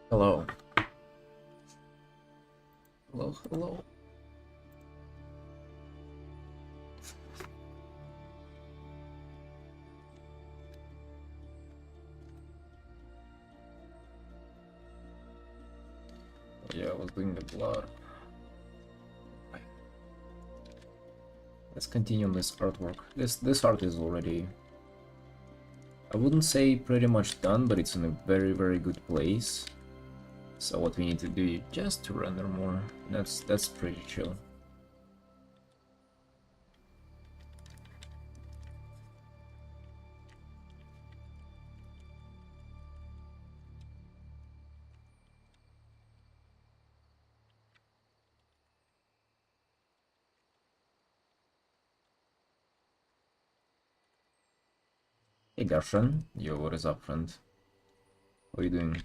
Hello. Hello, hello. Yeah, I was doing the blood. Let's continue on this artwork. This art is already, I wouldn't say pretty much done, but it's in a very good place. So what we need to do is just to render more. That's pretty chill. Hey Darshan, yo, what is up, friend? What are you doing?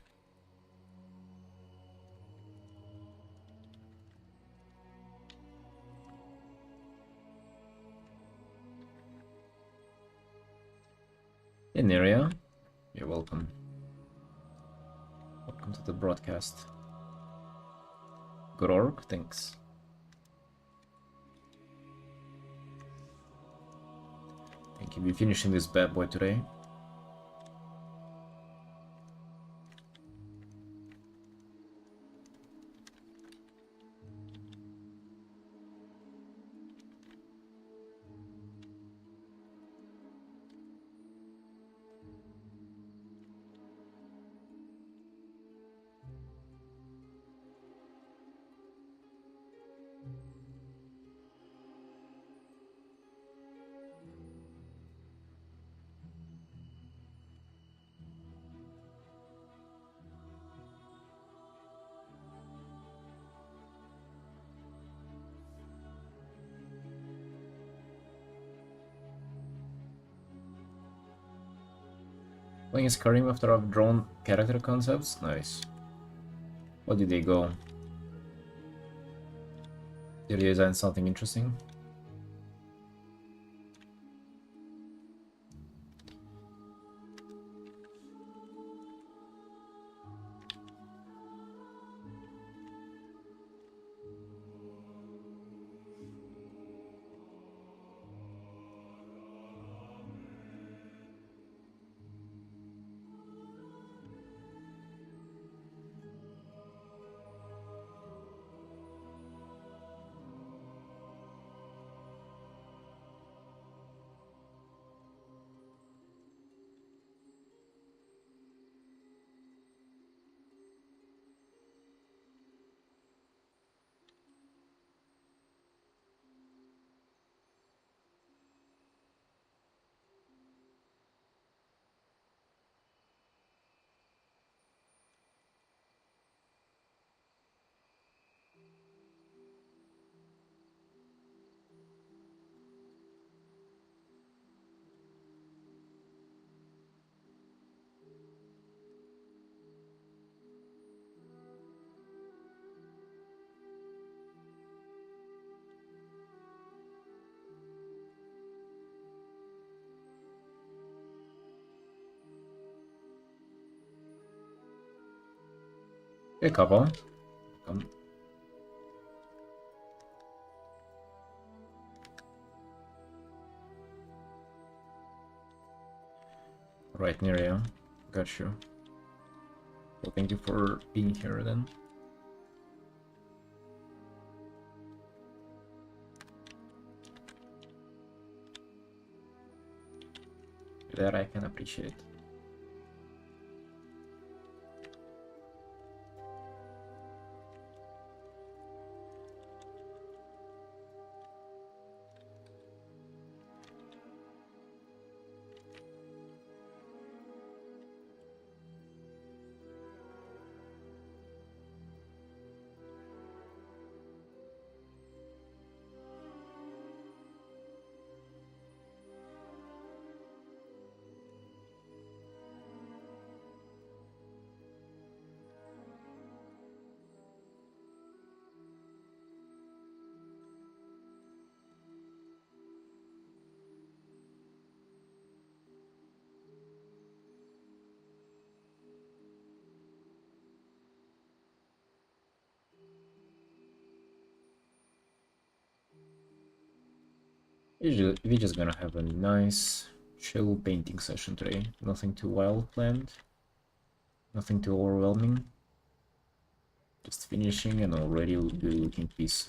Hey Neria, you're welcome. Welcome to the broadcast. Good org, thanks. Thank you. We're finishing this bad boy today. Playing Skyrim after I've drawn character concepts? Nice. What did they go? Did they design something interesting? Hey, couple. Come. Right near you. Got you. Well, thank you for being here then. That I can appreciate. We're just gonna have a nice, chill painting session today. Nothing too wild planned. Nothing too overwhelming. Just finishing and already good looking piece.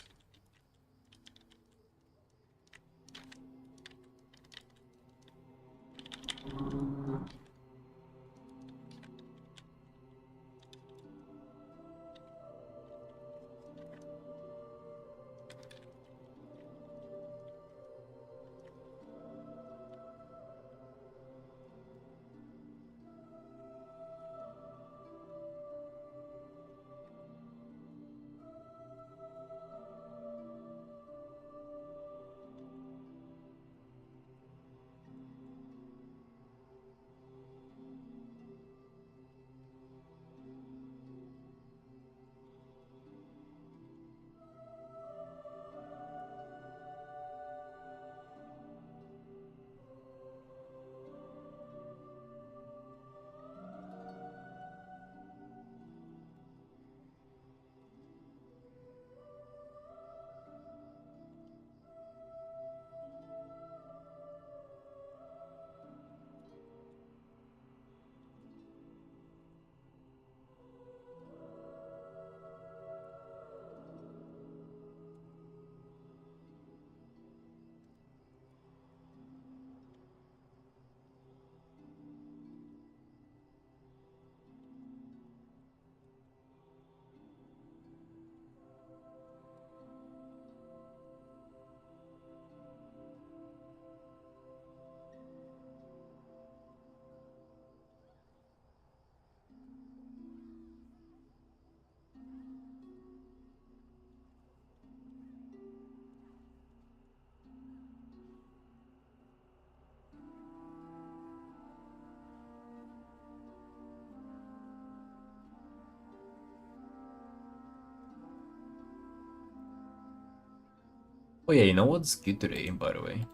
Oh yeah, you know what's good today, by the way?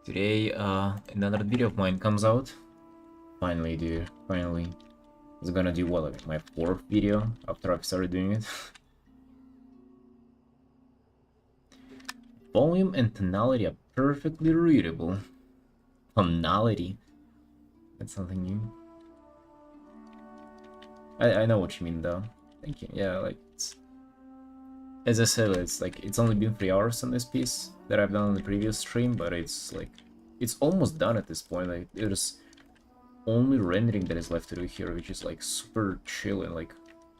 Today, another video of mine comes out. Finally, dude. Finally. It's gonna do what, like my 4th video after I've started doing it. Volume and tonality are perfectly readable. Tonality? That's something new. I know what you mean though. Thank you. Yeah, like, as I said, it's like, it's only been 3 hours on this piece that I've done on the previous stream, but it's like, it's almost done at this point. Like, there's only rendering that is left to do here, which is like super chill and like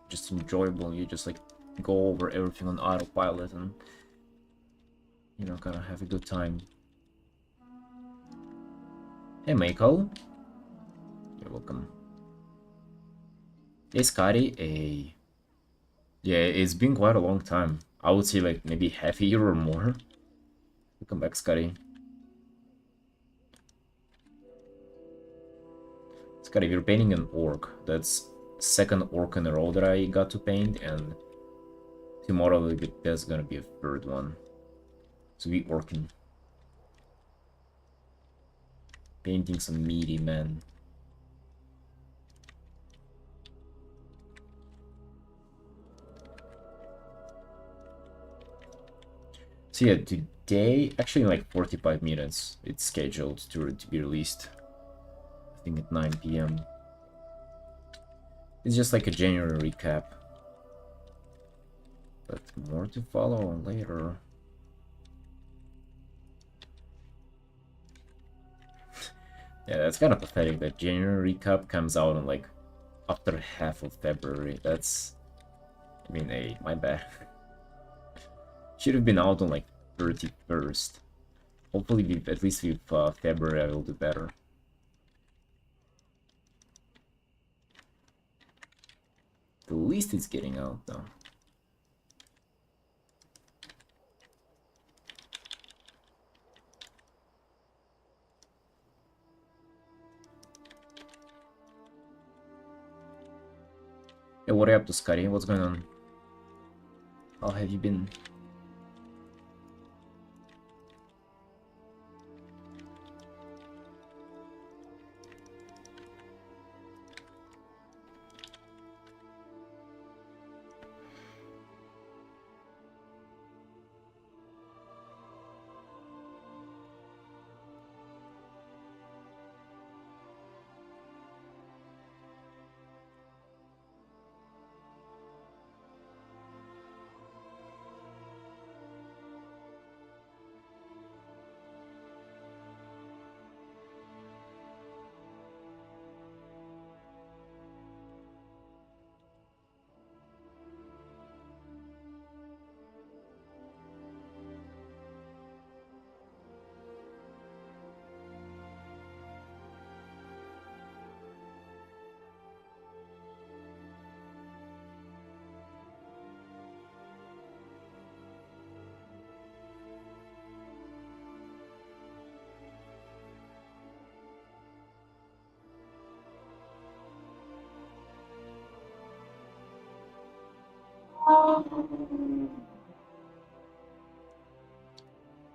just enjoyable. You just like go over everything on autopilot and, you know, kind of have a good time. Hey, Mako. You're welcome. Hey, Scotty. Hey. Yeah, it's been quite a long time. I would say like maybe half a year or more. Welcome back, Scotty. Scotty, you're painting an orc. That's second orc in a row that I got to paint, and tomorrow there's gonna be a third one. So we working. Painting some meaty men. So yeah, today, actually in like 45 minutes, it's scheduled to be released. I think at 9 p.m. It's just like a January recap. But more to follow later. Yeah, that's kind of pathetic that January recap comes out on like after half of February. That's, I mean, hey, my bad. Should have been out on like 31st. Hopefully, at least with February, I will do better. The least it's getting out, though. Hey, what are you up to, Scotty? What's going on? How have you been?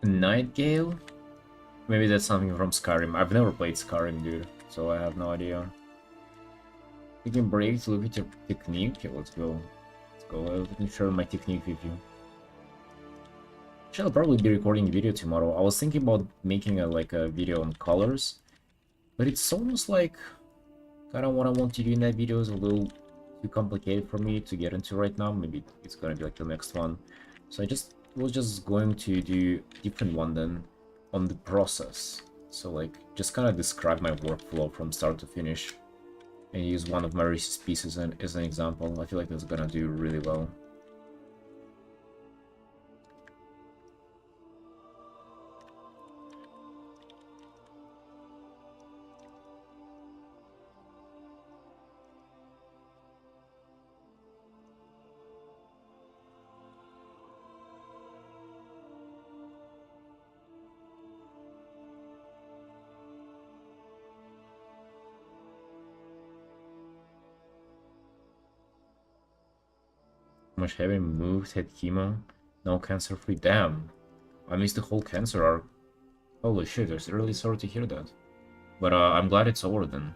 Nightgale? Maybe that's something from Skyrim. I've never played Skyrim, dude, so I have no idea. You can break to look at your technique. Okay, let's go. Let's go. Let me share my technique with you. I'll probably be recording a video tomorrow. I was thinking about making a video on colors, but it's almost like kind of what I want to do in that video is a little too complicated for me to get into right now. Maybe it's gonna be like the next one. So I was just going to do a different one then on the process. So like just kind of describe my workflow from start to finish and use one of my Reese's pieces as an example. I feel like that's gonna do really well. Much heavy moved, had chemo, now cancer free. Damn, I missed the whole cancer arc. Holy shit, I'm really sorry to hear that. But I'm glad it's over then.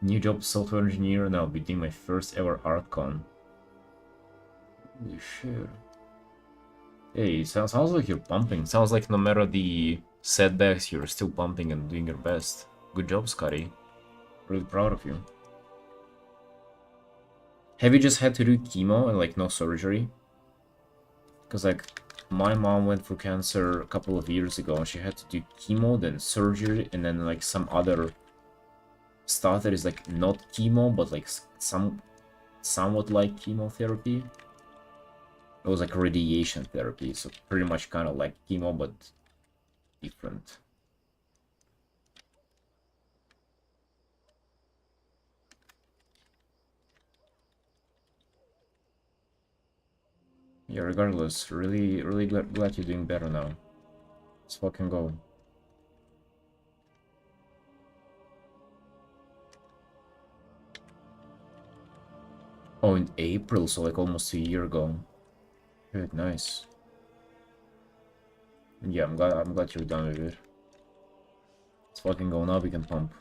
New job, software engineer, and I'll be doing my first ever ArtCon. Holy shit. Hey, it sounds like you're pumping. Sounds like no matter the setbacks, you're still pumping and doing your best. Good job, Scotty. Really proud of you. Have you just had to do chemo and like no surgery? Because like my mom went through cancer a couple of years ago and she had to do chemo, then surgery, and then like some other stuff that is like not chemo but like somewhat like chemotherapy. It was like radiation therapy, so pretty much kind of like chemo but different. Yeah, regardless, really glad you're doing better now. Let's fucking go. Oh, in April, so like almost a year ago. Good, nice. Yeah, I'm glad you're done with it. Let's fucking go now, we can pump.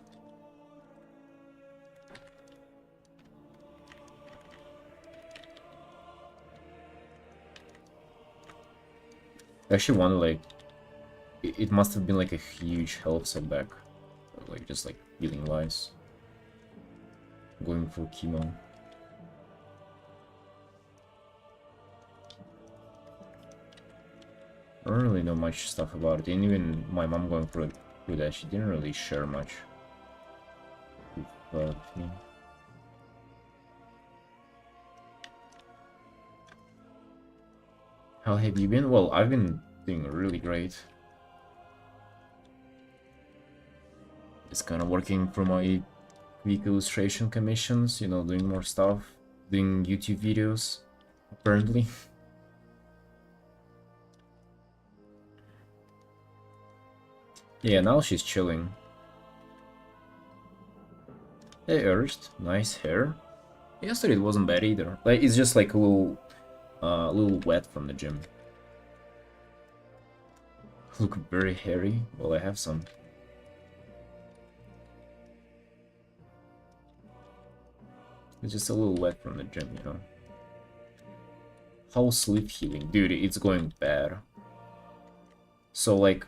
I actually wonder, like, it must have been like a huge health setback. Like, just like healing wise. Going for chemo. I don't really know much stuff about it, and even my mom going through that, she didn't really share much with me. How have you been? Well, I've been doing really great. Just kind of working for my week illustration commissions, you know, doing more stuff, doing YouTube videos, apparently. Yeah, now she's chilling. Hey, Ernst, nice hair. Yesterday it wasn't bad either. Like, it's just like a little wet from the gym. Look very hairy. Well, I have some. It's just a little wet from the gym, you know. How sleep healing? Dude, it's going bad. So, like...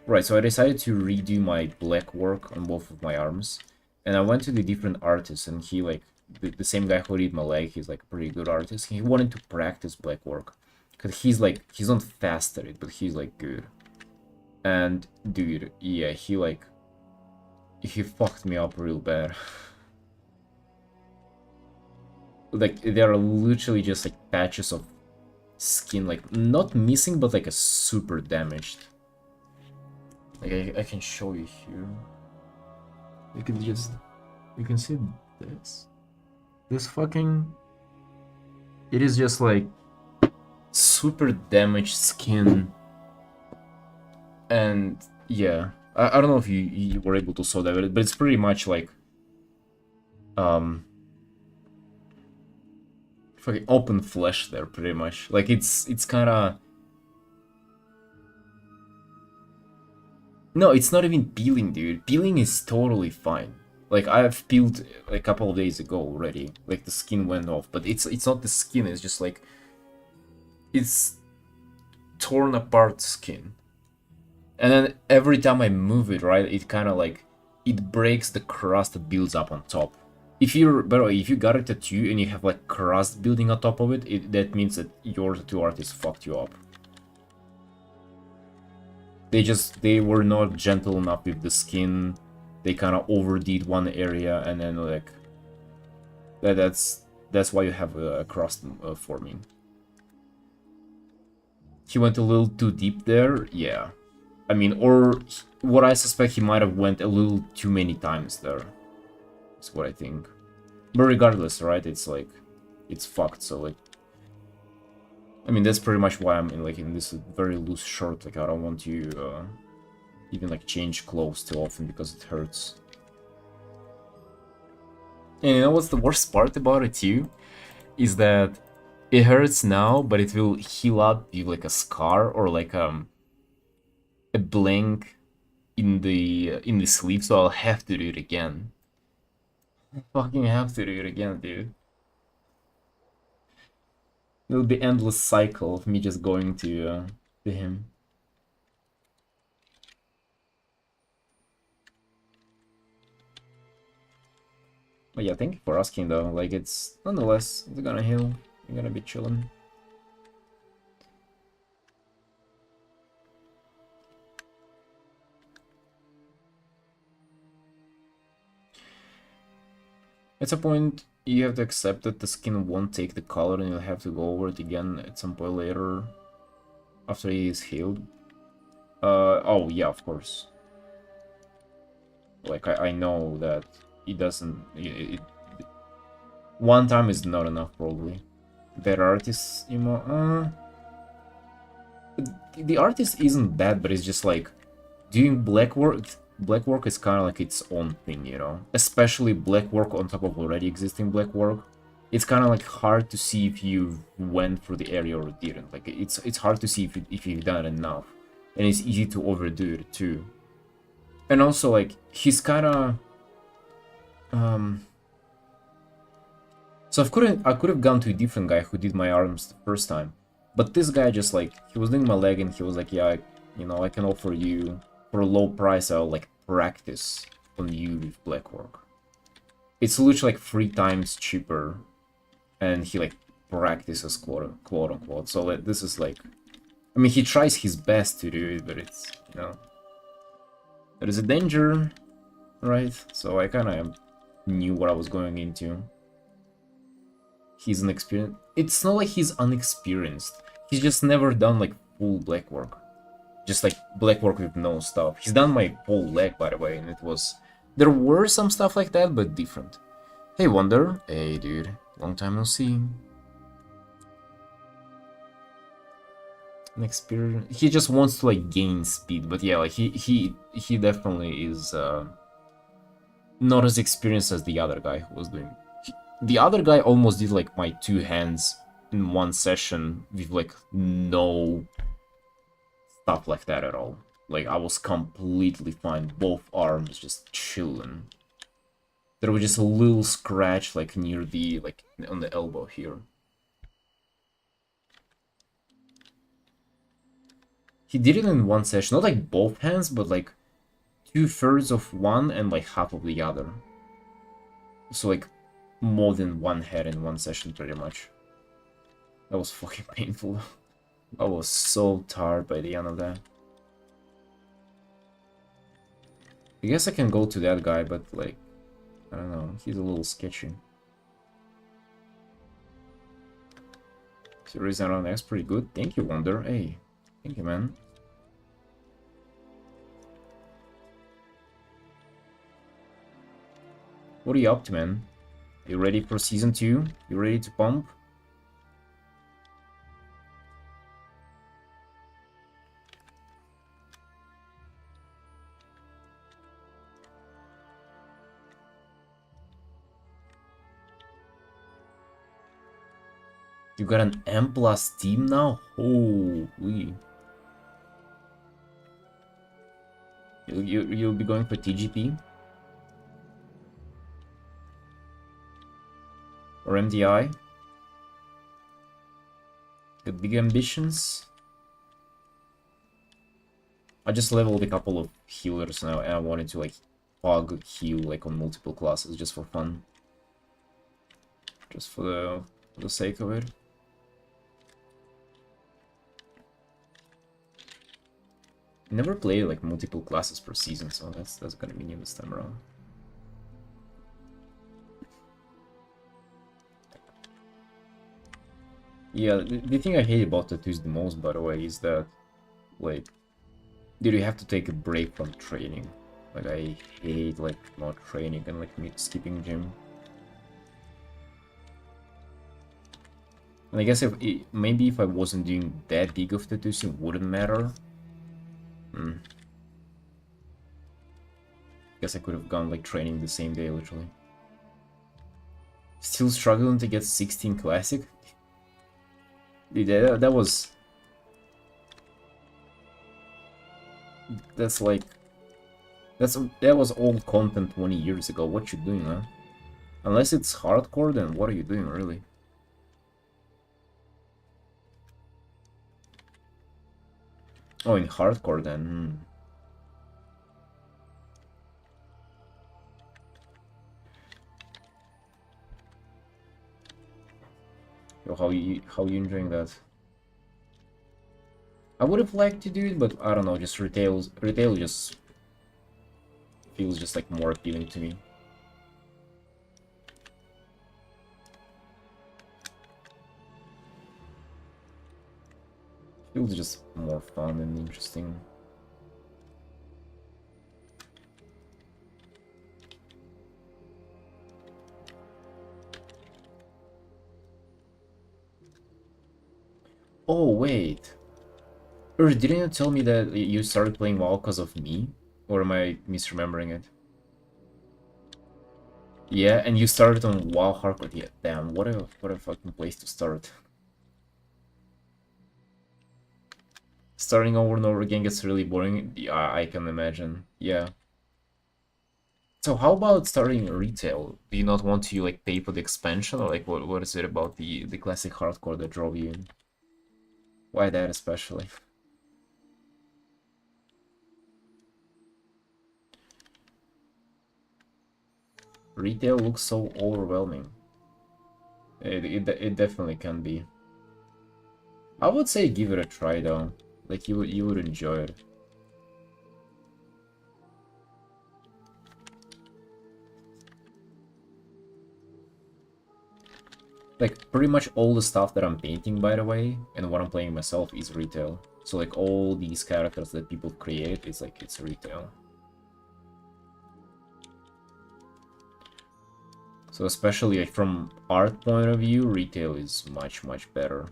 Right, so I decided to redo my black work on both of my arms. And I went to the different artists, and he, like... The same guy who did my leg, he's, like, a pretty good artist. He wanted to practice black work. Because he's, like... He's not fast at it, but he's, like, good. And, dude, yeah, he, like... He fucked me up real bad. Like, there are literally just like patches of skin, like not missing but like a super damaged. Like I can show you here. You can see this fucking, it is just like super damaged skin. And yeah, I don't know if you were able to saw that, but it's pretty much like um fucking open flesh there pretty much. Like it's kind of, no, it's not even peeling, dude. Peeling is totally fine. Like I've peeled a couple of days ago already. Like the skin went off, but it's not the skin. It's just like it's torn apart skin. And then every time I move it, right, it kind of like it breaks the crust that builds up on top. If you're, by the way, if you got a tattoo and you have like crust building on top of it, that means that your tattoo artist fucked you up. They were not gentle enough with the skin. They kind of overdid one area, and then like that's why you have a crust forming. He went a little too deep there, yeah. I mean, or what I suspect, he might have went a little too many times there. That's what I think. But regardless, right? It's like it's fucked. So like, I mean, that's pretty much why I'm in this very loose shirt. Like, I don't want to even like change clothes too often because it hurts. And you know what's the worst part about it too? Is that it hurts now, but it will heal up with like a scar or like a blank in the sleeve, so I'll have to do it again. I fucking have to do it again, dude. It'll be endless cycle of me just going to him. But yeah, thank you for asking though. Like it's nonetheless, it's gonna heal. You're gonna be chilling. At some point, you have to accept that the skin won't take the color and you'll have to go over it again at some point later after he is healed. Oh yeah, of course. Like I know that it doesn't. One time is not enough probably. Better artist, the artist isn't bad, but it's just like doing black work. Black work is kind of like its own thing, you know. Especially black work on top of already existing black work. It's kind of like hard to see if you went through the area or didn't. Like it's hard to see if you've done enough, and it's easy to overdo it too. And also like he's kind of um. So I could have gone to a different guy who did my arms the first time, but this guy just like he was doing my leg and he was like, yeah, I can offer you for a low price. I'll like practice on you with black work. It's literally like 3 times cheaper, and he like practices quote unquote. So like, this is like, I mean, he tries his best to do it, but it's there is a danger, right? So I kind of knew what I was going into. He's inexperienced. It's not like he's unexperienced. He's just never done like full black work. Just like black work with no stuff. He's done my whole leg, by the way, and it was... There were some stuff like that, but different. Hey, Wonder. Hey, dude. Long time no see. An experience. He just wants to like gain speed, but yeah, like he definitely is not as experienced as the other guy who was doing. The other guy almost did like my 2 hands in one session with like no stuff like that at all. Like I was completely fine, both arms just chilling. There was just a little scratch like near the like on the elbow here. He did it in one session, not like both hands, but like 2/3 of one and like half of the other. So like more than one head in one session pretty much. That was fucking painful. I was so tired by the end of that. I guess I can go to that guy, but like, I don't know, he's a little sketchy. Series around X pretty good. Thank you, Wonder. Hey, thank you, man. What are you up to, man? You ready for season 2? You ready to pump? You got an M plus team now? Holy. You'll be going for TGP? Or MDI? The big ambitions? I just leveled a couple of healers now and I wanted to like pog heal like on multiple classes just for fun. Just for the sake of it. Never played like multiple classes per season, so that's gonna be new this time around. Yeah, the thing I hate about tattoos the most, by the way, is that like, dude, you have to take a break from training. Like I hate like not training and like skipping gym. And I guess maybe if I wasn't doing that big of tattoos, it wouldn't matter. Guess I could have gone like training the same day, literally. Still struggling to get 16 classic. Dude, that was... That's like... That was old content 20 years ago. What you doing, man? Unless it's hardcore, then what are you doing, really? Oh, in hardcore, then. Yo, how you enjoying that? I would have liked to do it, but I don't know. Just retail just feels just like more appealing to me. Feels just more fun and interesting. Oh, wait. Didn't you tell me that you started playing WoW because of me? Or am I misremembering it? Yeah, and you started on WoW Hardcore. Yeah, damn, what a fucking place to start. Starting over and over again gets really boring. Yeah, I can imagine. Yeah. So how about starting retail? Do you not want to like pay for the expansion, or like what is it about the classic hardcore that drove you in? Why that especially? Retail looks so overwhelming. It definitely can be. I would say give it a try though. Like you would enjoy it. Like pretty much all the stuff that I'm painting, by the way, and what I'm playing myself is retail. So like all these characters that people create, it's retail. So especially like, from art point of view, retail is much better.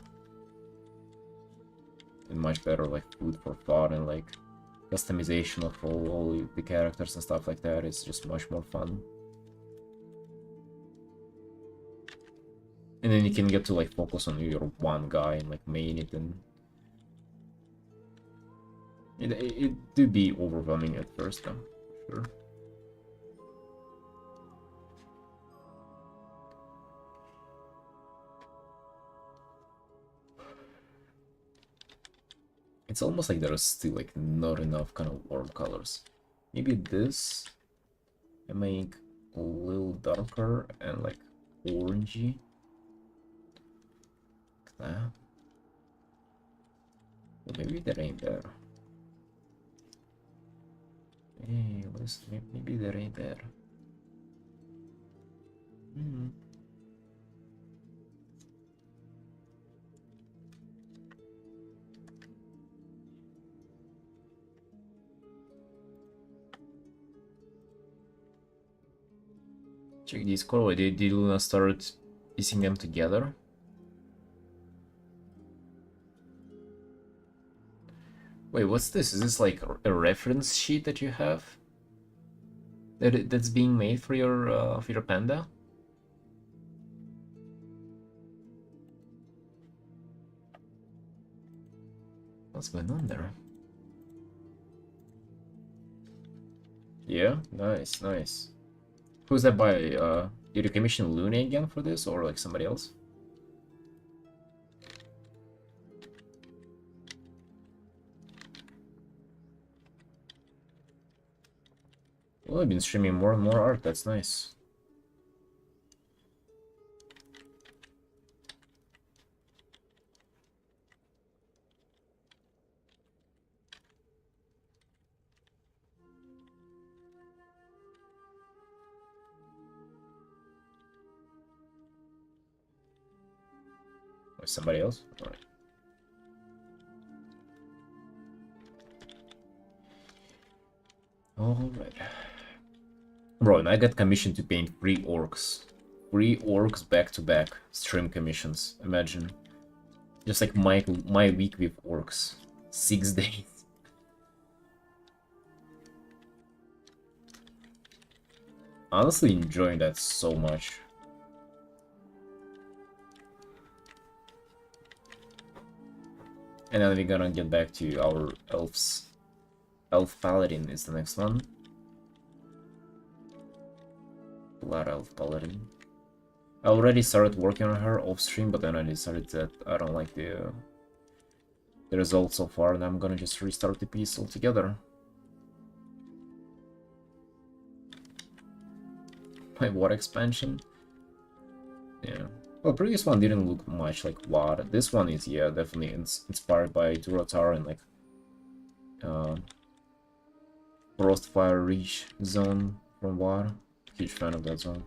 And much better like food for thought, and like customization of all the characters and stuff like that is just much more fun. And then you can get to like focus on your one guy and like main it, and it do be overwhelming at first though, sure. It's almost like there's still like not enough kind of warm colors. Maybe this I make a little darker and like orangey. Like that. Well, maybe that ain't there. Hey, maybe that ain't there. Check these color. Did Luna start piecing them together? Wait, what's this? Is this like a reference sheet that you have? That's being made for your panda? What's going on there? Yeah, nice, nice. Who's that by? Did you commission Luna again for this, or like somebody else? Well, I've been streaming more and more art, that's nice. Or somebody else? Alright. Alright. Bro, and I got commissioned to paint 3 orcs. 3 orcs back to back. Stream commissions. Imagine. Just like my week with orcs. 6 days. Honestly enjoying that so much. And then we're gonna get back to our elves. Elf Paladin is the next one. Blood Elf Paladin. I already started working on her off stream, but then I decided that I don't like the results so far, and I'm gonna just restart the piece altogether. My WoD expansion? Yeah. Well, the previous one didn't look much like WoD. This one is, yeah, definitely inspired by Durotar and like Frostfire Reach zone from WoD. Huge fan of that zone.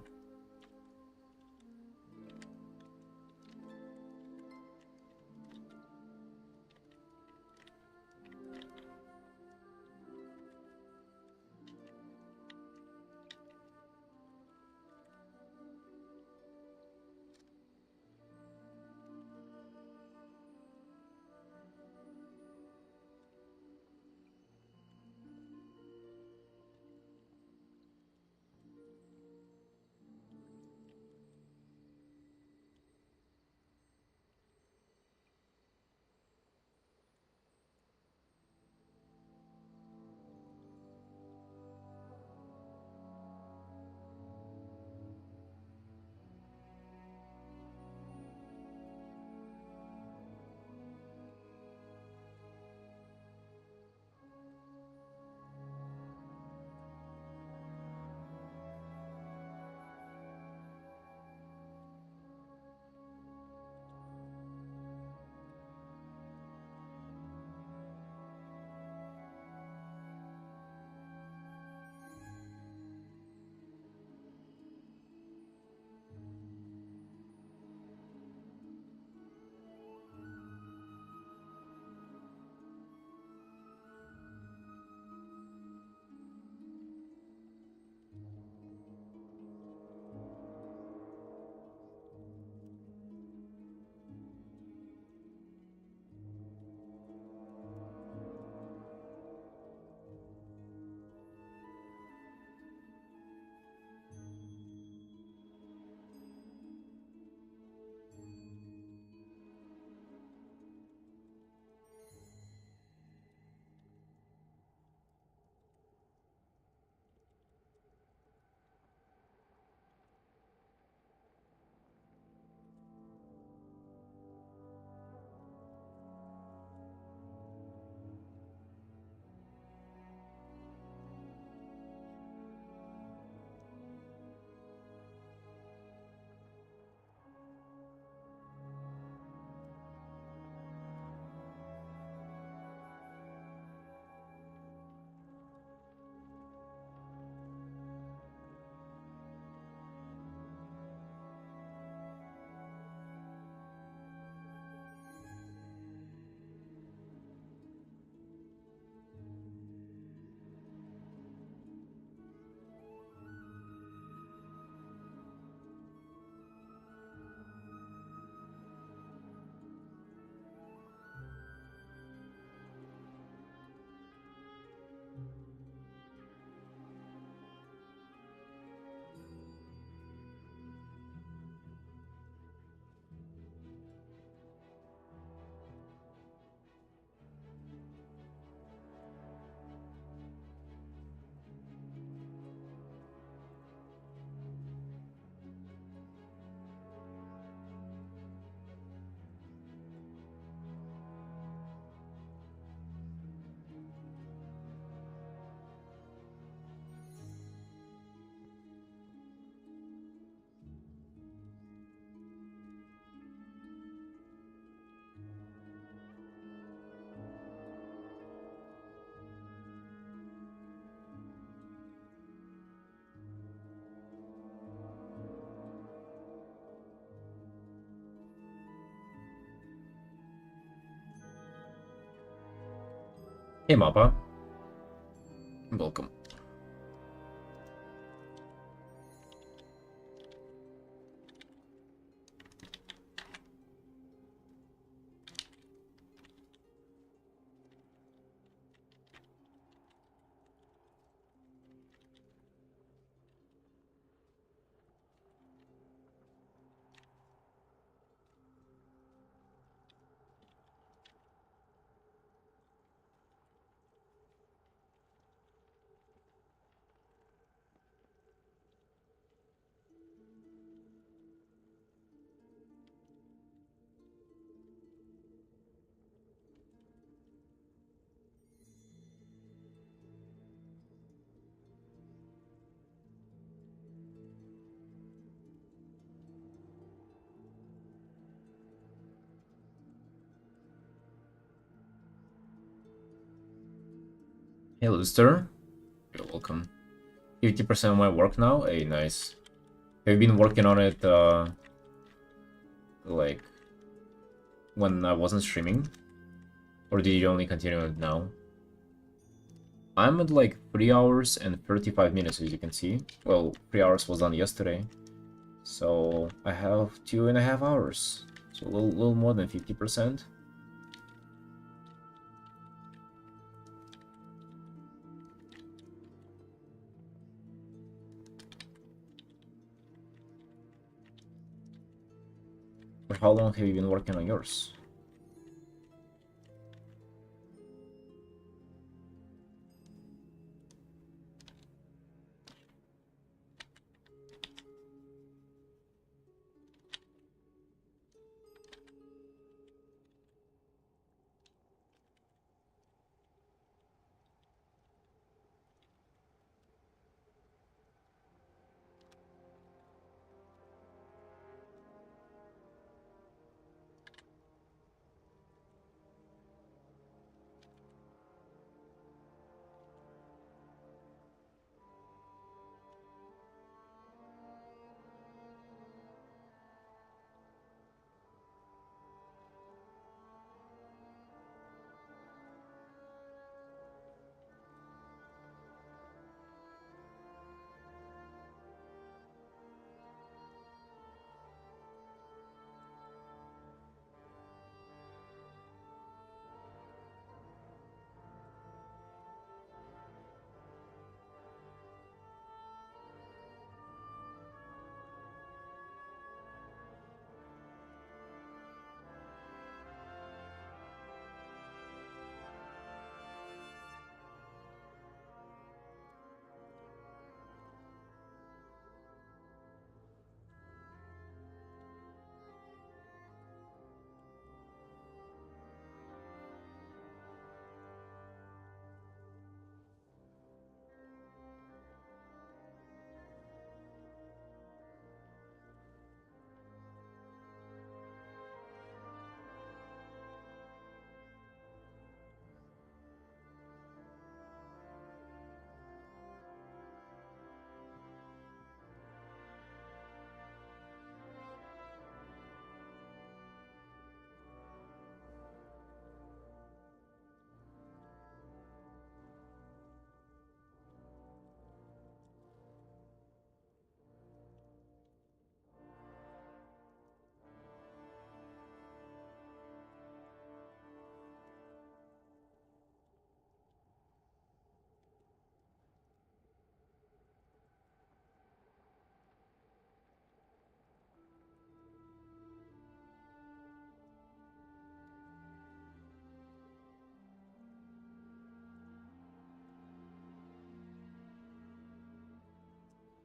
Hey Mappa, welcome. Hey Luster, you're welcome. 50% of my work now? Hey, nice. Have you been working on it, like, when I wasn't streaming? Or did you only continue it now? I'm at like 3 hours and 35 minutes, as you can see. Well, 3 hours was done yesterday. So I have 2.5 hours. So a little more than 50%. For how long have you been working on yours?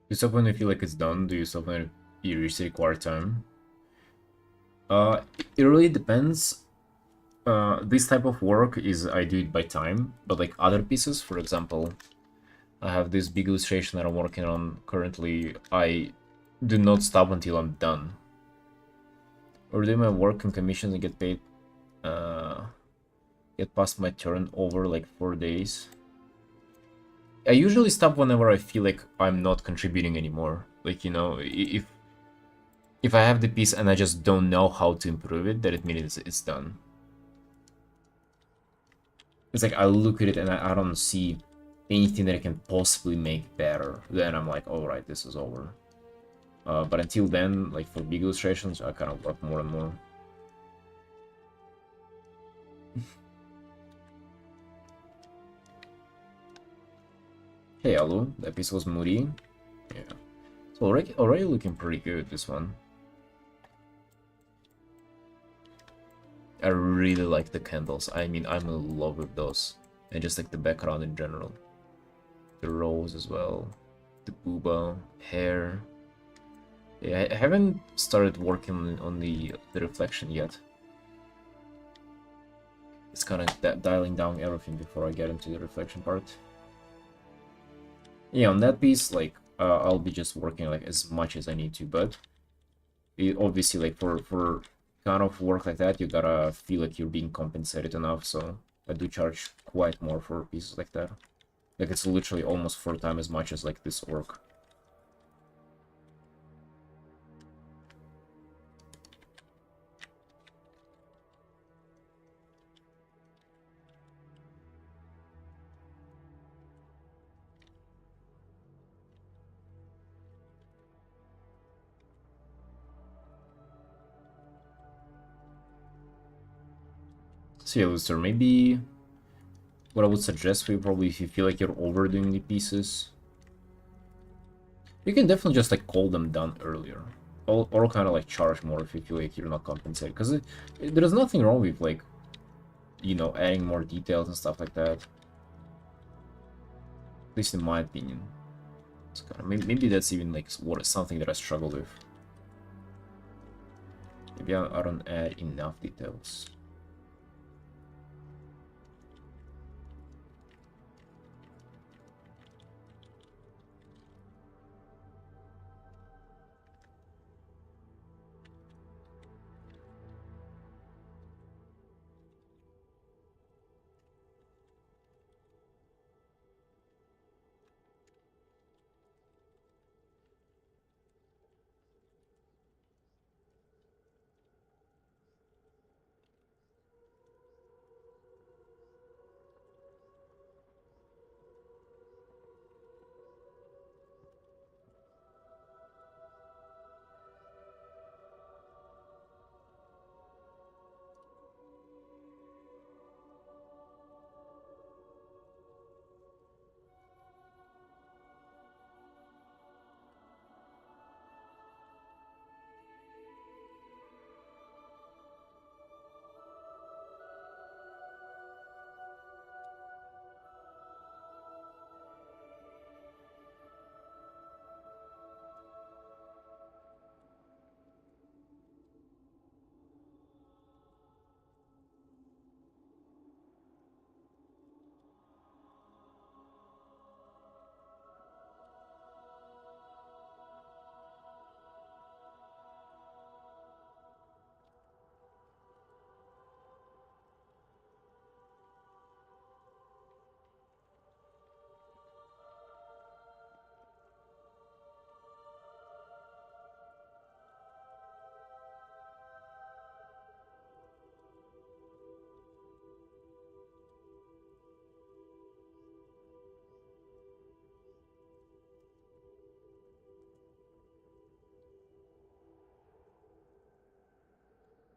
You stop when you feel like it's done? Do you stop when you reach the required time? It really depends. This type of work is I do it by time, but like other pieces, for example, I have this big illustration that I'm working on currently. I do not stop until I'm done. Or do my work and commissions and get paid, get past my turn over like 4 days. I usually stop whenever I feel like I'm not contributing anymore. Like, you know, if I have the piece and I just don't know how to improve it, then it means it's done. It's like I look at it and I don't see anything that I can possibly make better. Then I'm like, all right, this is over. But until then, like for big illustrations, I kind of work more and more. Hey, hello, that piece was moody. Yeah. So already looking pretty good, this one. I really like the candles. I mean, I'm in love with those. And just like the background in general. The rose as well. The booba, hair. Yeah, I haven't started working on the reflection yet. It's kind of dialing down everything before I get into the reflection part. Yeah, on that piece, like, I'll be just working like as much as I need to, but obviously, like, for kind of work like that, you gotta feel like you're being compensated enough, so I do charge quite more for pieces like that. Like, it's literally almost 4 times as much as, like, this work. So yeah, Luster, maybe what I would suggest for you, probably if you feel like you're overdoing the pieces, you can definitely just like call them done earlier. Or kind of like charge more if you feel like you're not compensated. Because there's nothing wrong with like, you know, adding more details and stuff like that. At least in my opinion. It's kind of, maybe that's even like something that I struggle with. Maybe I don't add enough details.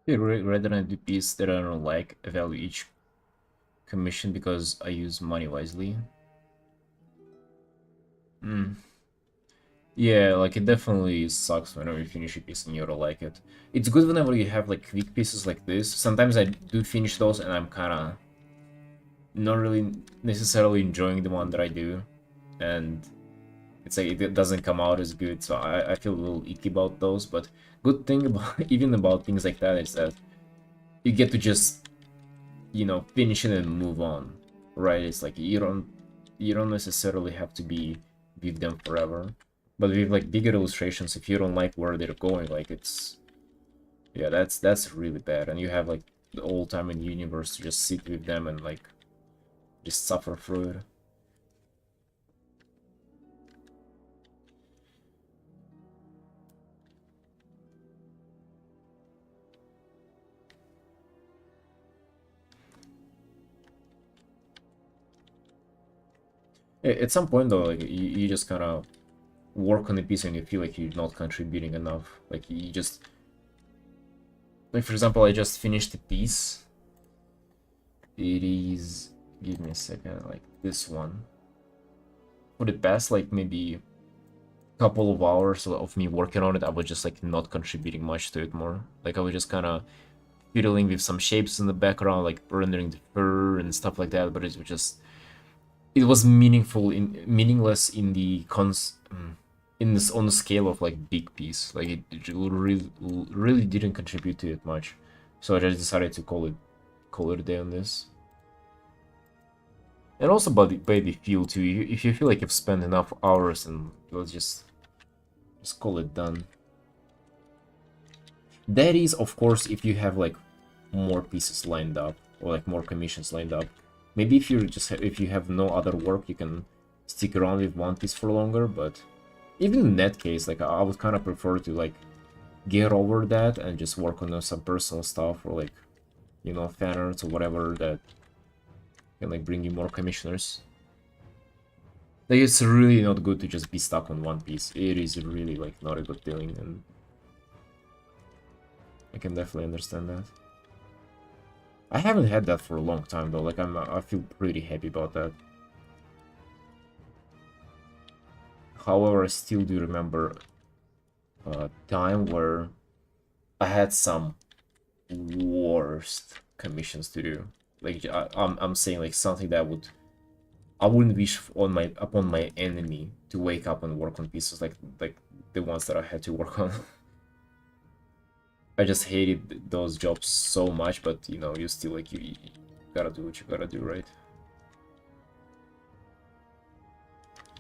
Yeah, rather than do piece that I don't like, I value each commission because I use money wisely. Hmm. Yeah, like it definitely sucks whenever you finish a piece and you don't like it. It's good whenever you have like quick pieces like this. Sometimes I do finish those and I'm kind of not really necessarily enjoying the one that I do. And it's like it doesn't come out as good, so I feel a little icky about those. But good thing about even about things like that is that you get to just, you know, finish it and move on, right? It's like you don't necessarily have to be with them forever. But with like bigger illustrations, if you don't like where they're going, like it's, yeah, that's really bad. And you have like the whole time in the universe to just sit with them and like just suffer through it. At some point though, like you just kind of work on a piece and you feel like you're not contributing enough. Like you just, like for example, I just finished a piece. It is, give me a second, like this one. For the past like maybe couple of hours of me working on it, I was just like not contributing much to it more. Like I was just kind of fiddling with some shapes in the background, like rendering the fur and stuff like that. But it was just, it was meaningless in the in this on the scale of like big piece. Like it really didn't contribute to it much. So I just decided to call it a day on this. And also by the feel too. If you feel like you've spent enough hours, and let's just call it done. That is, of course, if you have like more pieces lined up or like more commissions lined up. Maybe if you just if you have no other work, you can stick around with one piece for longer. But even in that case, like I would kind of prefer to like get over that and just work on some personal stuff, or like, you know, fan arts or whatever that can like bring you more commissioners. Like it's really not good to just be stuck on one piece. It is really like not a good feeling, and I can definitely understand that. I haven't had that for a long time though. Like I feel pretty happy about that. However, I still do remember a time where I had some worst commissions to do. Like I'm saying like something that I wouldn't wish on my upon my enemy to wake up and work on pieces like the ones that I had to work on. I just hated those jobs so much, but you know, you still like you gotta do what you gotta do, right?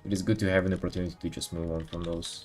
It is good to have an opportunity to just move on from those.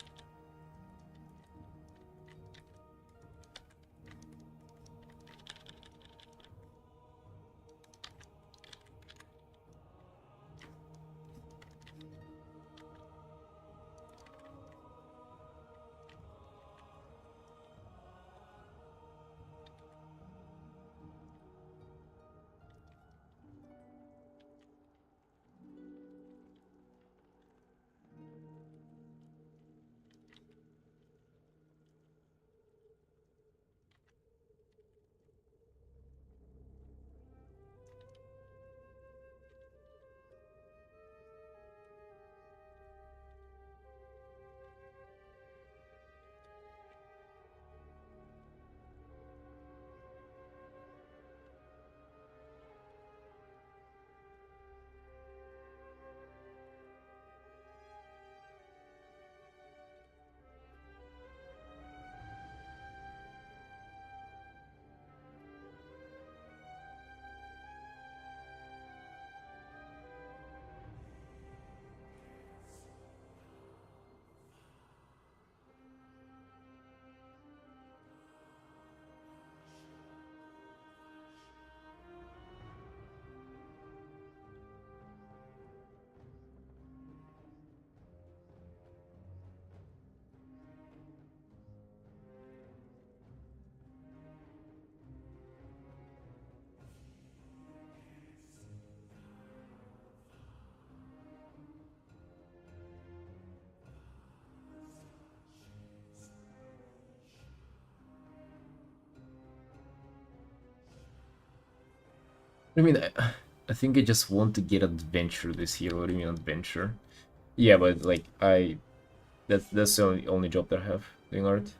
I mean, I think I just want to get adventure this year. What do you mean adventure? Yeah, but like that's the only job that I have doing art.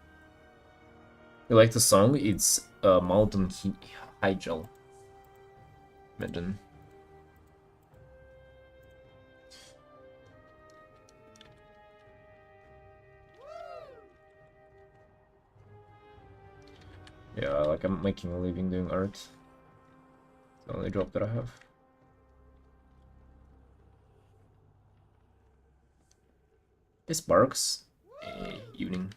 You like the song? It's Mountain High Gel. Imagine. Yeah, like I'm making a living doing art. It's the only job that I have. Hey Sparks. Hey, evening.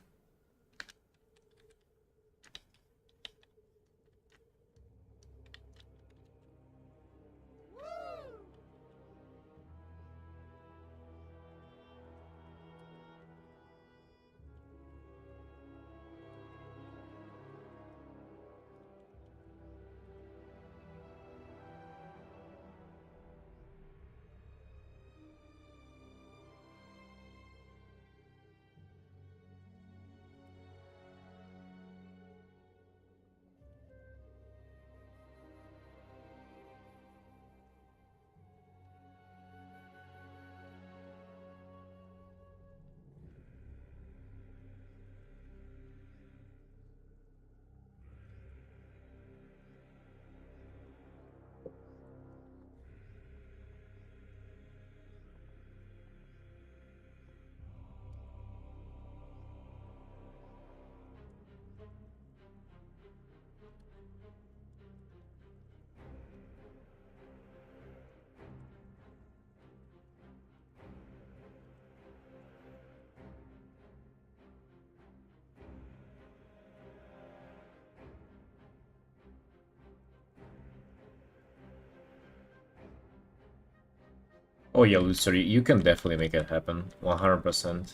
Oh yeah, sorry, you can definitely make it happen. 100%.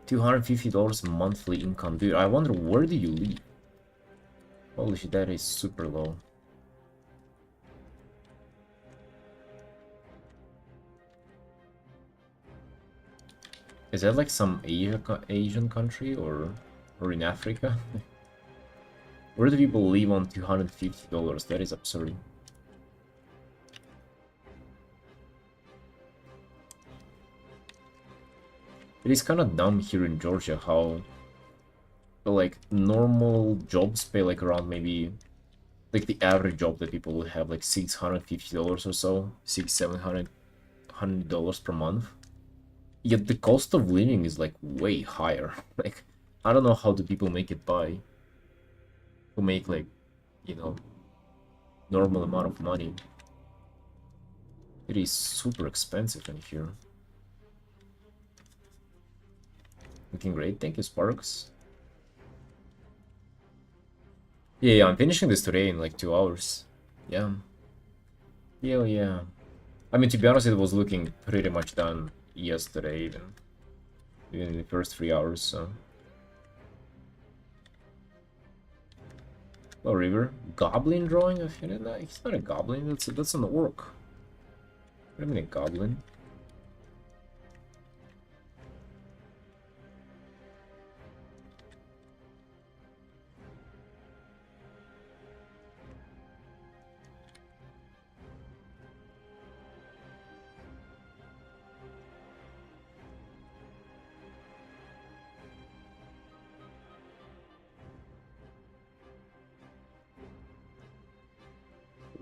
$250 monthly income. Dude, I wonder where do you live? Holy shit, that is super low. Is that like some Asian country or in Africa? Where do people live on $250? That is absurd. It is kind of dumb here in Georgia how like normal jobs pay like around maybe like the average job that people would have like $650 or so, $700 per month. Yet the cost of living is like way higher. Like I don't know how do people make it by who make like, you know, normal amount of money. It is super expensive in here. Looking great, thank you, Sparks. Yeah, I'm finishing this today in like 2 hours. Yeah. Yeah, yeah. I mean, to be honest, it was looking pretty much done yesterday, even in the first 3 hours, so. Oh, River. Goblin drawing? I feel it. No, it's not a goblin, that's an orc. What do you mean a goblin?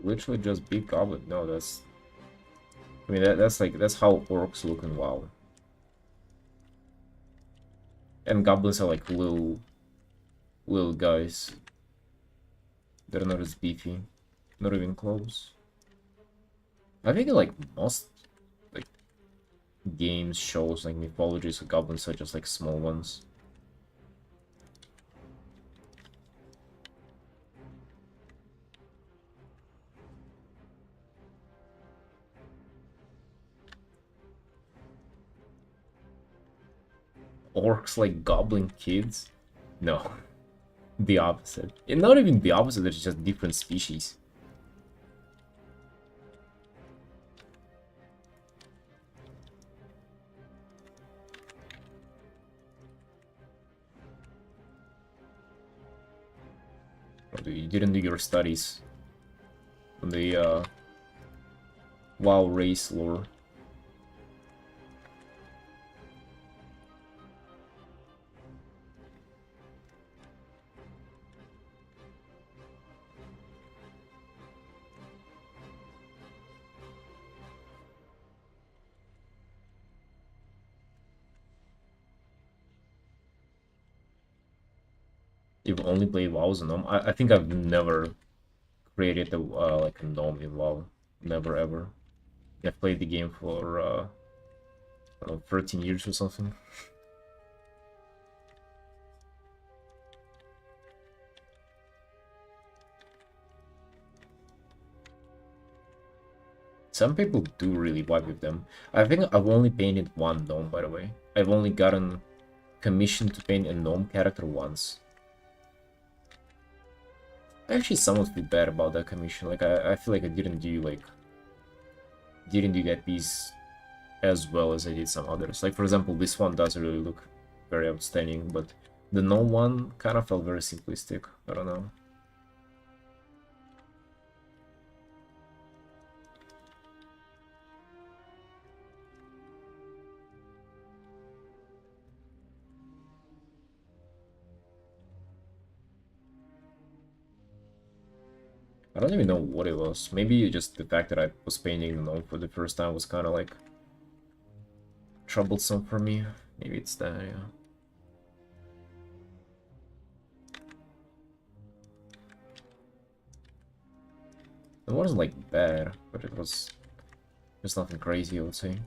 Literally just big goblin. No, that's... I mean, that's like, that's how orcs look in WoW. And goblins are like little guys. They're not as beefy. Not even close. I think like most like games, shows, like mythologies, goblins are just like small ones. Orcs like goblin kids? No. The opposite. And not even the opposite, it's just different species. You didn't do your studies on the WoW race lore. You've only played WoW as a gnome? I think I've never created a, like a gnome in WoW. Never ever. I've played the game for I don't know, 13 years or something. Some people do really vibe with them. I think I've only painted one gnome, by the way. I've only gotten commissioned to paint a gnome character once. I actually somewhat feel bad about that commission. Like I feel like I didn't do that piece as well as I did some others. Like for example, this one does really look very outstanding, but the gnome one kind of felt very simplistic. I don't know. I don't even know what it was. Maybe just the fact that I was painting the gnome for the first time was kind of like troublesome for me. Maybe it's that, yeah. It wasn't like bad, but it was just nothing crazy, I would say.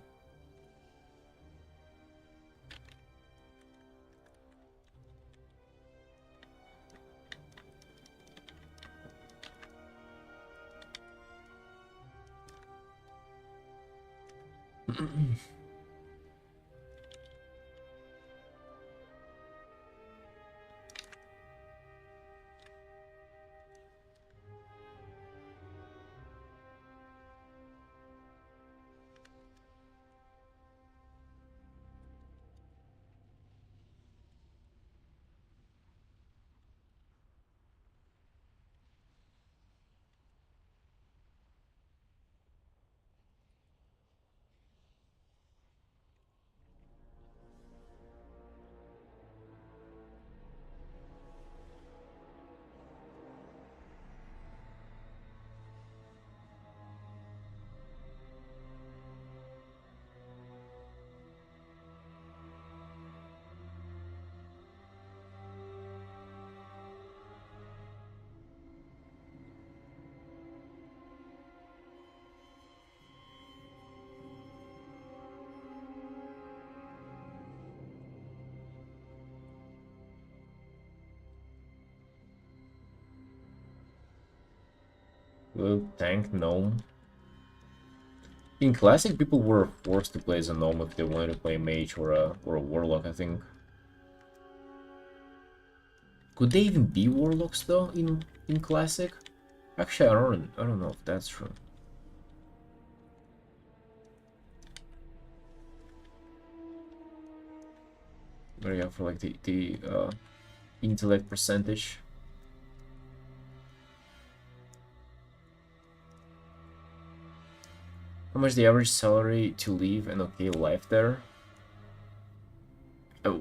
Tank gnome. In classic, people were forced to play as a gnome if they wanted to play mage or a warlock, I think. Could they even be warlocks though in classic? Actually, I don't know if that's true. But yeah, for like the intellect percentage. How much the average salary to live an okay life there?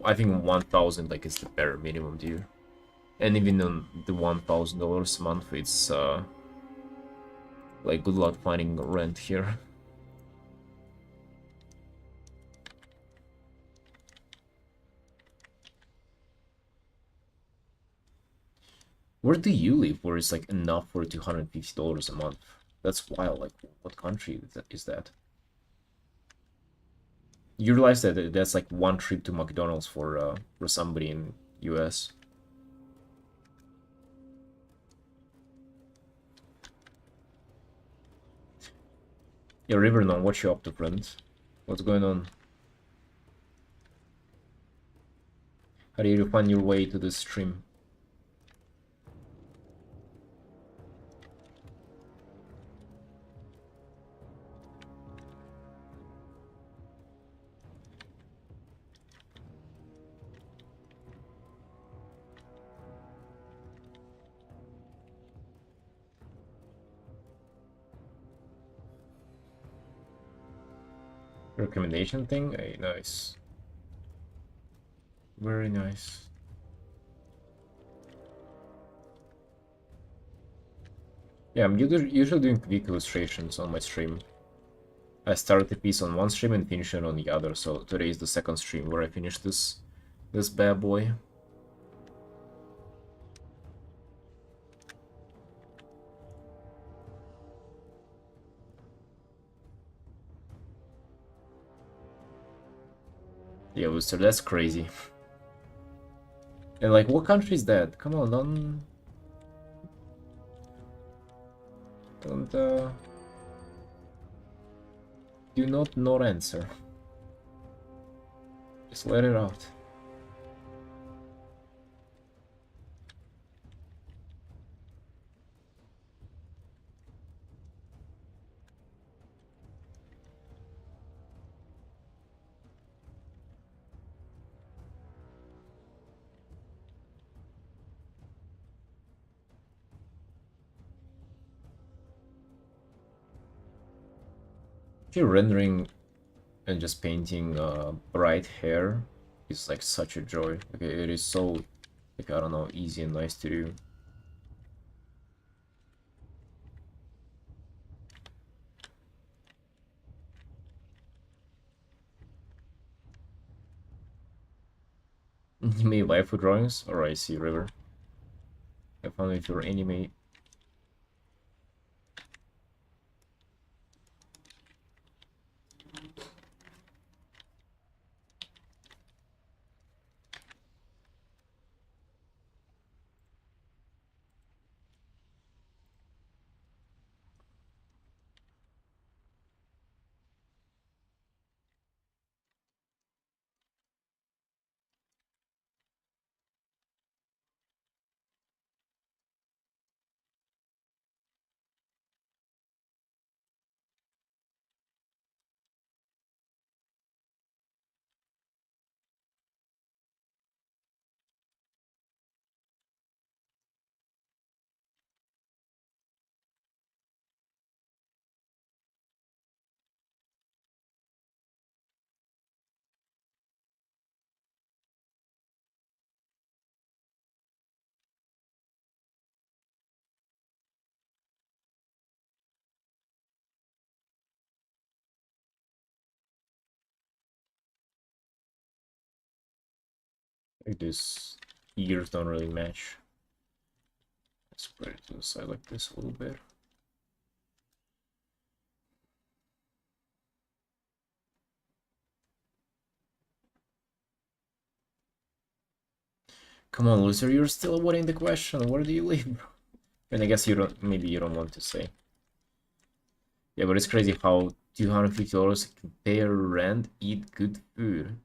I think 1,000 like is the bare minimum, dude. And even on the $1,000 a month, it's like good luck finding rent here. Where do you live? Where it's like enough for $250 a month? That's wild. Like, what country is that? You realize that that's like one trip to McDonald's for somebody in US. Yeah, Rivernon, what you up to, friend? What's going on? How do you find your way to the stream? Recommendation thing? Hey, nice. Very nice. Yeah, I'm usually doing quick illustrations on my stream. I start a piece on one stream and finish it on the other, so today is the second stream where I finish this bad boy. Yeah, Wooster, that's crazy. And like, what country is that? Come on, don't do not answer. Just let it out. Actually, rendering and just painting bright hair is like such a joy. Okay, it is so, like, I don't know, easy and nice to do. Anime waifu drawings? Or I see, River. I found if your anime. Like these years don't really match. Let's put it to the side like this a little bit. Come on, loser, you're still avoiding the question. Where do you live, bro? And I guess you don't, maybe you don't want to say. Yeah, but it's crazy how $250 can pay rent, eat good food.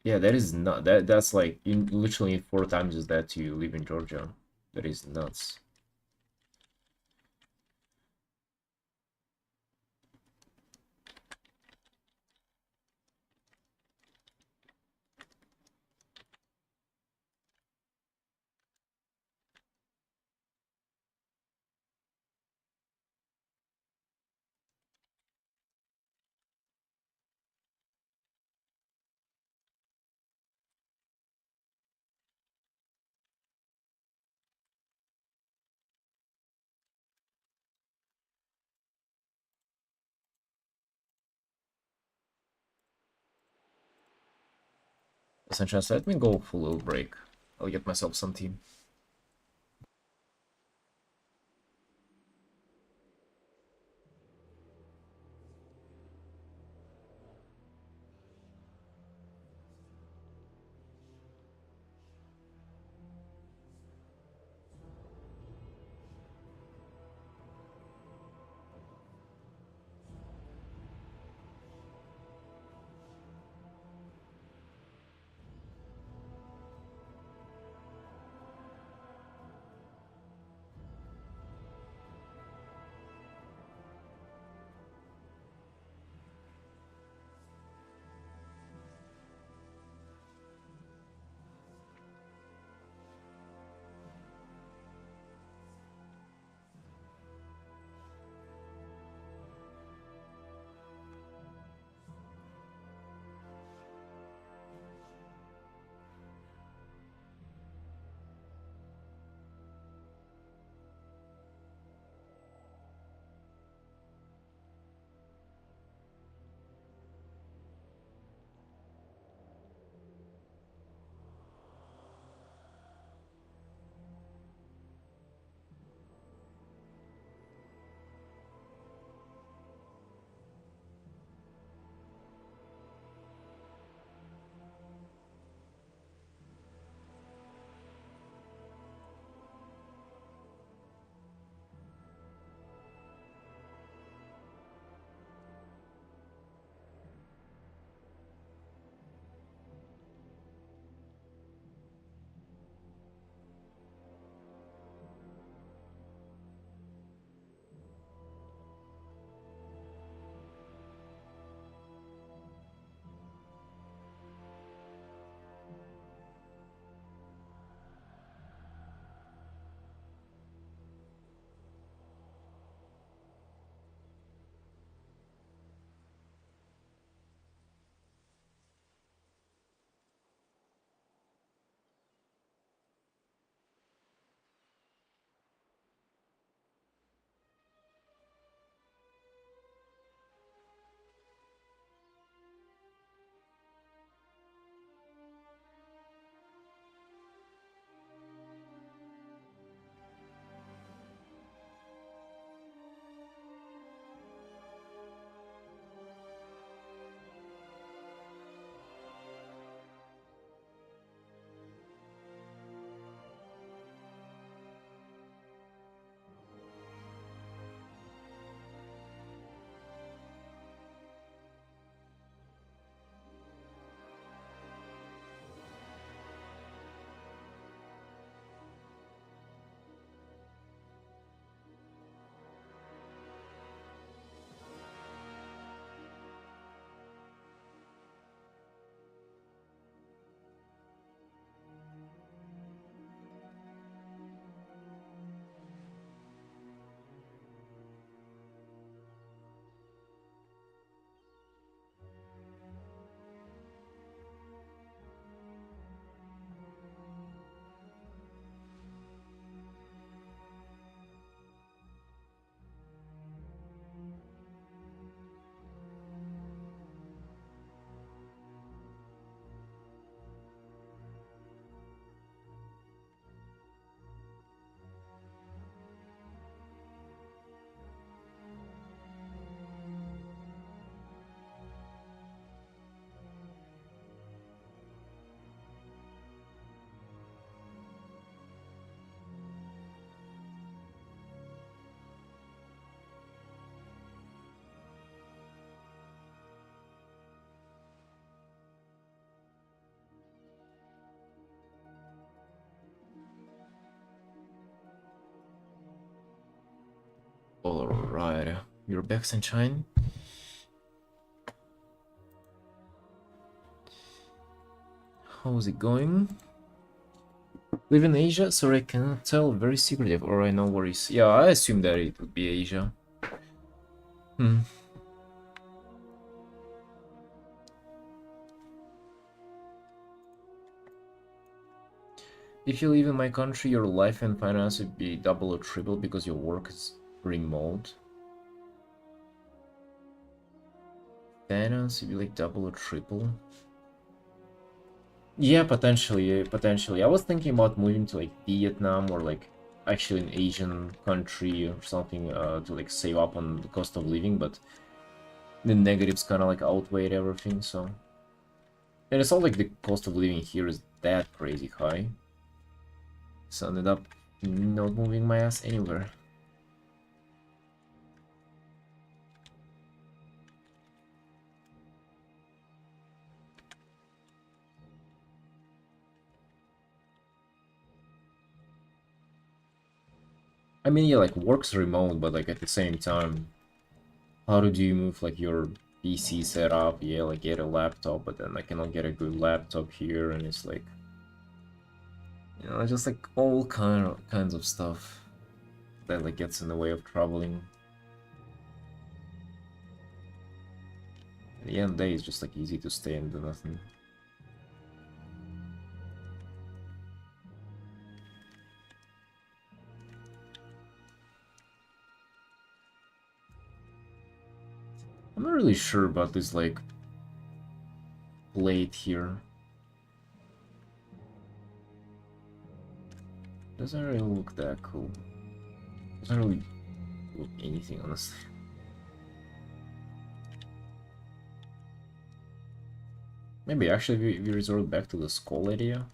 Yeah, that is not that's like you literally 4 times as that to live in Georgia. That is nuts. Essentially, let me go for a little break. I'll get myself some tea. Alright, you're back, Sunshine. How's it going? Live in Asia? Sorry, I cannot tell. Very secretive. Alright, no worries. Yeah, I assume that it would be Asia. If you live in my country, your life and finance would be double or triple because your work is remote. Finance would be like double or triple. Yeah, potentially, potentially. I was thinking about moving to like Vietnam or like actually an Asian country or something to like save up on the cost of living, but the negatives kind of like outweighed everything, so. And it's not like the cost of living here is that crazy high. So I ended up not moving my ass anywhere. I mean, yeah, like work's remote, but like at the same time, how do you move like your PC setup? Yeah, like get a laptop, but then I cannot get a good laptop here, and it's like, you know, just like all kinds of stuff that like gets in the way of traveling. At the end of the day, it's just like easy to stay and do nothing. I'm not really sure about this like plate here. Doesn't really look that cool. Doesn't really look anything, honestly. Maybe actually we resort back to the skull area.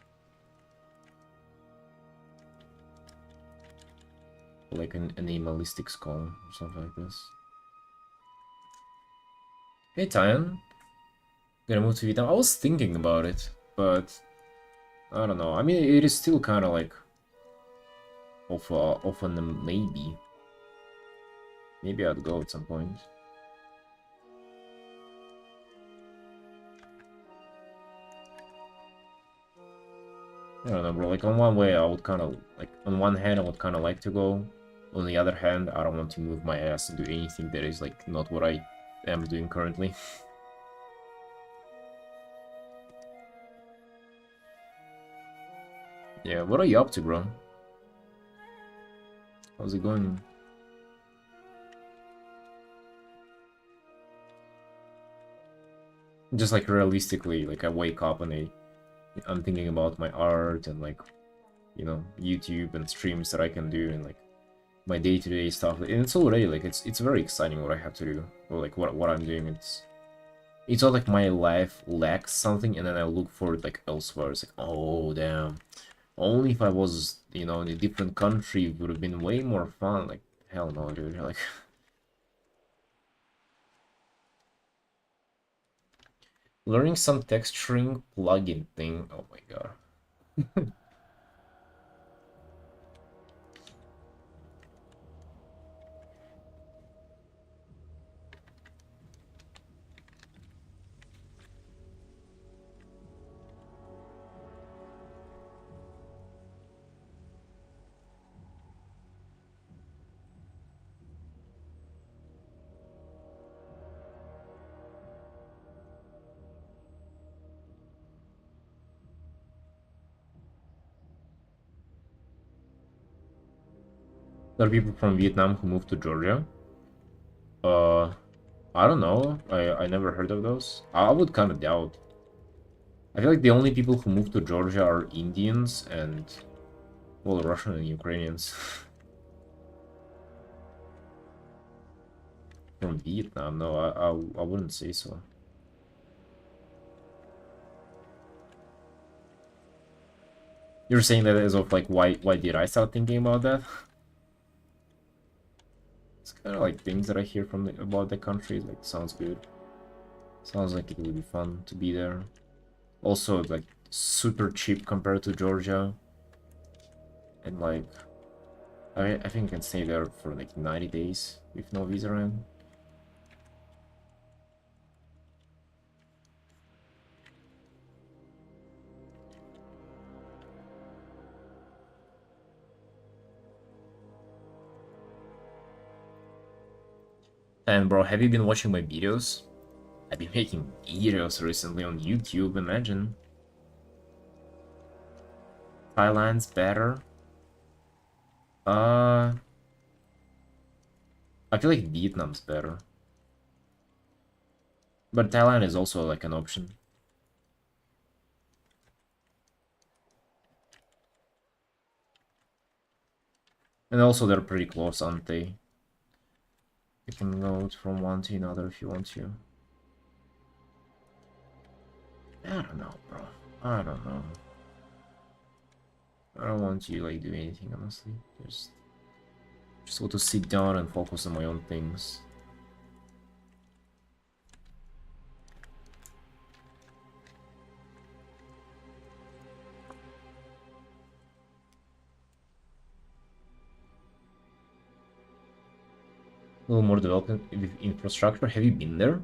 Like an animalistic skull or something like this. Hey Tyan, gonna move to Vietnam. I was thinking about it, but I don't know. I mean, it is still kind of like of a maybe. Maybe I'd go at some point. I don't know, bro. Like, on one way, I would kind of, like, on one hand, I would kind of like to go. On the other hand, I don't want to move my ass and do anything that is, like, not what I am doing currently. Yeah, what are you up to, bro? How's it going? Just, like, realistically, like, I wake up and I'm thinking about my art and, like, you know, YouTube and streams that I can do and, like, my day-to-day stuff. And it's already, like, it's very exciting what I have to do. Or, like, what I'm doing. It's not like my life lacks something and then I look for it, like, elsewhere. It's like, oh, damn. Only if I was, you know, in a different country, it would have been way more fun. Like, hell no, dude. Like, learning some texturing plugin thing. Oh my god. There are people from Vietnam who moved to Georgia. Uh, I don't know. I never heard of those. I would kind of doubt. I feel like the only people who moved to Georgia are Indians and, well, Russian and Ukrainians. From Vietnam? No, I wouldn't say so. You're saying that as of like why did I start thinking about that? It's kind of like things that I hear from about the country. Like sounds good. Sounds like it would be fun to be there. Also like super cheap compared to Georgia. And like I think I can stay there for like 90 days with no visa around. And bro, have you been watching my videos? I've been making videos recently on YouTube, imagine. Thailand's better. Uh, I feel like Vietnam's better. But Thailand is also like an option. And also they're pretty close, aren't they? You can go from one to another if you want to. I don't know, bro. I don't know. I don't want to like do anything, honestly. Just want to sit down and focus on my own things. A little more development with infrastructure. Have you been there?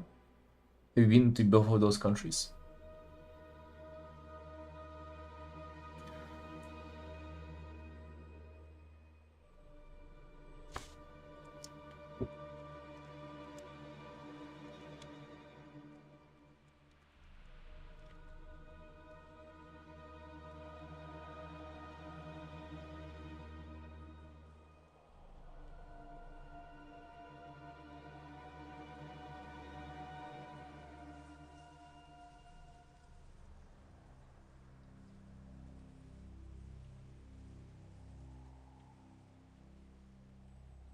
Have you been to both of those countries?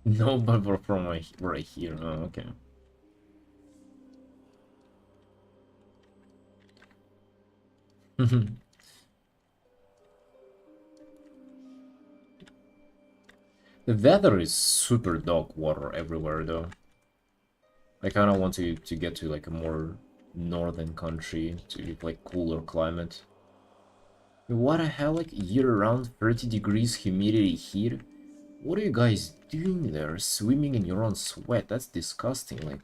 No, but we're from right here. Oh, okay. The weather is super dog water everywhere, though. I kind of want to get to like a more northern country to get like cooler climate. What the hell, like year-round 30 degrees humidity here? What are you guys doing there? Swimming in your own sweat? That's disgusting, like.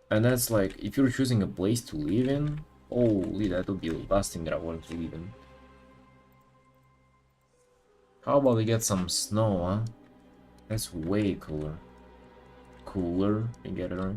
And that's like, if you're choosing a place to live in, holy, that would be the last thing that I want to live in. How about we get some snow, huh? That's way cooler. Cooler, you get it right?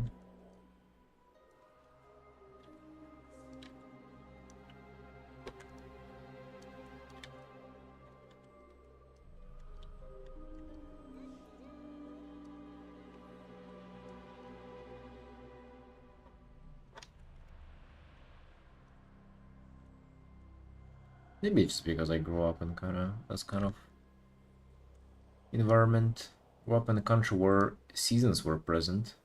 Maybe it's just because I grew up in this kind of environment. Grew up in a country where seasons were present.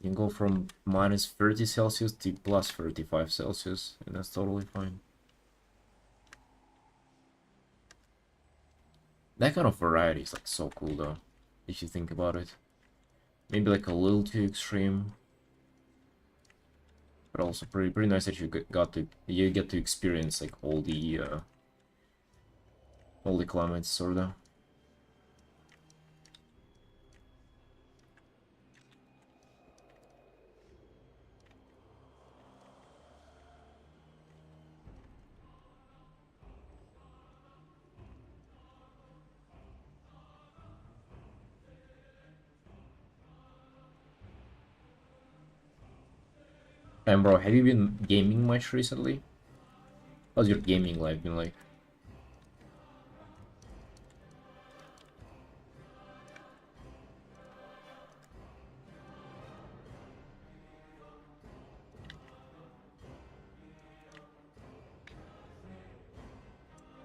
You can go from minus 30 Celsius to plus 35 Celsius, and that's totally fine. That kind of variety is like so cool though, if you think about it. Maybe like a little too extreme, but also pretty nice that you get to experience like all the climates sorta. And bro, have you been gaming much recently? How's your gaming life been like?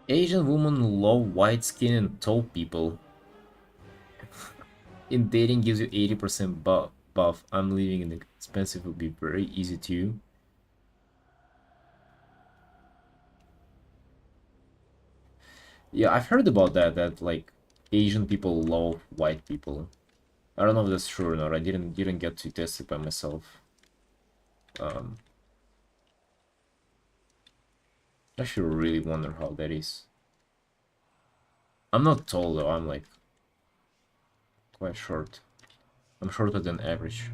Asian women love white skin and tall people. In dating gives you 80% buff. I'm living in expensive would be very easy too. Yeah, I've heard about that like Asian people love white people. I don't know if that's true or not. I didn't get to test it by myself. Um, I should really wonder how that is. I'm not tall though, I'm like quite short. I'm shorter than average.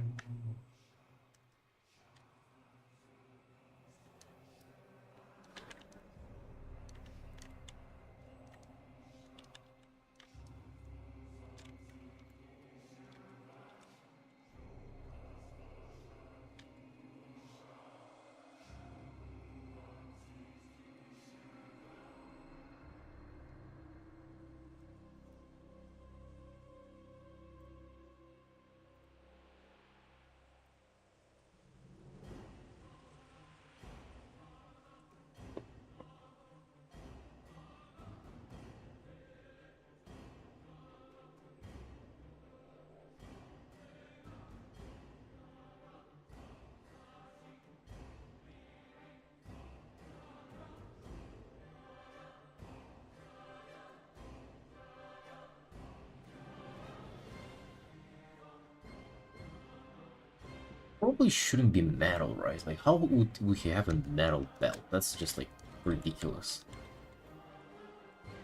Probably shouldn't be metal, right? Like, how would we have a metal belt? That's just like ridiculous.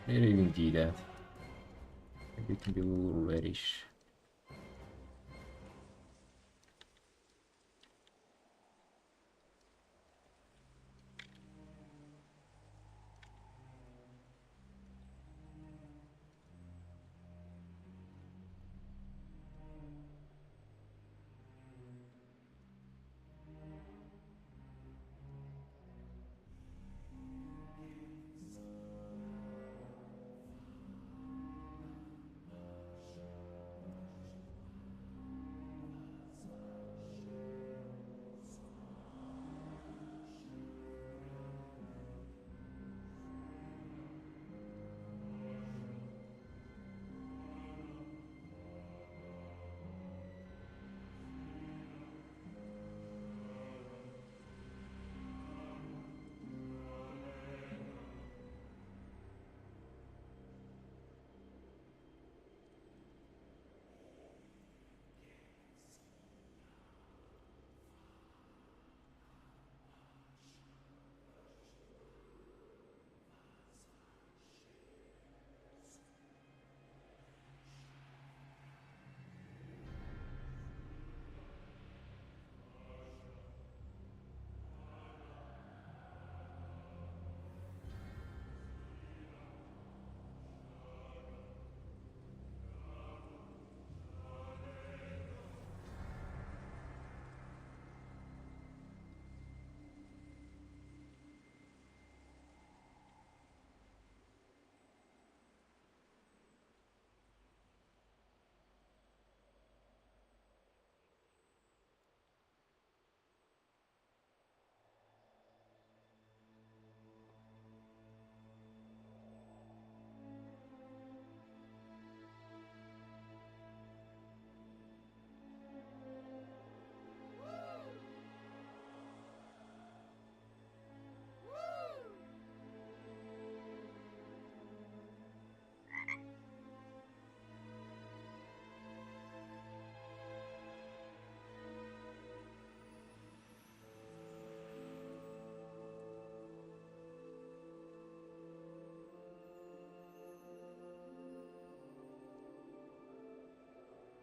They don't even do that. Maybe it can be a little reddish.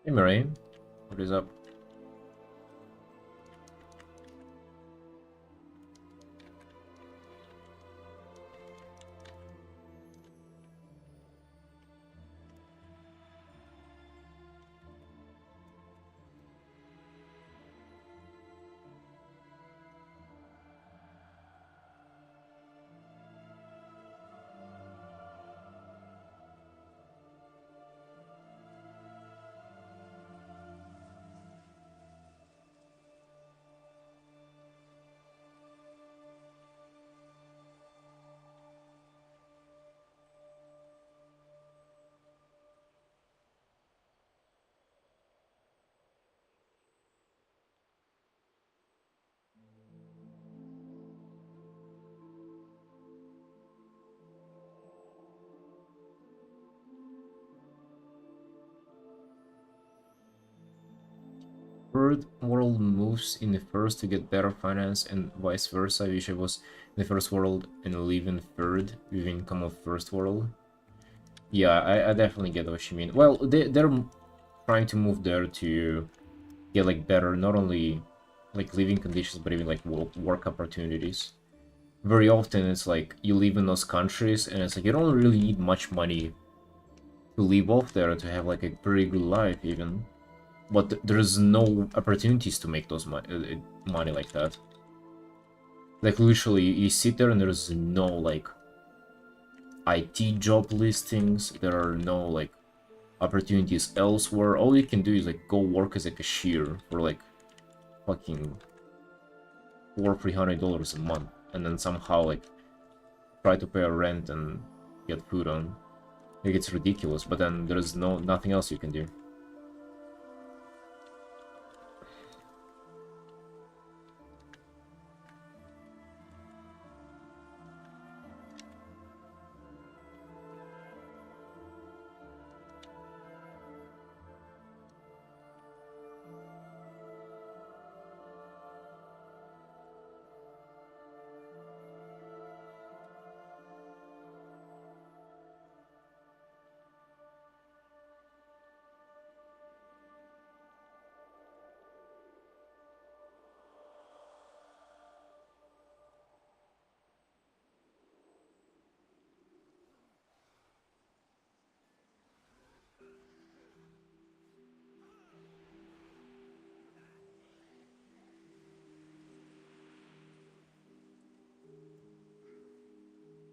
Hey Murray, what is up? Third world moves in the first to get better finance and vice versa. I wish I was in the first world and live in third with income of first world. Yeah, I definitely get what you mean. Well, they're trying to move there to get like better, not only like living conditions, but even like work opportunities. Very often it's like you live in those countries and it's like you don't really need much money to live off there and to have like a pretty good life even. But there's no opportunities to make those money like that. Like literally you sit there and there's no like IT job listings, there are no like opportunities elsewhere. All you can do is like go work as a cashier for like fucking $400-300 a month, and then somehow like try to pay a rent and get food on. Like it's ridiculous, but then there's nothing else you can do.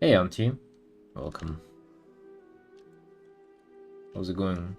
Hey Auntie, welcome. How's it going?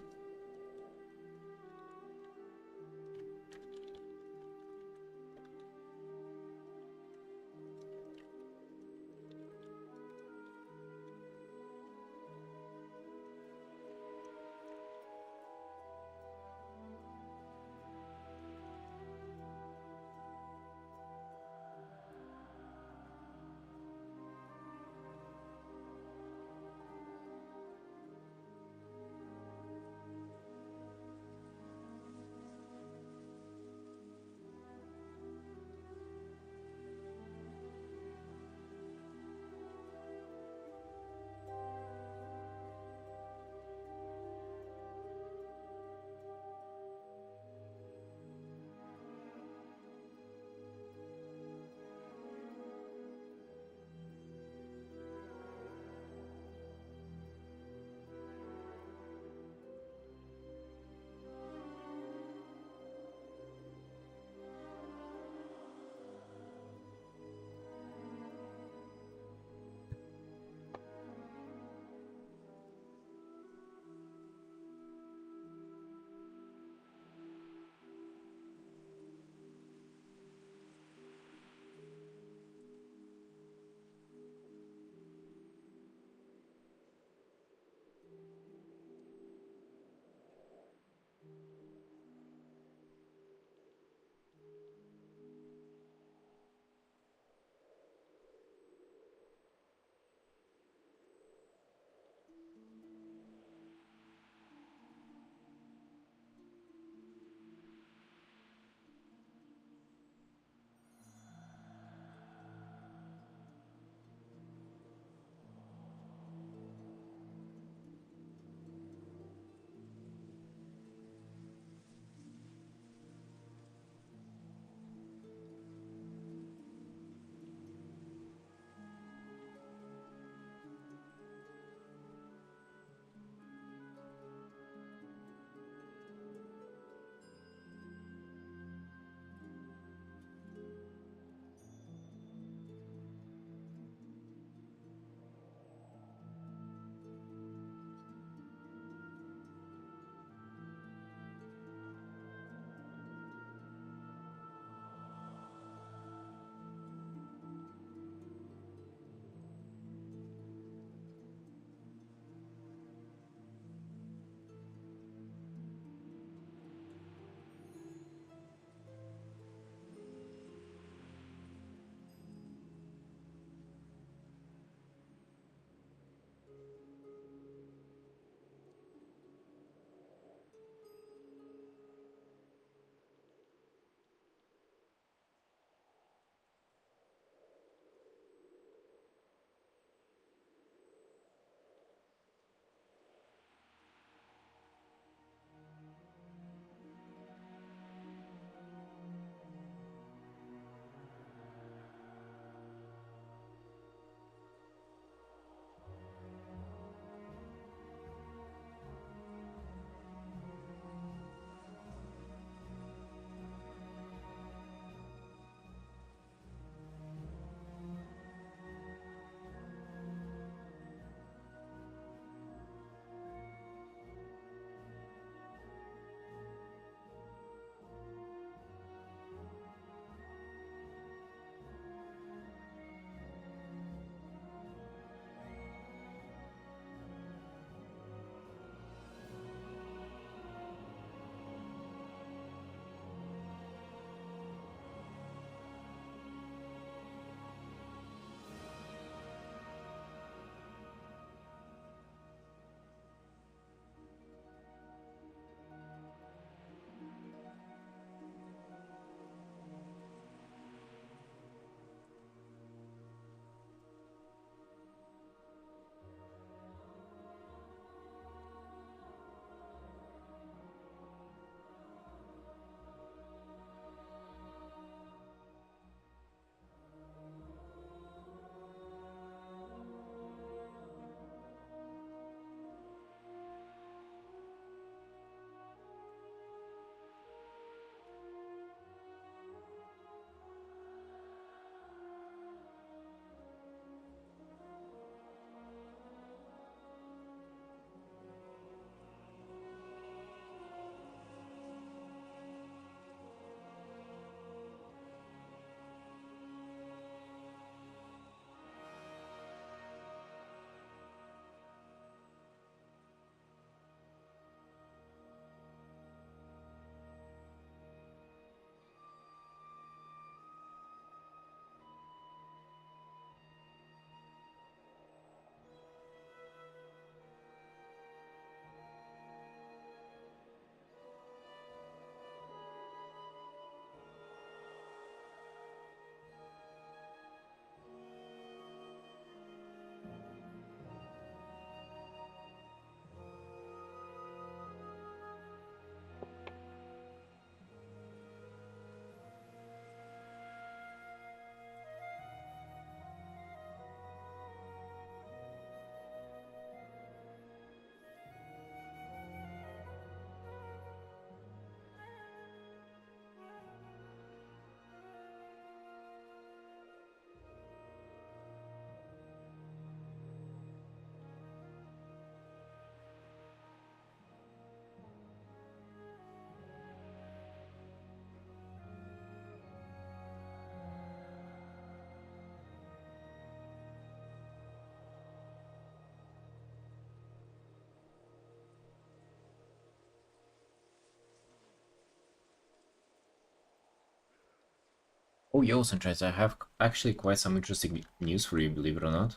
Oh, yo, Sanchez, I have actually quite some interesting news for you, believe it or not.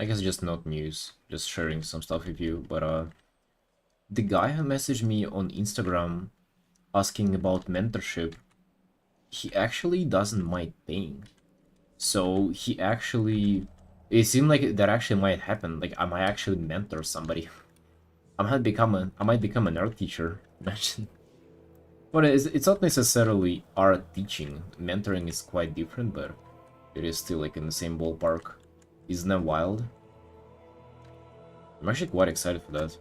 I guess just not news, just sharing some stuff with you, but the guy who messaged me on Instagram asking about mentorship, he actually doesn't mind paying. So he actually, it seemed like that actually might happen. Like I might actually mentor somebody. I might become an art teacher. Imagine. But it's not necessarily art teaching. Mentoring is quite different, but it is still like in the same ballpark. Isn't that wild? I'm actually quite excited for that.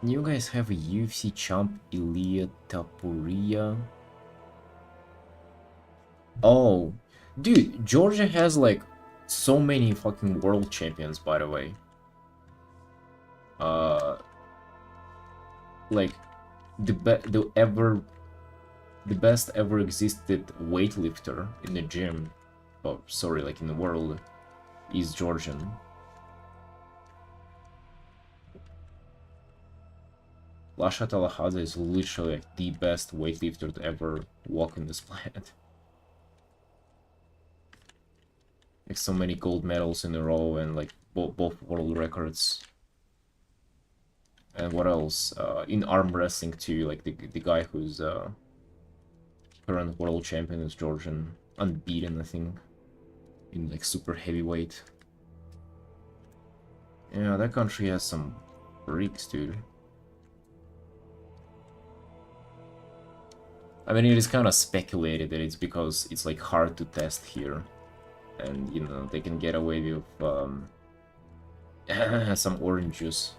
You guys have a UFC champ, Ilya Tapuria. Oh, dude, Georgia has like so many fucking world champions, by the way. Uh, like the best ever existed weightlifter in the gym, oh sorry, like in the world, is Georgian. Lasha Talahadze is literally like the best weightlifter to ever walk on this planet. Like so many gold medals in a row and like both world records. And what else? In arm wrestling too, like the guy who's current world champion is Georgian, unbeaten I think, in like super heavyweight. Yeah, that country has some freaks, dude. I mean, it is kind of speculated that it's because it's like hard to test here, and you know they can get away with some orange juice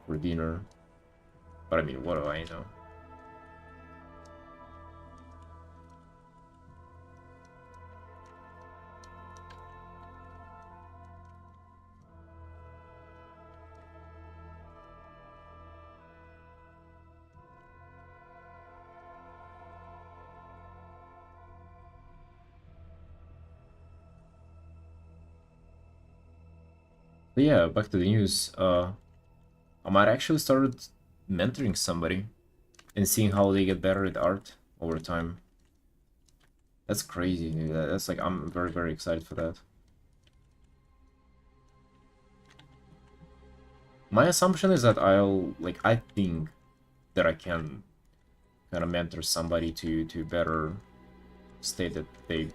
for dinner. But I mean, what do I know? But yeah, back to the news. I might actually start mentoring somebody and seeing how they get better at art over time. That's crazy, dude. That's like I'm very very excited for that. My assumption is that I think that I can kind of mentor somebody to better state that they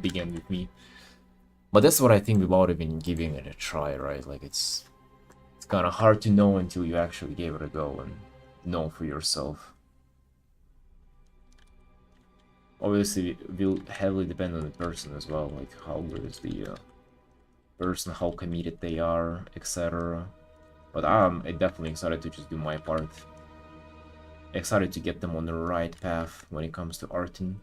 began with me. But that's what I think about even giving it a try, right? Like it's kind of hard to know until you actually give it a go and know for yourself. Obviously, it will heavily depend on the person as well, like how good is the person, how committed they are, etc. But I'm definitely excited to just do my part. Excited to get them on the right path when it comes to arting.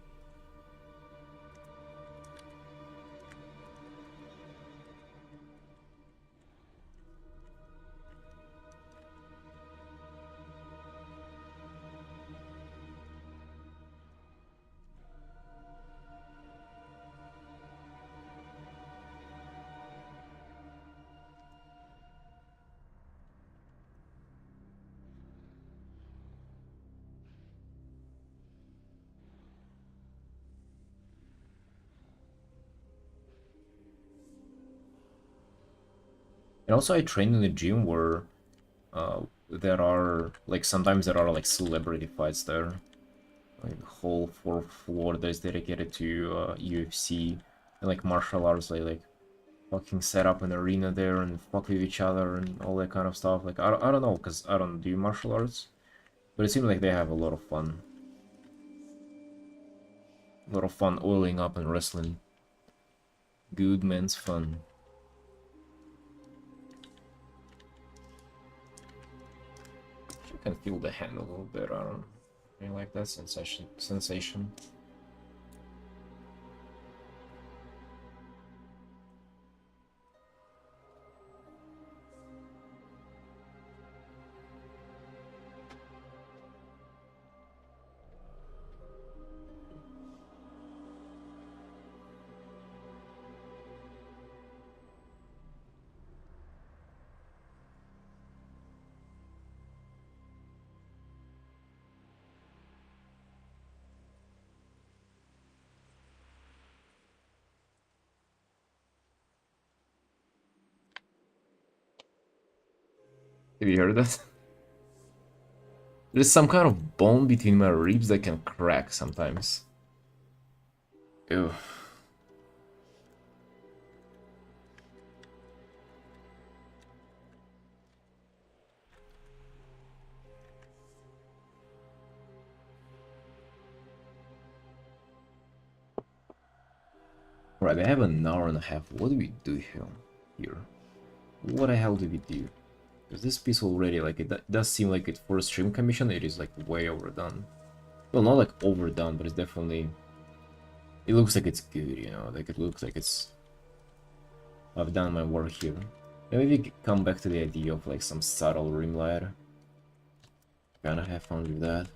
And also I train in a gym where there are like sometimes there are like celebrity fights there. Like the whole fourth floor that is dedicated to UFC and like martial arts. Like fucking set up an arena there and fuck with each other and all that kind of stuff. Like I don't know because I don't do martial arts, but it seems like they have a lot of fun. A lot of fun oiling up and wrestling. Good man's fun. You can feel the hand a little bit. I don't really like that sensation. Have you heard that? There's some kind of bone between my ribs that can crack sometimes. Ew. Right, I have an hour and a half. What do we do here? What the hell do we do? Because this piece already, like, it does seem like it for a stream commission, it is like way overdone. Well, not like overdone, but it's definitely... It looks like it's good, you know? Like, it looks like it's... I've done my work here. Maybe we could come back to the idea of like some subtle rim light. Kinda have fun with that.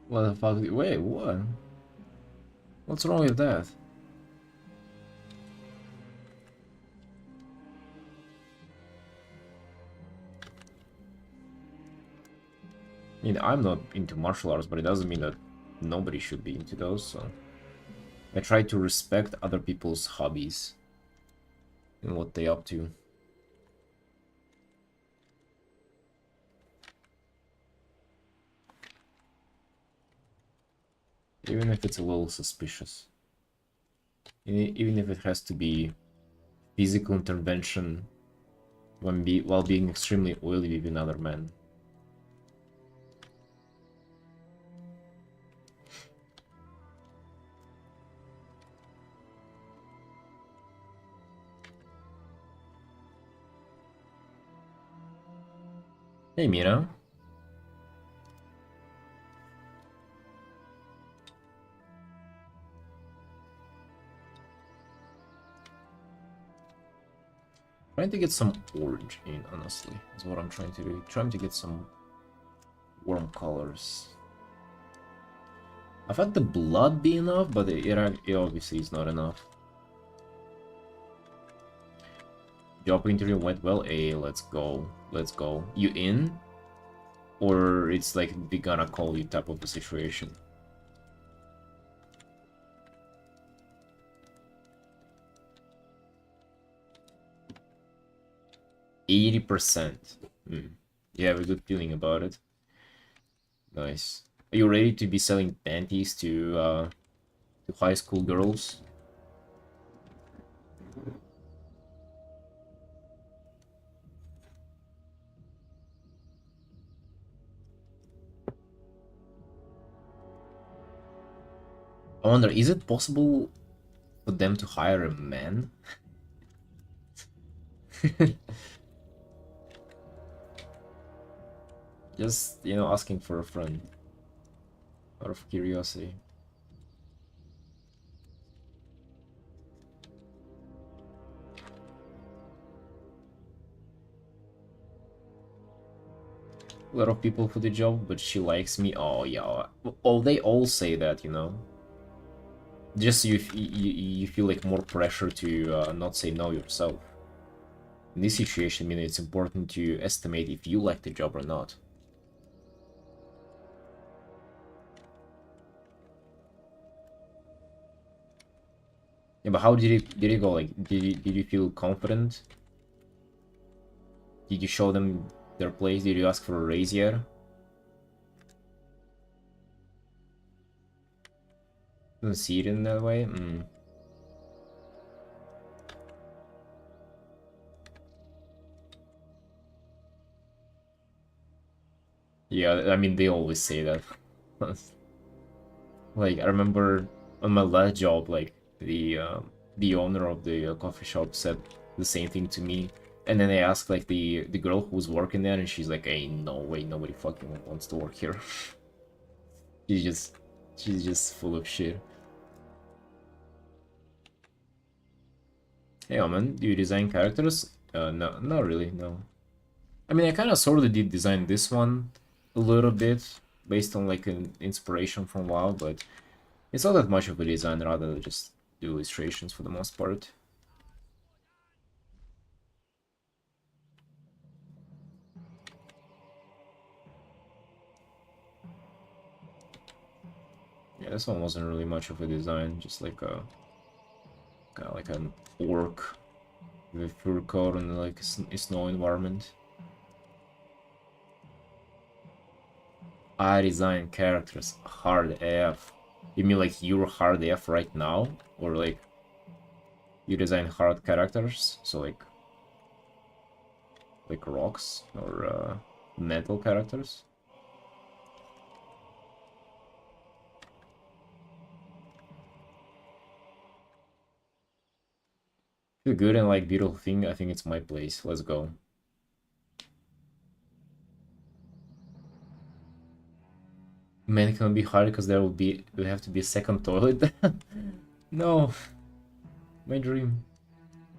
What the fuck? Wait, what? What's wrong with that? I mean, I'm not into martial arts, but it doesn't mean that nobody should be into those, so... I try to respect other people's hobbies and what they up to. Even if it's a little suspicious. Even if it has to be physical intervention while being extremely oily with another man. Hey, Mira. Trying to get some orange in, honestly, is what I'm trying to do. Trying to get some warm colors. I thought the blood be enough, but it obviously is not enough. Job interview went well. Hey, let's go. Let's go. You in? Or it's like we gonna call you type of the situation? %80%. You have a good feeling about it. Nice. Are you ready to be selling panties to high school girls? I wonder, is it possible for them to hire a man? Just, you know, asking for a friend. Out of curiosity. A lot of people for the job, but she likes me. Oh, yeah. Oh, they all say that, you know. Just so you feel like more pressure to not say no yourself. In this situation, I mean, it's important to estimate if you like the job or not. Yeah, but how did it go? Like, did you feel confident? Did you show them their place? Did you ask for a raise yet? Doesn't see it in that way. Yeah, I mean, they always say that. Like, I remember on my last job, like, the owner of the coffee shop said the same thing to me. And then I asked, like, the girl who was working there, and she's like, hey, no way, nobody fucking wants to work here. she's just, she's just full of shit. Hey, man, do you design characters? No, not really, no. I mean, I kind of sort of did design this one, a little bit based on like an inspiration from WoW, but it's not that much of a design, rather just do illustrations for the most part. Yeah, this one wasn't really much of a design, just like a kind of like an orc with fur coat and like a snow environment. I design characters hard AF. You mean like you're hard AF right now? Or like you design hard characters? So like rocks or metal characters? If you're good and like beautiful thing, I think it's my place. Let's go. Man can be hard because there will have to be a second toilet. No, my dream.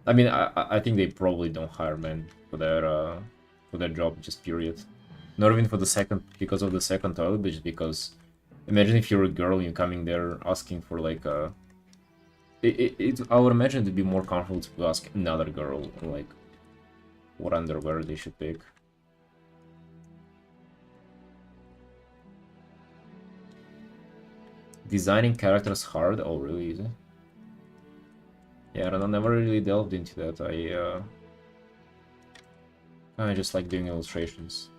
I mean, I think they probably don't hire men for their job, just period. Not even for the second, because of the second toilet, but just because. Imagine if you're a girl, you're coming there asking for like a. I would imagine it'd be more comfortable to ask another girl like what underwear they should pick. Designing characters hard? Oh, really? Easy? Yeah, I never really delved into that. I just like doing illustrations.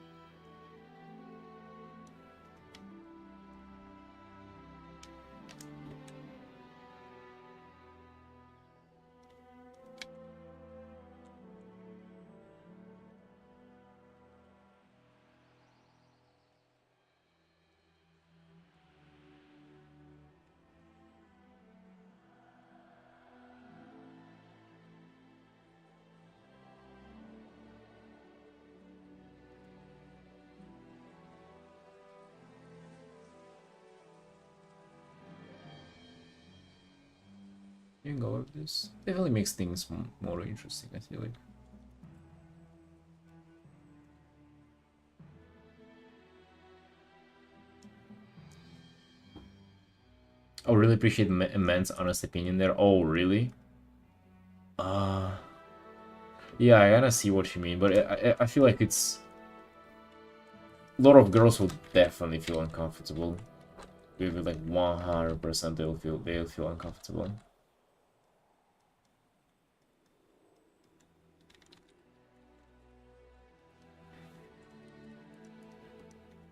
You can go with this. Definitely makes things more interesting, I feel like. I really appreciate a man's honest opinion there. Oh, really? Uh, yeah, I kinda see what you mean, but I feel like it's... A lot of girls would definitely feel uncomfortable. With it, like 100% they'll feel uncomfortable.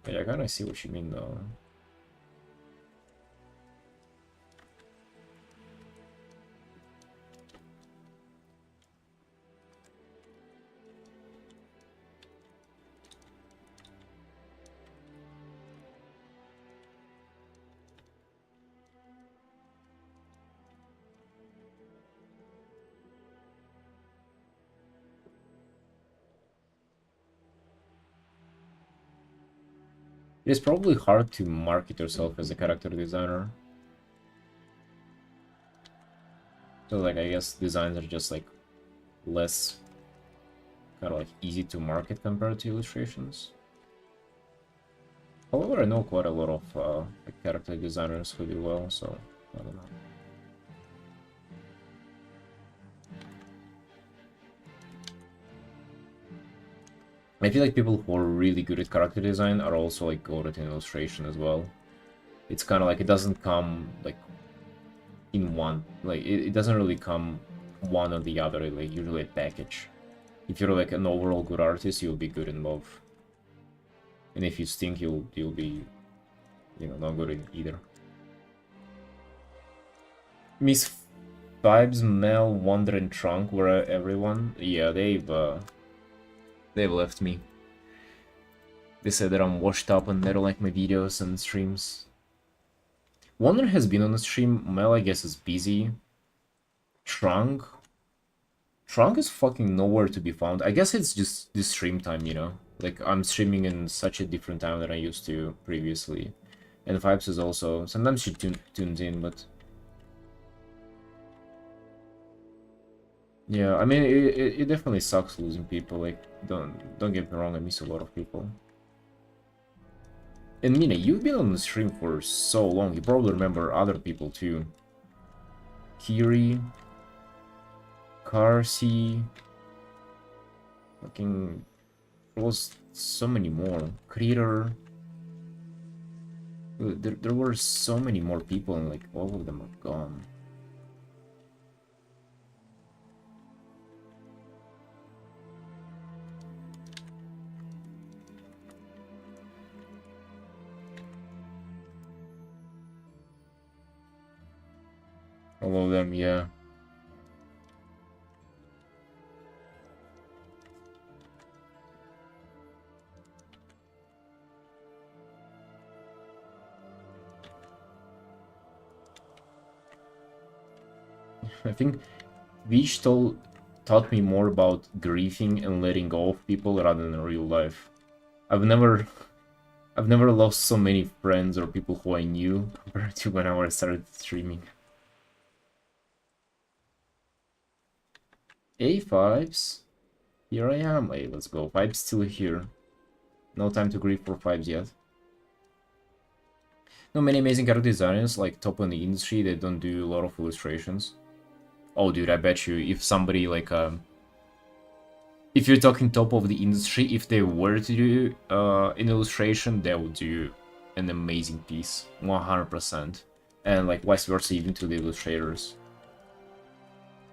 Yeah, I kinda see what you mean though. It's probably hard to market yourself as a character designer. So like I guess designs are just like less kind of like easy to market compared to illustrations. However, I know quite a lot of like character designers who do well, so I don't know. I feel like people who are really good at character design are also like good at illustration as well. It's kind of like it doesn't come like in one, like it doesn't really come one or the other, like usually a package. If you're like an overall good artist, you'll be good in both. And if you stink, you'll be, you know, not good in either. Miss Vibes, Mel, Wonder, and Trunk were everyone. Yeah, they've left me. They said that I'm washed up and they don't like my videos and streams. Wonder has been on the stream. Mel, I guess, is busy. Trunk. Trunk is fucking nowhere to be found. I guess it's just this stream time, you know? Like, I'm streaming in such a different time than I used to previously. And Vibes is also... Sometimes she tunes in, but... Yeah, I mean, it definitely sucks losing people. Like, don't get me wrong, I miss a lot of people. And Mina, you've been on the stream for so long, you probably remember other people too. Kiri, Karsi, fucking... There was so many more. Creator... There were so many more people and like all of them are gone. All of them, yeah. I think Vish taught me more about grieving and letting go of people rather than in real life. I've never lost so many friends or people who I knew compared to when I started streaming. Hey, Fives. Here I am. Hey, let's go. Fives still here. No time to grieve for Fives yet. No, many amazing character designers, like top in the industry, they don't do a lot of illustrations. Oh, dude, I bet you if somebody like if you're talking top of the industry, if they were to do an illustration, they would do an amazing piece, 100%. And like vice versa, even to the illustrators.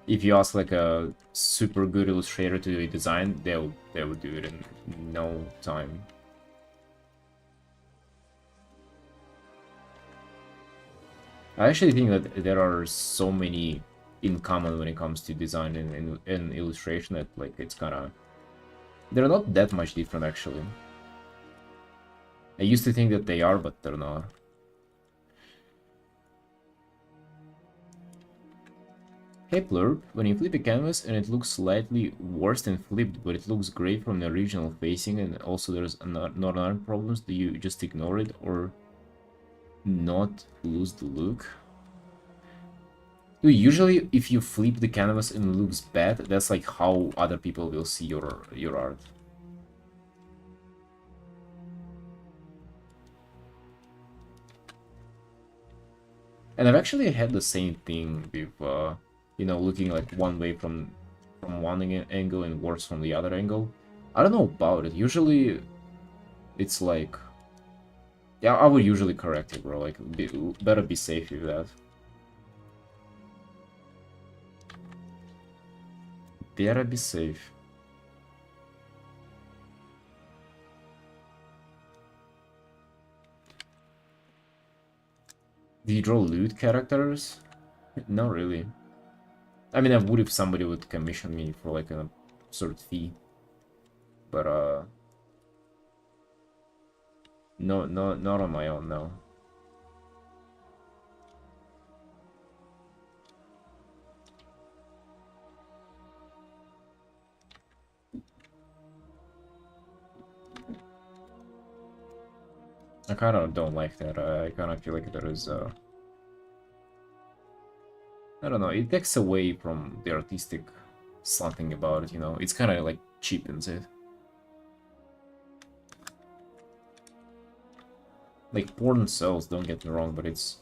If you ask like a super good illustrator to do a design, they would do it in no time. I actually think that there are so many in common when it comes to design and illustration that like it's kind of... They're not that much different actually. I used to think that they are, but they're not. Hey Plurp, when you flip a canvas and it looks slightly worse than flipped, but it looks great from the original facing and also there's not other problems, do you just ignore it or not lose the look? Usually, if you flip the canvas and it looks bad, that's like how other people will see your art. And I've actually had the same thing with, you know, looking like one way from one angle and worse from the other angle. I don't know about it. Usually, it's like, yeah, I would usually correct it, bro. Like, better be safe with that. Better be safe. Did you draw loot characters? Not really. I mean, I would if somebody would commission me for like an absurd fee. But, no, not on my own, no. I kind of don't like that. I kind of feel like there is, I don't know, it takes away from the artistic something about it, you know? It's kind of like cheapens it. Like, porn sells, don't get me wrong, but it's...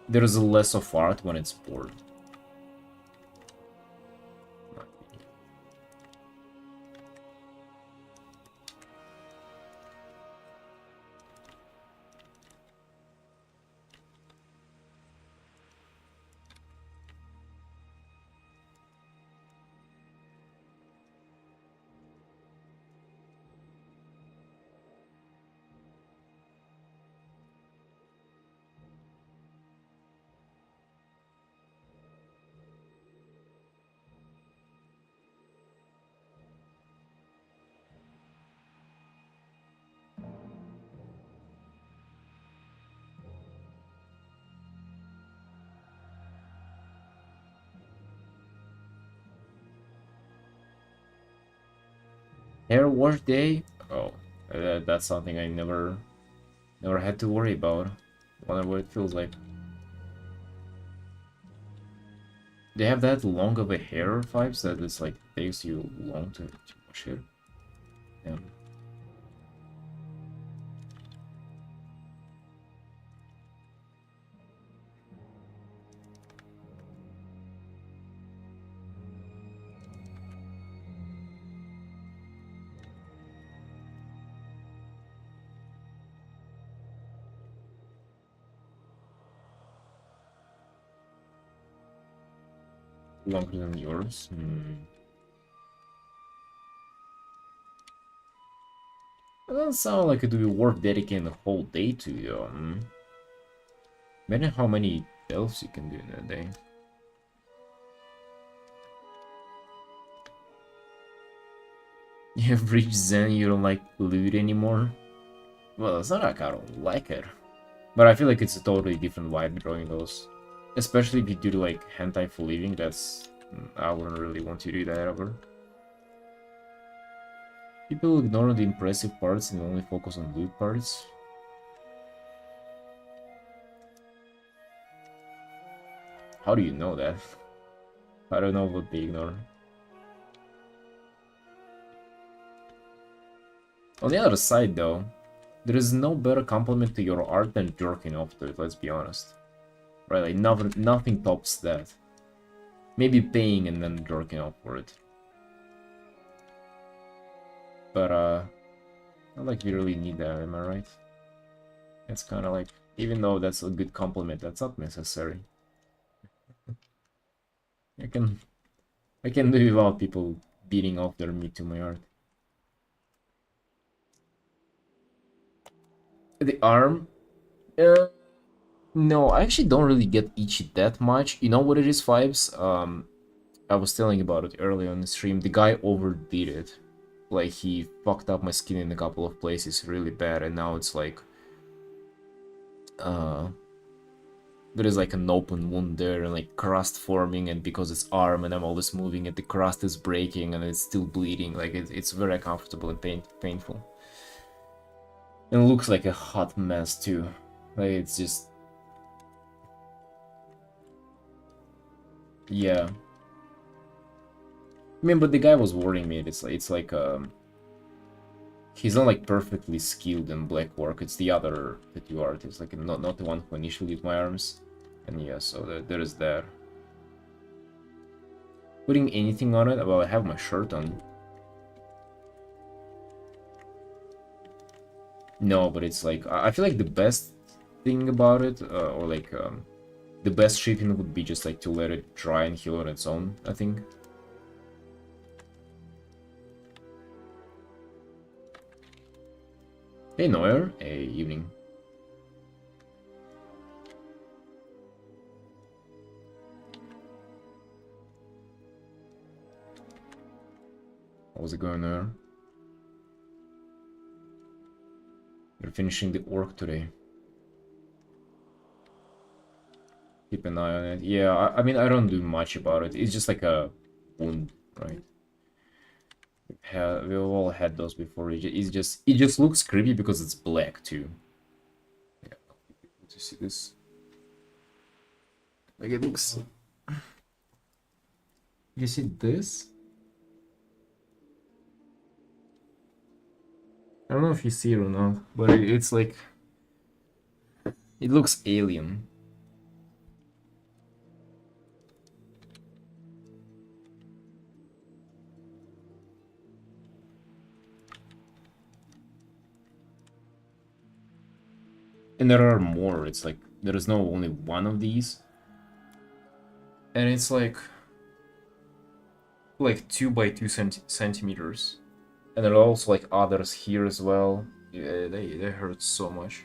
There's a less of art when it's porn. Hair wash day? Oh, that's something I never had to worry about. Wonder what it feels like. They have that long of a hair vibes that it's like takes you long to wash it. Yeah. Longer than yours? It doesn't sound like it would be worth dedicating a whole day to. Imagine how many elves you can do in a day. You've reached Zen, you don't like loot anymore? Well, it's not like I don't like it. But I feel like it's a totally different vibe drawing those. Especially if you do like hentai for living, that's... I wouldn't really want to do that ever. People ignore the impressive parts and only focus on loot parts. How do you know that? I don't know what they ignore. On the other side though, there is no better compliment to your art than jerking off to it, let's be honest. Right, like nothing tops that. Maybe paying and then jerking off for it. But not like we really need that, am I right? It's kind of like, even though that's a good compliment, that's not necessary. I can do without people beating off their meat to my art. The arm? No, I actually don't really get itchy that much. You know what it is, Vibes? I was telling about it earlier on the stream. The guy overdid it. Like, he fucked up my skin in a couple of places really bad, and now it's like... there is like an open wound there, and like crust forming, and because it's arm and I'm always moving it, the crust is breaking and it's still bleeding. Like, it's very uncomfortable and painful. And it looks like a hot mess too. Like, it's just... Yeah. I mean, but the guy was warning me. It's like he's not like perfectly skilled in black work. It's the other tattoo artist, like not the one who initially did my arms. And yeah, so there is that. Putting anything on it? Well, I have my shirt on. No, but it's like I feel like the best thing about it, or like the best treatment would be just like to let it dry and heal on its own, I think. Hey Noir, hey evening. How's it going there? You're finishing the orc today. Keep an eye on it. Yeah, I mean, I don't do much about it. It's just like a wound, right? We've all had those before. It just looks creepy because it's black too. Yeah, to see this. Like, it looks... You see this? I don't know if you see it or not, but it's like... It looks alien. And there are more. It's like, there is no only one of these. And it's like 2 by 2 centimeters. And there are also like others here as well. Yeah, they hurt so much.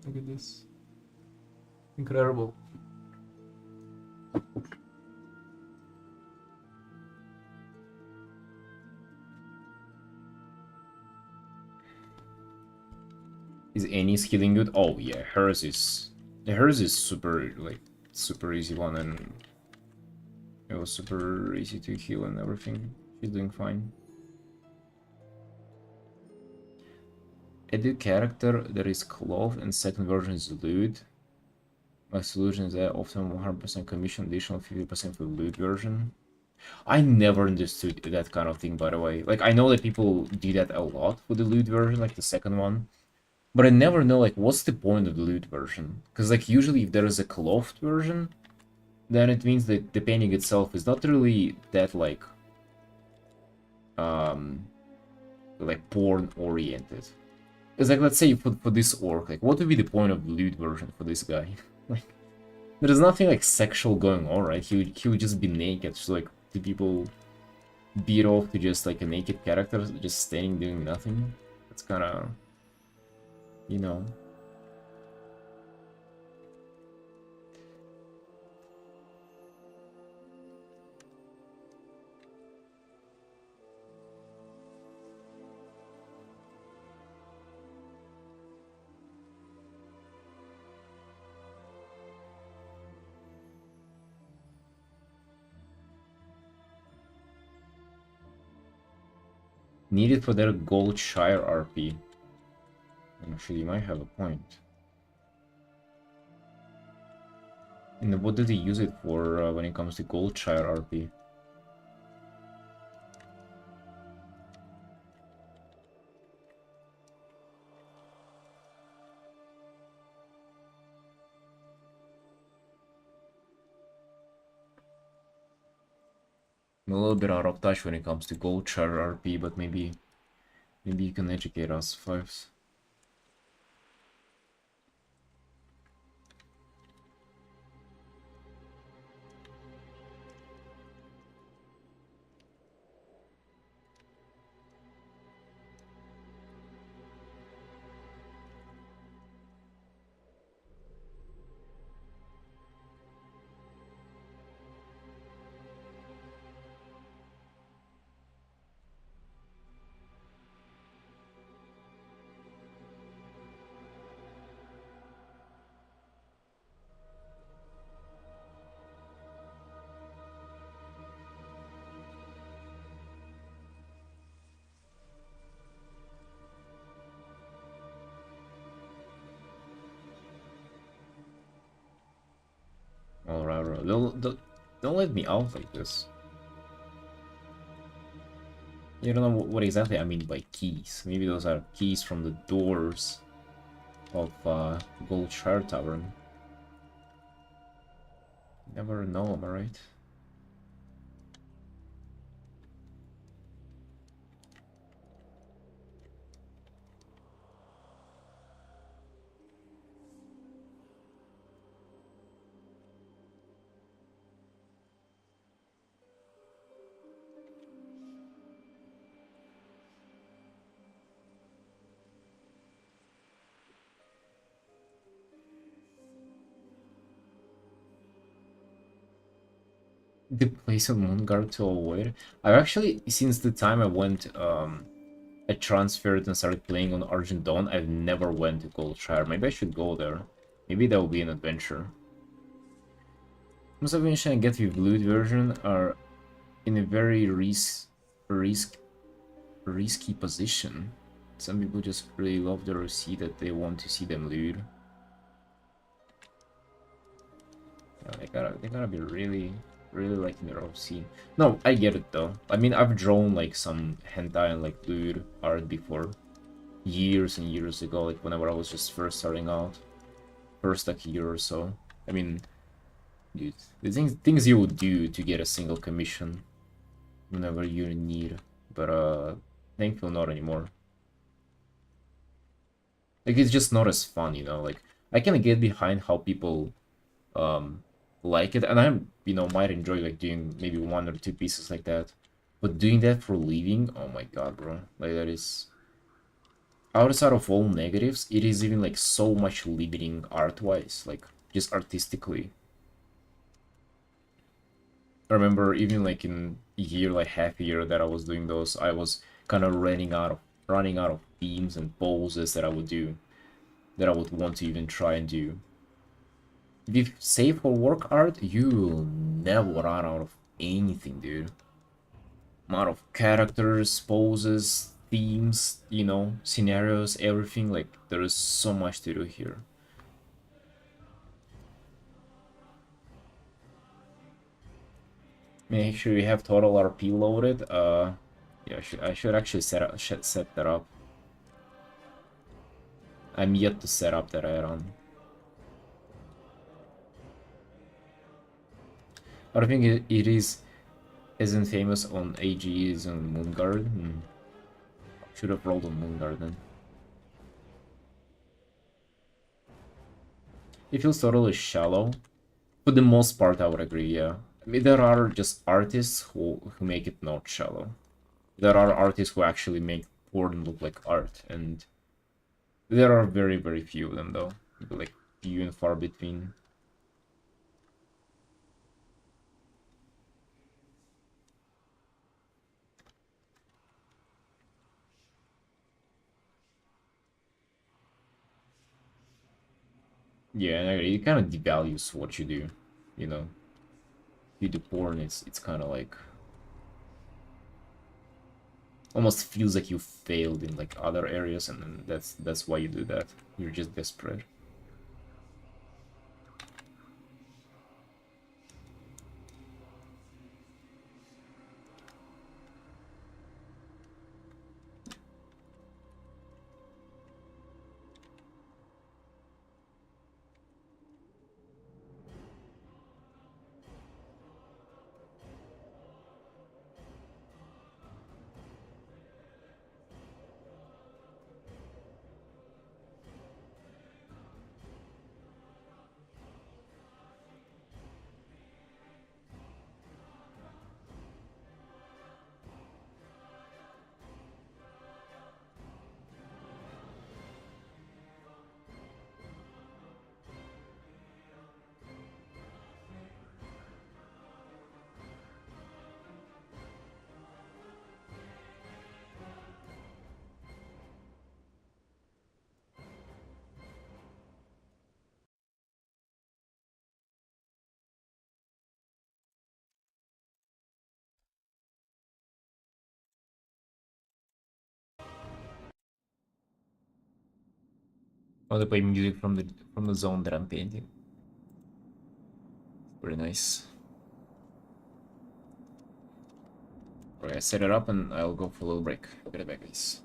Look at this. Incredible. Is Annie's healing good? Oh yeah, hers is super, like, super easy one, and it was super easy to heal and everything. She's doing fine. Edit character that is cloth and second version is loot. My solution is that often 100% commission, additional 50% for the loot version. I never understood that kind of thing, by the way. Like, I know that people do that a lot for the loot version, like the second one. But I never know, like, what's the point of the loot version? Because, like, usually if there is a clothed version, then it means that the painting itself is not really that, like porn-oriented. It's like, let's say for this orc, like, what would be the point of the loot version for this guy? Like, There's nothing like sexual going on, right? He would just be naked. So like, do people beat off to just like a naked character just standing doing nothing? That's kind of, you know. Needed for their Gold Shire RP. Actually, you might have a point. And what do they use it for when it comes to Gold Shire RP? I'm a little bit out of touch when it comes to Gold Shire RP, but maybe you can educate us, Fives. Alright, don't let me out like this. You don't know what exactly I mean by keys. Maybe those are keys from the doors of Gold Shire Tavern. Never know, am I right? The place of Moonguard to avoid. I've actually, since the time I transferred and started playing on Argent Dawn, I've never went to Goldshire. Maybe I should go there. Maybe that will be an adventure. Most of the I get with loot version are in a very risky position. Some people just really love the receipt that they want to see them loot. Yeah, they gotta be really liking their own scene. No, I get it though. I mean, I've drawn like some hentai and like lewd art before, years and years ago. Like whenever I was just first starting out, first like year or so. I mean, dude, the things you would do to get a single commission whenever you're in need, but thankfully not anymore. Like it's just not as fun, you know. Like I can get behind how people um like it, and might enjoy like doing maybe one or two pieces like that, but doing that for living, oh my god, bro, like that is outside of all negatives, it is even like so much limiting art-wise, like just artistically. I remember even like in a year, like half a year that I was doing those, I was kind of running out of themes and poses that I would do, that I would want to even try and do. If you save for work art, you will never run out of anything, dude. Amount of characters, poses, themes, scenarios, everything. Like, there is so much to do here. Make sure you have total RP loaded. Yeah, I should actually set that up. I'm yet to set up that add-on. I think it isn't famous on AG is on Moonguard. Should have rolled on Moonguard then. It feels totally shallow. For the most part, I would agree, yeah. I mean, there are just artists who make it not shallow. There are artists who actually make porn look like art, and there are very, very few of them, though. Like, few and far between. Yeah, and it kind of devalues what you do, you know. If you do porn, it's kind of like almost feels like you failed in like other areas, and then that's why you do that. You're just desperate. Oh, they play music from the zone that I'm painting. Very nice. Alright, I set it up and I'll go for a little break. Be right back, guys.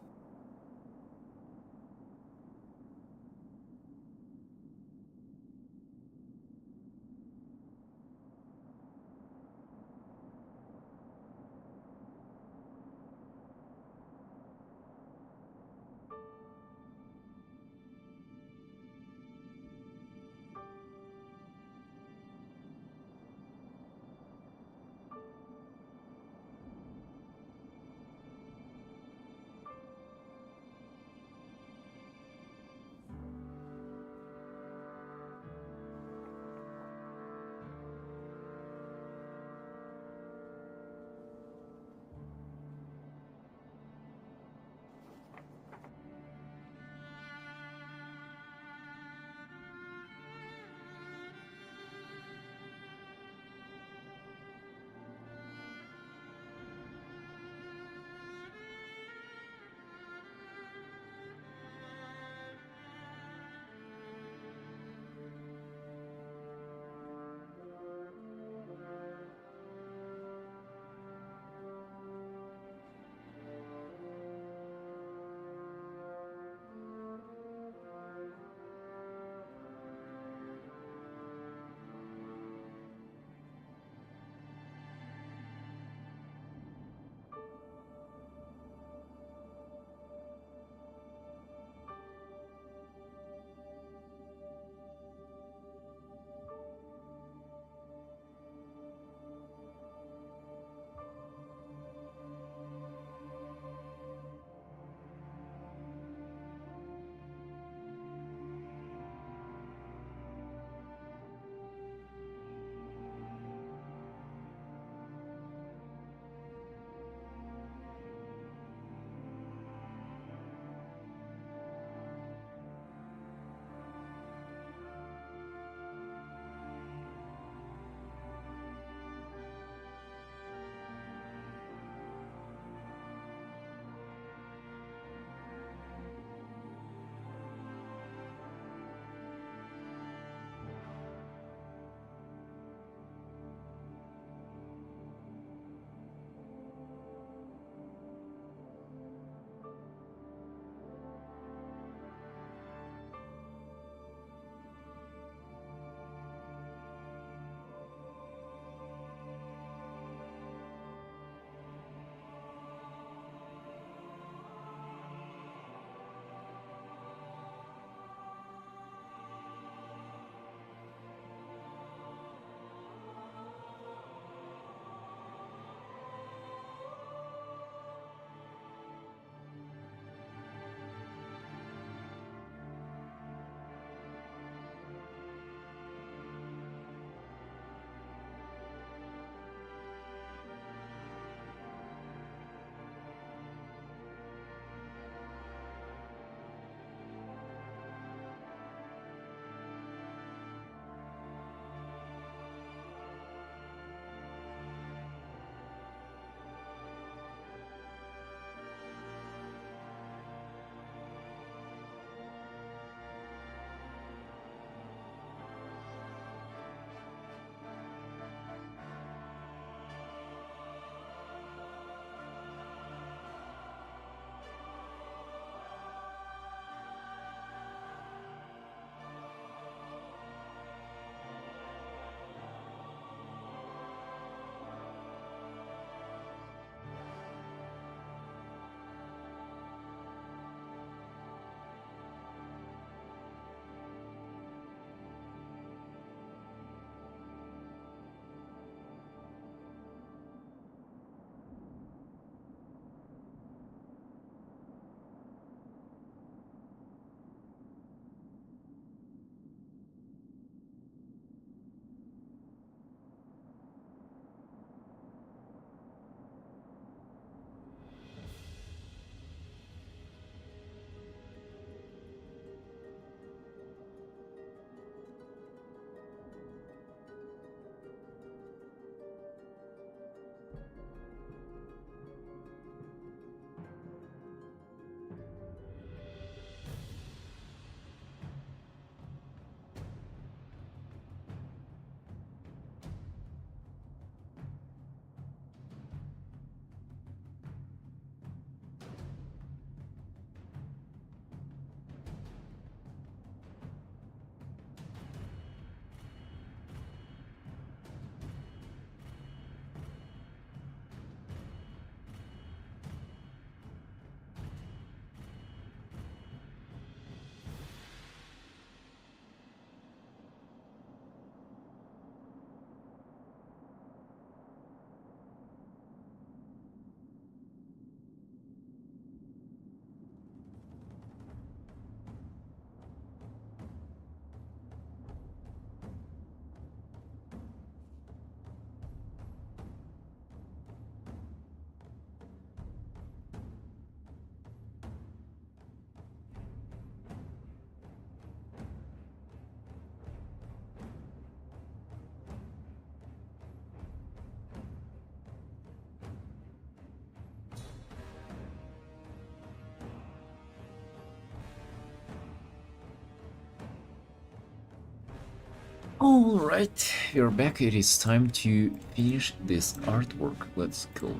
Alright, we're back. It is time to finish this artwork. Let's go.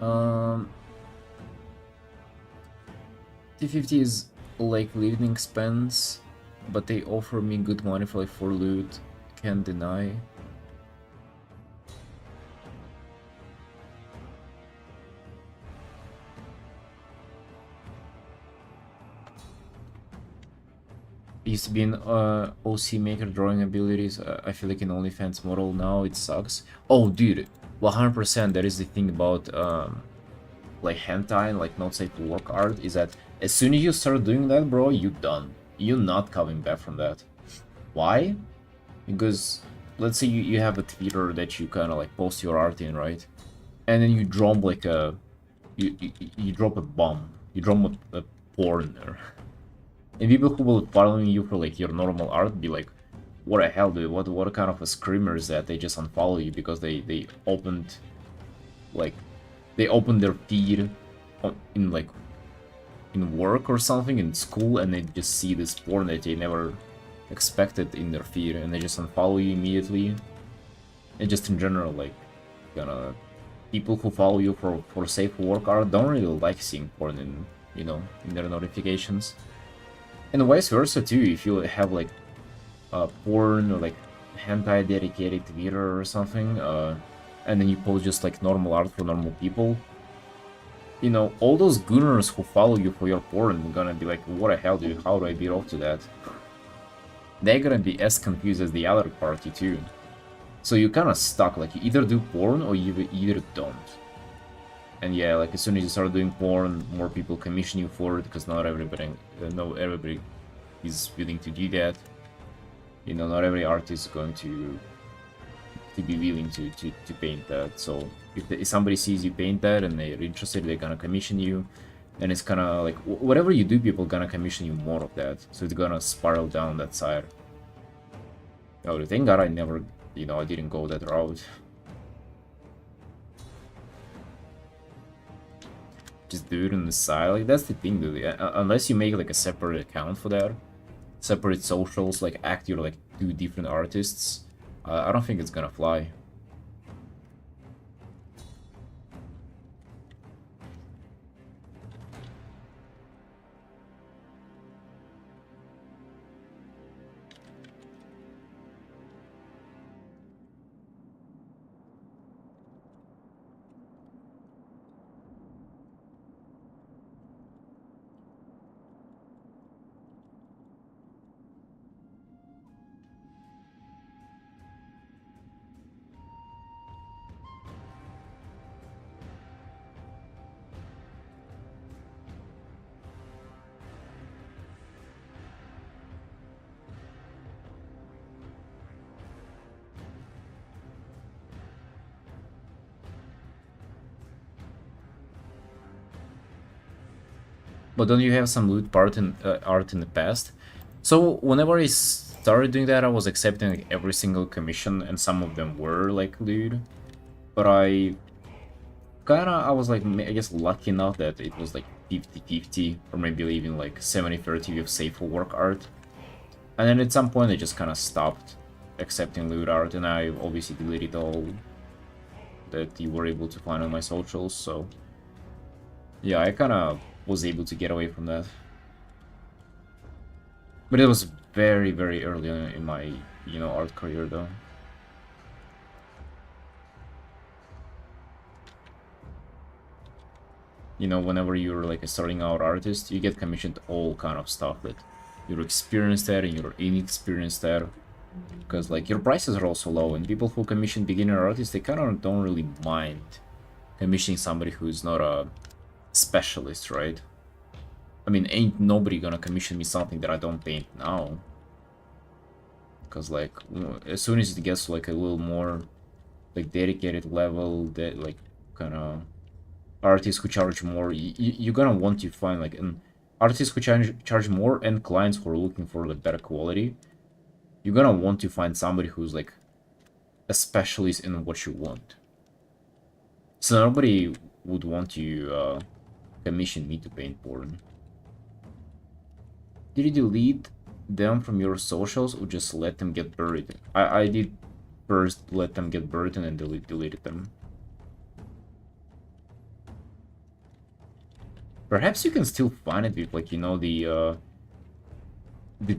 Um, T50 is like living expense, but they offer me good money for like for loot. Can't deny. Used to be an OC maker drawing abilities. I feel like an OnlyFans model now. It sucks. Oh, dude, 100%. That is the thing about like hentai and like not safe to work art is that as soon as you start doing that, bro, you done. You're not coming back from that. Why? Because let's say you have a Twitter that you kind of like post your art in, right? And then you drop like a you drop a bomb. You drop a porn there. And people who will following you for like your normal art be like, what the hell, dude? What kind of a screamer is that? They just unfollow you because they opened like they opened their feed in like in work or something in school, and they just see this porn that they never expected in their feed, and they just unfollow you immediately. And just in general, like gonna people who follow you for safe work art don't really like seeing porn in in their notifications. And vice versa too, if you have like porn or like hentai dedicated Twitter or something, and then you post just like normal art for normal people, all those gooners who follow you for your porn are gonna be like, what the hell, dude, how do I beat off to that? They're gonna be as confused as the other party too. So you're kinda stuck, like you either do porn or you either don't. And yeah, like as soon as you start doing porn, more people commission you for it because not everybody is willing to do that. Not every artist is going to be willing to paint that. So if somebody sees you paint that and they're interested, they're gonna commission you. And it's kind of like whatever you do, people gonna commission you more of that. So it's gonna spiral down that side. Oh, thank God I never, I didn't go that route. Just do it on the side. Like that's the thing, dude. Unless you make like a separate account for that, separate socials, like act you're like two different artists, I don't think it's gonna fly. But don't you have some loot art in the past? So whenever I started doing that, I was accepting like, every single commission, and some of them were like loot. But I was like, I guess lucky enough that it was like 50-50, or maybe even like 70-30 with safe for work art. And then at some point I just kind of stopped accepting loot art, and I obviously deleted all that you were able to find on my socials, so yeah, I kind of was able to get away from that. But it was very, very early on in my, art career though. Whenever you're like a starting out artist, you get commissioned all kind of stuff that you're experienced at and you're inexperienced at. Because like your prices are also low, and people who commission beginner artists, they kind of don't really mind commissioning somebody who's not a specialist, right? I mean, ain't nobody gonna commission me something that I don't paint now. Because like as soon as it gets to like a little more like dedicated level, that like kind of artists who charge more, you're gonna want to find like an artist who charge more, and clients who are looking for like better quality. You're gonna want to find somebody who's like a specialist in what you want. So nobody would want to commission me to paint porn. Did you delete them from your socials or just let them get buried? I did first let them get buried and then deleted them. Perhaps you can still find it with, like, you know, the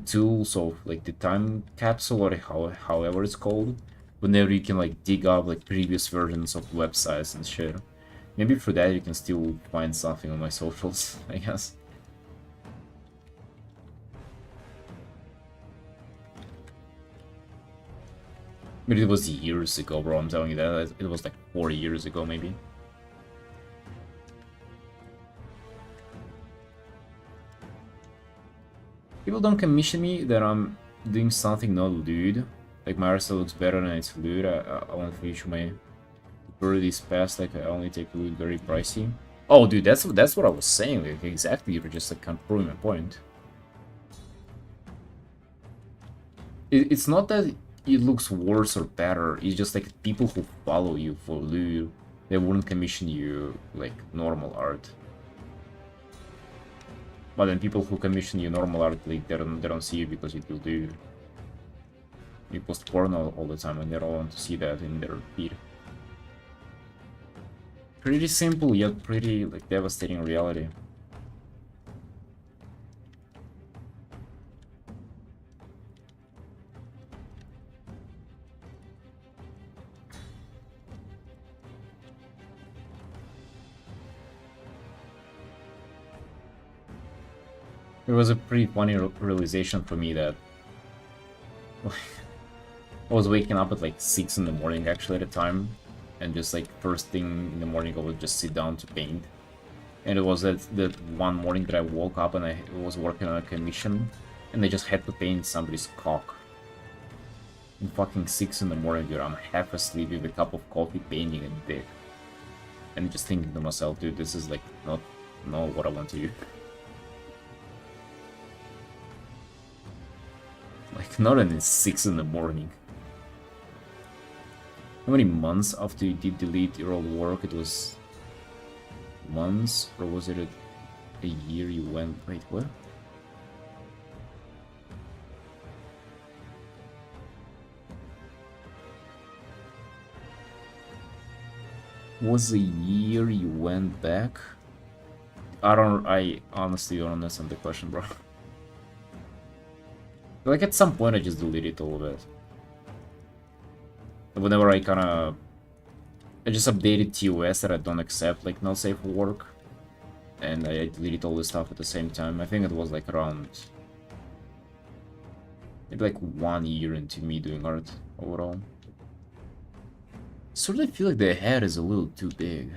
tools of, like, the time capsule, or however it's called. Whenever you can, like, dig up, like, previous versions of websites and shit. Maybe for that you can still find something on my socials, I guess. But it was years ago, bro, I'm telling you that. It was like 4 years ago, maybe. People don't commission me that I'm doing something not lewd. Like, my arsenal looks better and it's lewd. I want to reach my birdies past, like, I only take lewd very pricey. Oh, dude, that's what I was saying. Like, exactly, you're just, like, proving my point. It's not that it looks worse or better. It's just, like, people who follow you for lewd, they wouldn't commission you, like, normal art. But then people who commission you normal art, like, they don't see you because you do. You post porn all the time and they don't want to see that in their feed. Pretty simple, yet pretty, like, devastating reality. It was a pretty funny realization for me that I was waking up at like 6 in the morning actually at the time, and just like first thing in the morning I would just sit down to paint. And it was that one morning that I woke up and I was working on a commission, and I just had to paint somebody's cock. In fucking 6 in the morning, dude, I'm half asleep with a cup of coffee painting a dick. And just thinking to myself, dude, this is like not what I want to do. Like, not in 6 in the morning. How many months after you did delete your old work? It was months, or was it a year you went? Wait, what? Was a year you went back? I honestly don't understand the question, bro. Like, at some point I just deleted all of it. Whenever I just updated TOS that I don't accept, like, not safe for work. And I deleted all this stuff at the same time. I think it was like around maybe like 1 year into me doing art overall. Sort of feel like the head is a little too big.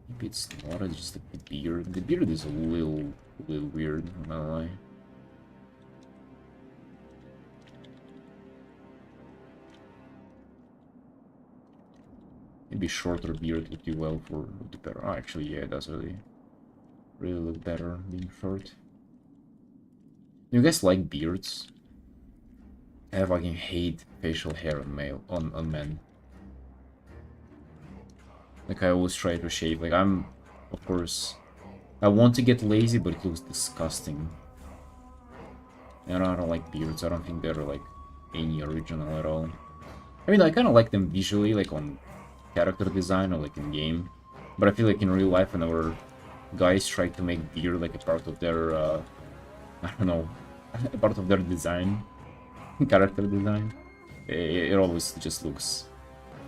Maybe it's not, it's just like the beard. The beard is a little weird, I'm not gonna lie. Maybe shorter beard would do well for the better. Oh, actually, yeah, it does really look better being short. Do you guys like beards? I fucking hate facial hair on men. Like, I always try to shave. Like, of course, I want to get lazy, but it looks disgusting. And I don't like beards. I don't think they're like any original at all. I mean, I kind of like them visually, like on character design or like in game, but I feel like in real life, whenever guys try to make beard like a part of their I don't know, a part of their design, character design, it always just looks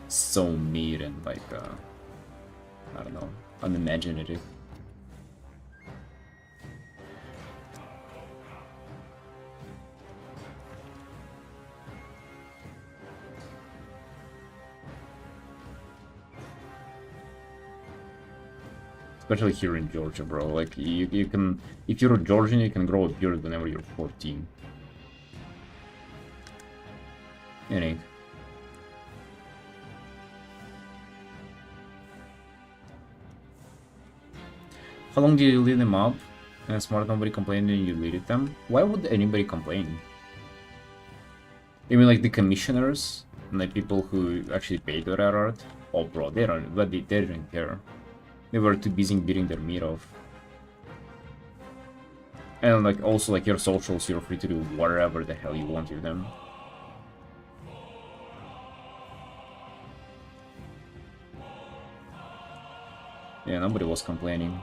so neat and like I don't know, unimaginative. Especially here in Georgia, bro. Like, you can, if you're a Georgian, you can grow a beard whenever you're 14. Unique. How long do you lead them up? And smart nobody complained and you deleted them? Why would anybody complain? You mean like the commissioners? And like people who actually paid for that art? Oh, bro, they didn't care. They were too busy beating their meat off. And like also like your socials, you're free to do whatever the hell you want with them. Yeah, nobody was complaining.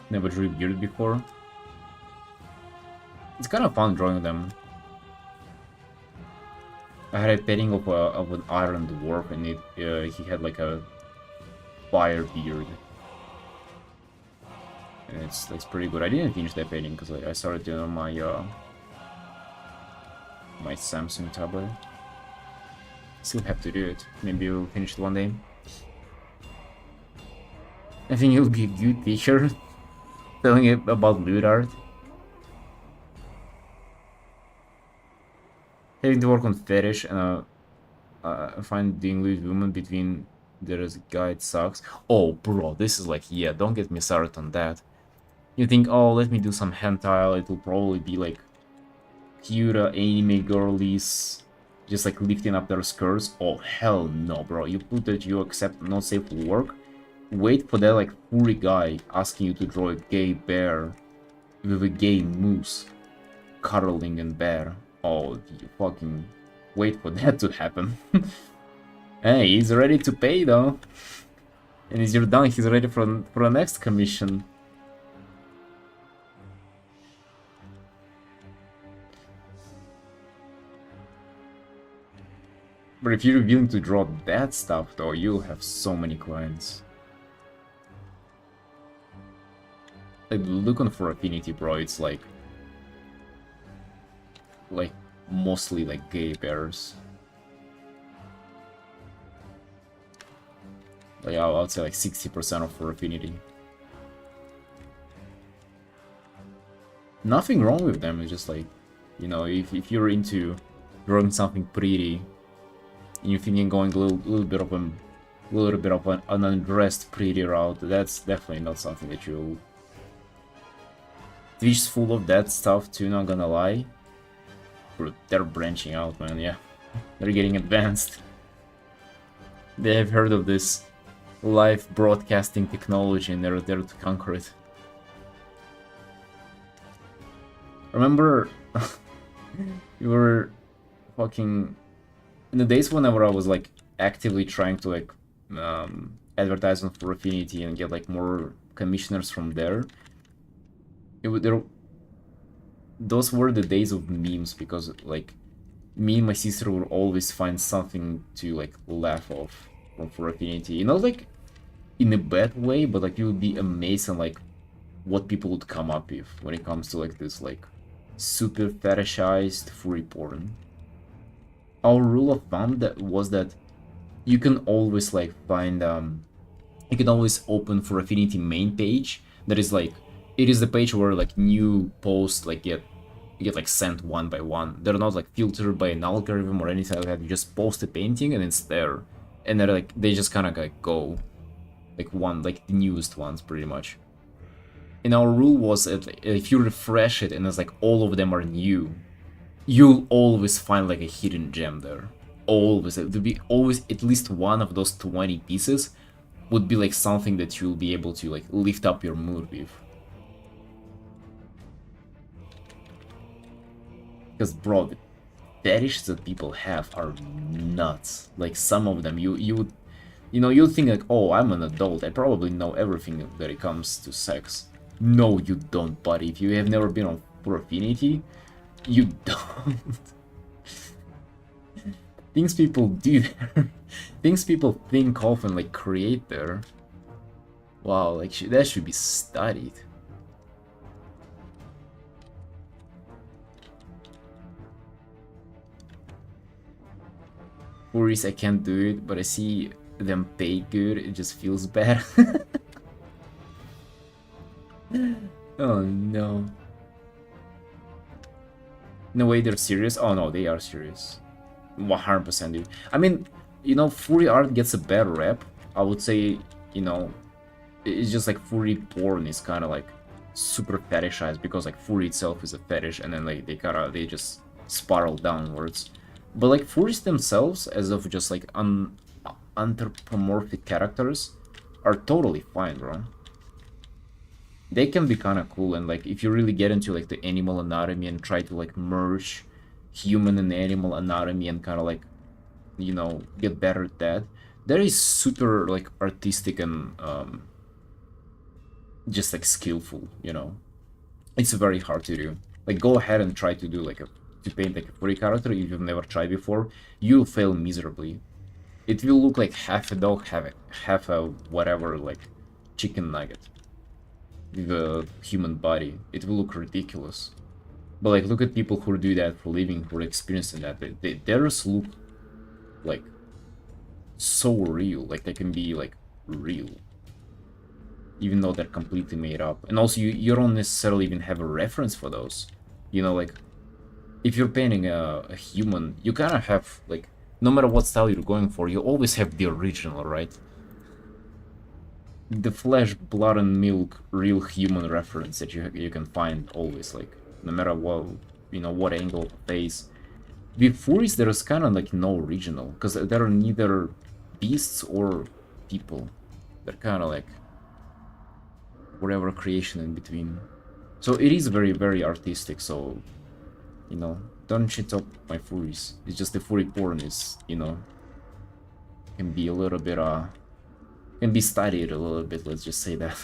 Never drew beard before. It's kind of fun drawing them. I had a painting of an iron dwarf, and he had like a fire beard. And it's pretty good. I didn't finish that painting because I started doing on my my Samsung tablet. Still have to do it. Maybe we'll finish it one day. I think it'll be a good teacher telling it about loot art. Having to work on fetish and find the English woman between there's a guy, it sucks. Oh, bro, this is like, yeah, don't get me started on that. You think, oh, let me do some hentai, it'll probably be like cute anime girlies just like lifting up their skirts. Oh, hell no, bro. You put that you accept not safe for work. Wait for that like furry guy asking you to draw a gay bear with a gay moose cuddling and bear. Oh, you fucking wait for that to happen. Hey, he's ready to pay though. And as you're done, he's ready for the next commission. But if you're willing to draw that stuff though, you'll have so many clients. Like looking for affinity, bro, it's like mostly like gay bears. Like I would say like 60% of for affinity. Nothing wrong with them, it's just like, you know, if you're into drawing something pretty and you're thinking going a little bit of an undressed pretty route, that's definitely not something that you'll... Twitch's full of that stuff too, not gonna lie. They're branching out, man, yeah. They're getting advanced. They have heard of this live broadcasting technology and they're there to conquer it. Remember, you were fucking... In the days whenever I was like actively trying to like advertise on for Affinity and get like more commissioners from there, those were the days of memes, because like me and my sister would always find something to like laugh off from for Affinity. You know, like in a bad way, but like you would be amazed at like what people would come up with when it comes to like this like super fetishized furry porn. Our rule of thumb was that you can always like find you can always open for Affinity main page that is like, it is the page where like new posts like get like sent one by one. They're not like filtered by an algorithm or anything like that. You just post a painting and it's there, and they're like, they just kind of like go like the newest ones pretty much. And our rule was that if you refresh it and it's like all of them are new, you'll always find like a hidden gem there. Always. There'll be always at least one of those 20 pieces would be like something that you'll be able to like lift up your mood with. Because bro, the fetishes that people have are nuts. Like some of them, you think like, oh, I'm an adult, I probably know everything that it comes to sex. No, you don't, buddy. If you have never been on for Affinity, you don't. Things people do there, things people think of and like create there. Wow, like that should be studied. Furries, I can't do it, but I see them pay good, it just feels bad. Oh no. No way they're serious? Oh no, they are serious. 100% dude. I mean, you know, furry art gets a bad rep. I would say, you know, it's just like furry porn is kind of like super fetishized because like furry itself is a fetish, and then like they just spiral downwards. But like furries themselves, as of just like anthropomorphic characters, are totally fine, bro. they can be kind of cool. And like if you really get into like the animal anatomy and try to like merge human and animal anatomy and kind of like, you know, get better at that, that is super like artistic and just like skillful, you know. It's very hard to do. Like go ahead and try to do like to paint like a furry character if you've never tried before, you'll fail miserably. It will look like half a dog, half a whatever, like chicken nugget with a human body. It will look ridiculous. But like look at people who do that for a living, who are experiencing that. Theirs look like so real, like they can be like real, even though they're completely made up. And also you don't necessarily even have a reference for those, you know. Like if you're painting a human, you kind of have like, no matter what style you're going for, you always have the original, right? The flesh, blood and milk real human reference that you can find always, like no matter what, you know, what angle of the face. With furries there's kind of like no original, because they're neither beasts or people. They're kind of like whatever creation in between. So it is very, very artistic, so, you know, don't shit up my furries. It's just the furry porn is, you know, can be a little bit, can be studied a little bit, let's just say that.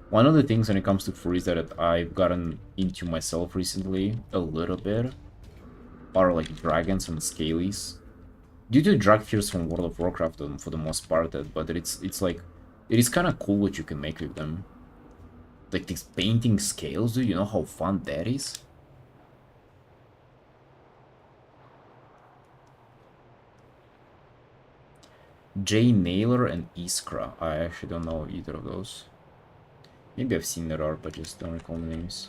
One of the things when it comes to furries that I've gotten into myself recently, a little bit, are like dragons and scalies. Due to drag fears from World of Warcraft for the most part, but it's like, it is kind of cool what you can make with them. Like these painting scales, do you know how fun that is? Jay Naylor and Iskra. I actually don't know either of those. Maybe I've seen their art, but just don't recall the names.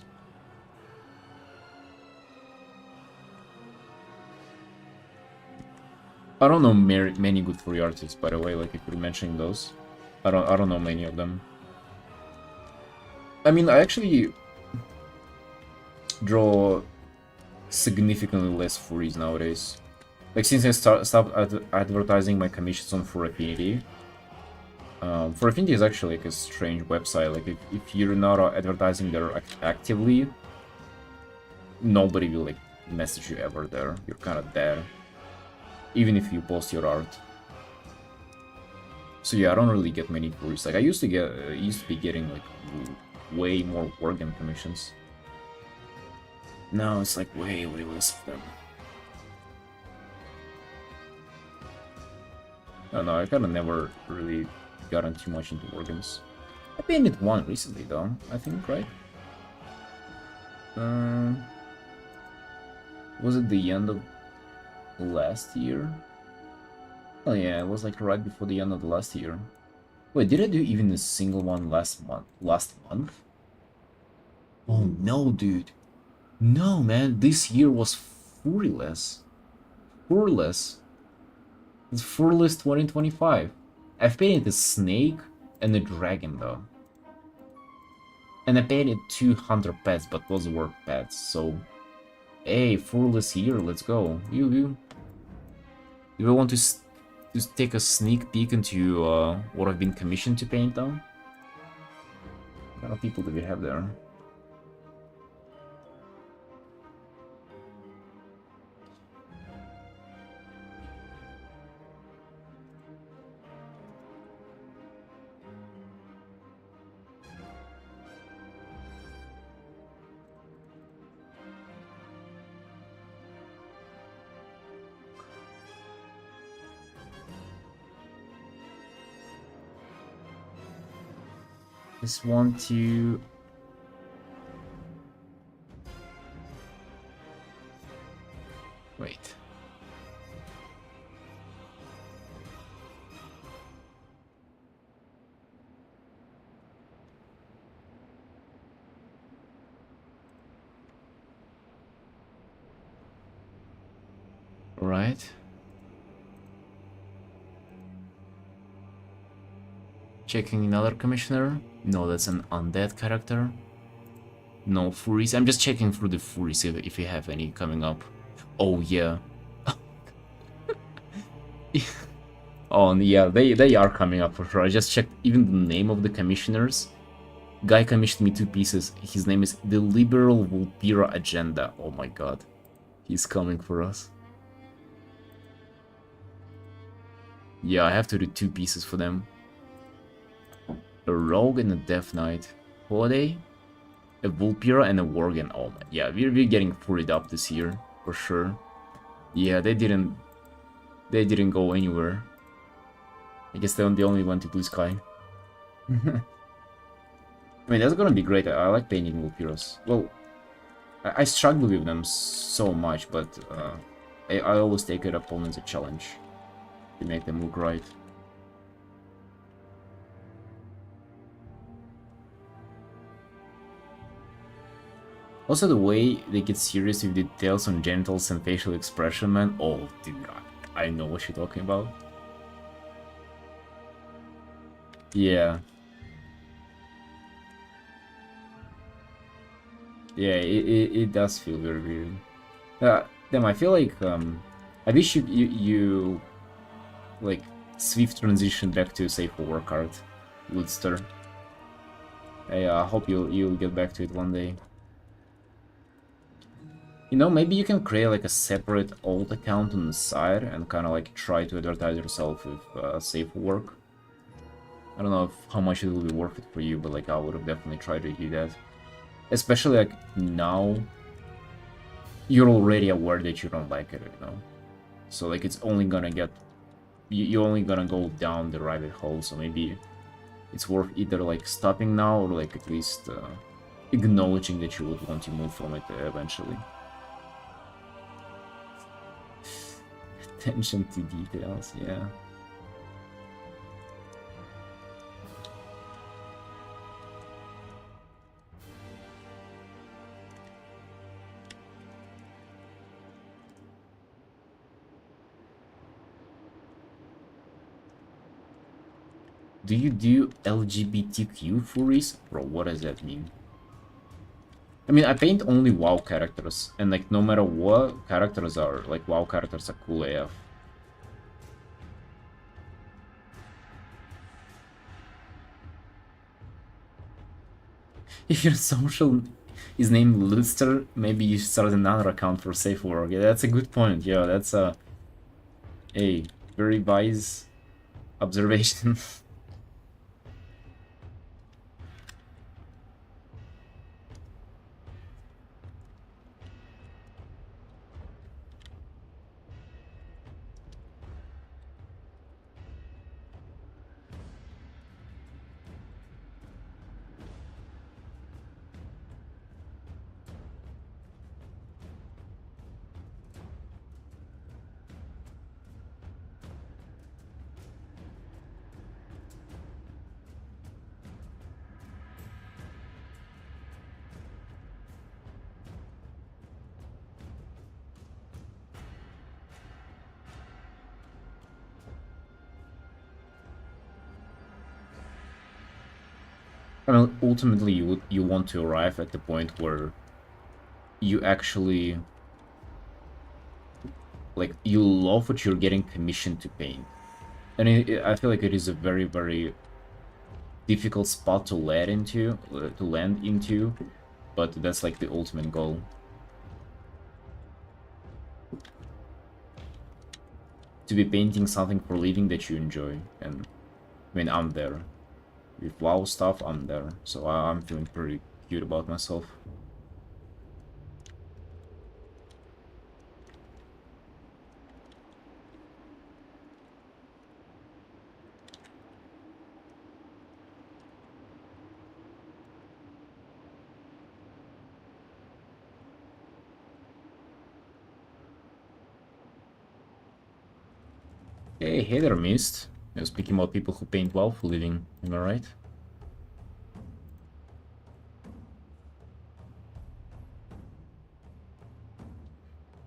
I don't know many good furry artists, by the way. Like if you're mentioning those, I don't know many of them. I mean, I actually draw significantly less furries nowadays. Like since I stopped advertising my commissions on Fur Affinity. Fur Affinity is actually like a strange website. Like if you're not advertising there actively, nobody will like message you ever there. You're kind of dead, even if you post your art. So yeah, I don't really get many furries. Like I used to be getting like way more organ commissions. Now it's like way less of them. I don't know, I kind of never really gotten too much into organs. I painted one recently though, I think, right? Was it the end of last year? Oh yeah, it was like right before the end of the last year. Wait, did I do even a single one last month? Oh no, dude. No, man, this year was furless. It's furless 2025. I've painted a snake and a dragon though. And I painted 200 pets, but those were pets, so... Hey, furless here, let's go. You want to take a sneak peek into what I've been commissioned to paint though? What kind of people do we have there? Just want to... Wait. Right. Checking another commissioner. No, that's an undead character. No furries. I'm just checking through the furries if you have any coming up. Oh yeah. Oh, and yeah, they are coming up for sure. I just checked even the name of the commissioners. Guy commissioned me 2 pieces. His name is the Liberal Vulpira Agenda. Oh my god. He's coming for us. Yeah, I have to do 2 pieces for them. A Rogue and a Death Knight. Who are they? A Vulpira and a Worgen. Oh my, yeah, we're getting fully up this year, for sure. Yeah, they didn't go anywhere. I guess they only went to Blue Sky. I mean, that's gonna be great. I like painting Vulpiras. Well, I struggle with them so much, but I always take it upon as a challenge to make them look right. Also, the way they get serious with details on genitals and facial expression, man. Oh, dude, I know what you're talking about. Yeah. Yeah, it does feel very weird. Damn, I feel like I wish you like swift transition back to safer work art, Woodster. I hope you'll get back to it one day. You know, maybe you can create like a separate alt account on the side and kind of like try to advertise yourself with safe work. I don't know how much it will be worth it for you, but like I would have definitely tried to do that. Especially like now, you're already aware that you don't like it, you know? So like it's only gonna get... You're only gonna go down the rabbit hole, so maybe it's worth either like stopping now or like at least acknowledging that you would want to move from it eventually. Attention to details, yeah. Do you do LGBTQ furries? Bro, what does that mean? I mean, I paint only WoW characters, and like no matter what characters are, like WoW characters are cool AF. If your social is named Luster, maybe you should start another account for safe work. Yeah, that's a good point. Yeah, that's a very wise observation. I mean, ultimately, you want to arrive at the point where you actually like you love what you're getting commissioned to paint, and I feel like it is a very very difficult spot to land into, but that's like the ultimate goal. To be painting something for a living that you enjoy, and I mean I'm there. With WoW stuff, I'm there, so I'm feeling pretty good about myself. Hey there, Mist. I was speaking about people who paint WoW for a living, am I right?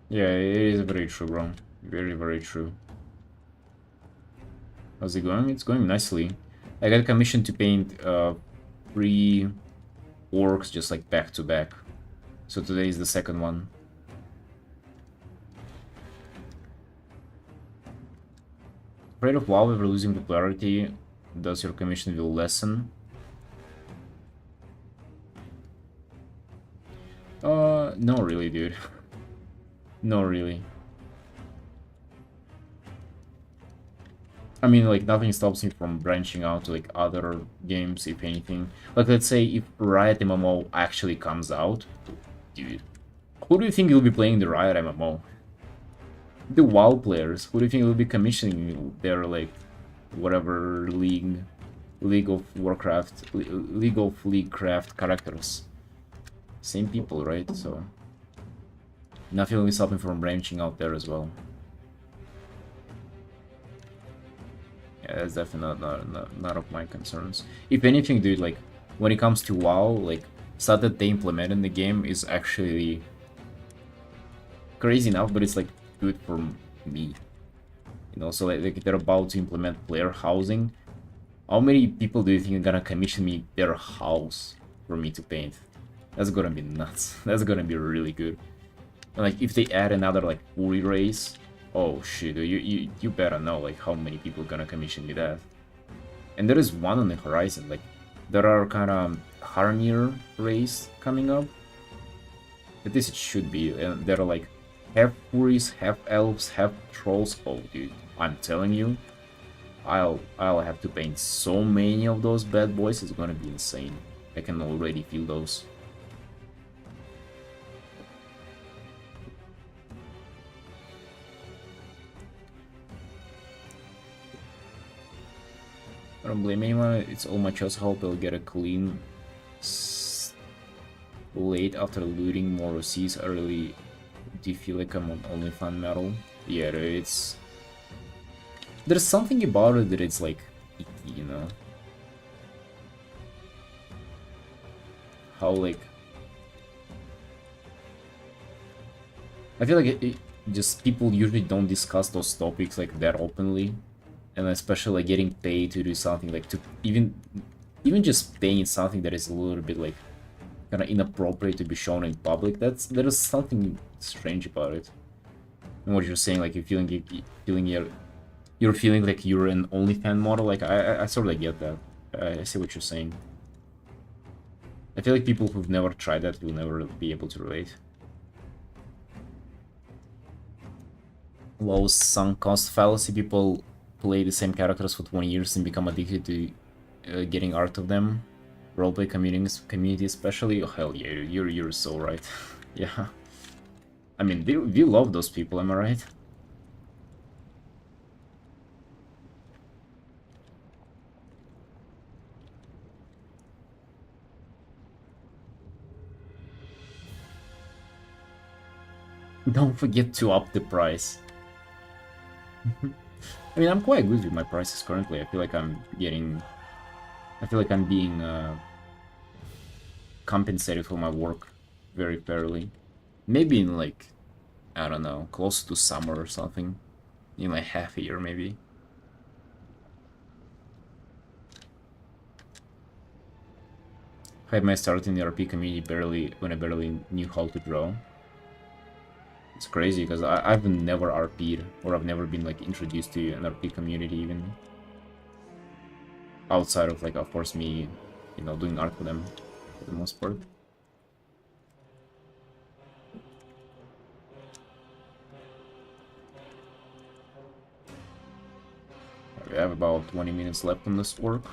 Yeah, it is very true, bro. Very, very true. How's it going? It's going nicely. I got commissioned to paint 3 orcs just like back to back. So today is the second one. Afraid of WoW ever losing popularity? Does your commission will lessen? No really, dude. No really. I mean, like, nothing stops me from branching out to, like, other games, if anything. Like, let's say if Riot MMO actually comes out, dude, who do you think will be playing the Riot MMO? The WoW players. Who do you think will be commissioning their, like, whatever League of Warcraft, League of Leaguecraft characters? Same people, right? So nothing will stop me from branching out there as well. Yeah, that's definitely not of my concerns. If anything, dude, like, when it comes to WoW, like, stuff that they implement in the game is actually crazy enough, but it's, like, good for me. You know, so, like they're about to implement player housing. How many people do you think are gonna commission me their house for me to paint? That's gonna be nuts. That's gonna be really good. And, like, if they add another, like, Uri race, oh shit, you better know, like, how many people are gonna commission me that. And there is one on the horizon, like, there are kind of Harmir race coming up. At least it should be, and they're like half Furies, half Elves, half Trolls. Oh dude, I'm telling you, I'll have to paint so many of those bad boys, it's gonna be insane. I can already feel those. I don't blame anyone, it's all my choice. Hope I'll get a clean late after looting more OCs. I really do feel like I'm on only fan metal. Yeah, it's... There's something about it that it's like icky, you know? How, like... I feel like just people usually don't discuss those topics like that openly. And especially like getting paid to do something like to even just paying something that is a little bit like kind of inappropriate to be shown in public. There is something strange about it. And what you're saying, like you're feeling like you're an OnlyFans model. Like I sort of get that. I see what you're saying. I feel like people who've never tried that will never be able to relate. Low sunk cost fallacy. People play the same characters for 20 years and become addicted to getting art of them. Roleplay community especially. Oh, hell yeah, you're so right. Yeah. I mean, we love those people, am I right? Don't forget to up the price. I mean, I'm quite good with my prices currently. I feel like I'm getting... I feel like I'm being compensated for my work very fairly. Maybe in like, I don't know, close to summer or something. In like half a year maybe. I had my start in the RP community when I barely knew how to draw. It's crazy because I've never RP'd or I've never been like introduced to an RP community even. Outside of like, of course, me, you know, doing art for them for the most part. We have about 20 minutes left on this work.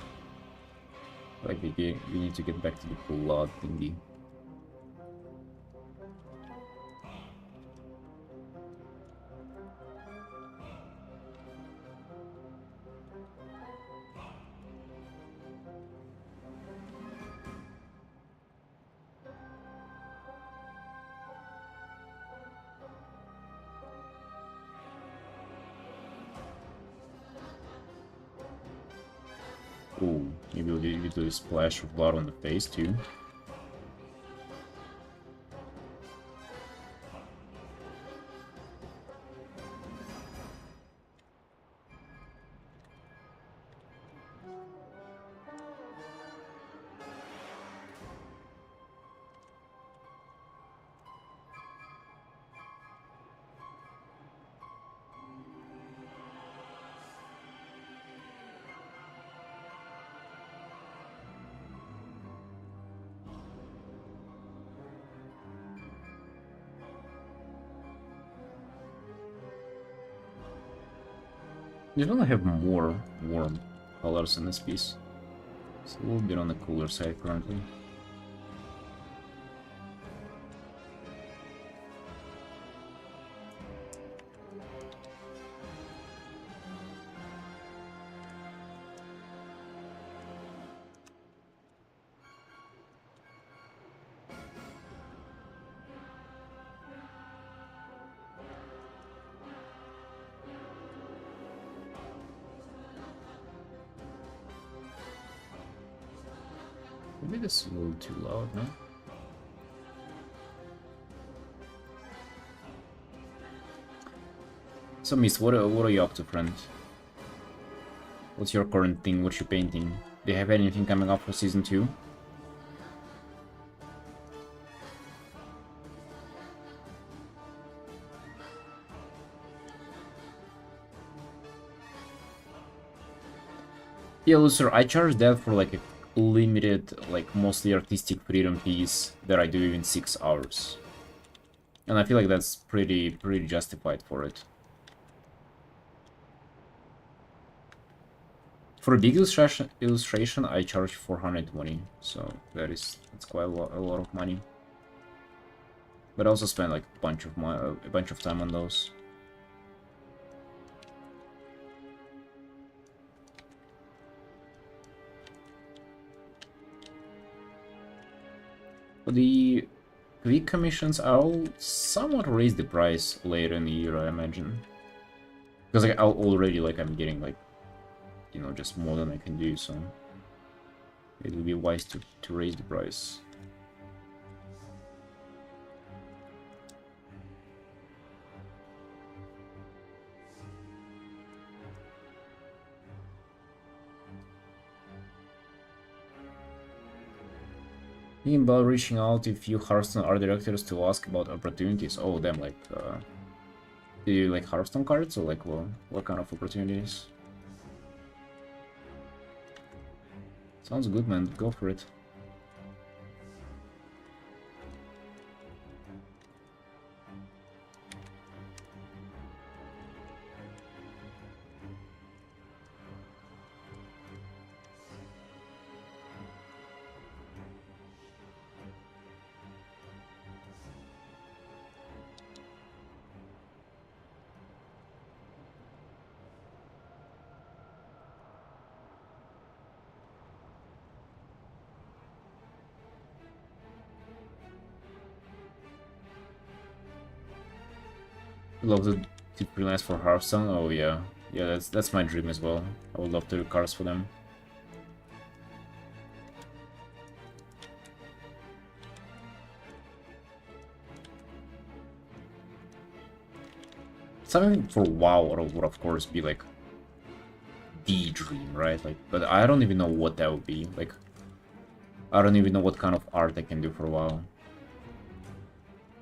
Like we need to get back to the blood thingy. Ooh, maybe we'll do a splash of blood on the face too. You want to have more warm colors in this piece. It's a little bit on the cooler side currently. Maybe this is a little too loud, no? So, Mist, what are you up to, friend? What's your current thing? What you painting? Do you have anything coming up for season 2? Yeah, Lucer, I charge that for like a limited, like mostly artistic freedom piece that I do in 6 hours. And I feel like that's pretty justified for it. For a big illustration, I charge 420, so that's quite a lot of money. But I also spend like a bunch of time on those. For the quick commissions, I'll somewhat raise the price later in the year, I imagine. Because like I'll already I'm getting like, you know, just more than I can do, so it would be wise to raise the price. Thinking about reaching out to a few Hearthstone art directors to ask about opportunities. Oh, damn, do you like Hearthstone cards, or like what kind of opportunities? Sounds good, man. Go for it. Love to freelance for Hearthstone. Oh yeah, yeah. That's my dream as well. I would love to do cards for them. Something for WoW would of course be like the dream, right? Like, but I don't even know what that would be. Like, I don't even know what kind of art I can do for WoW.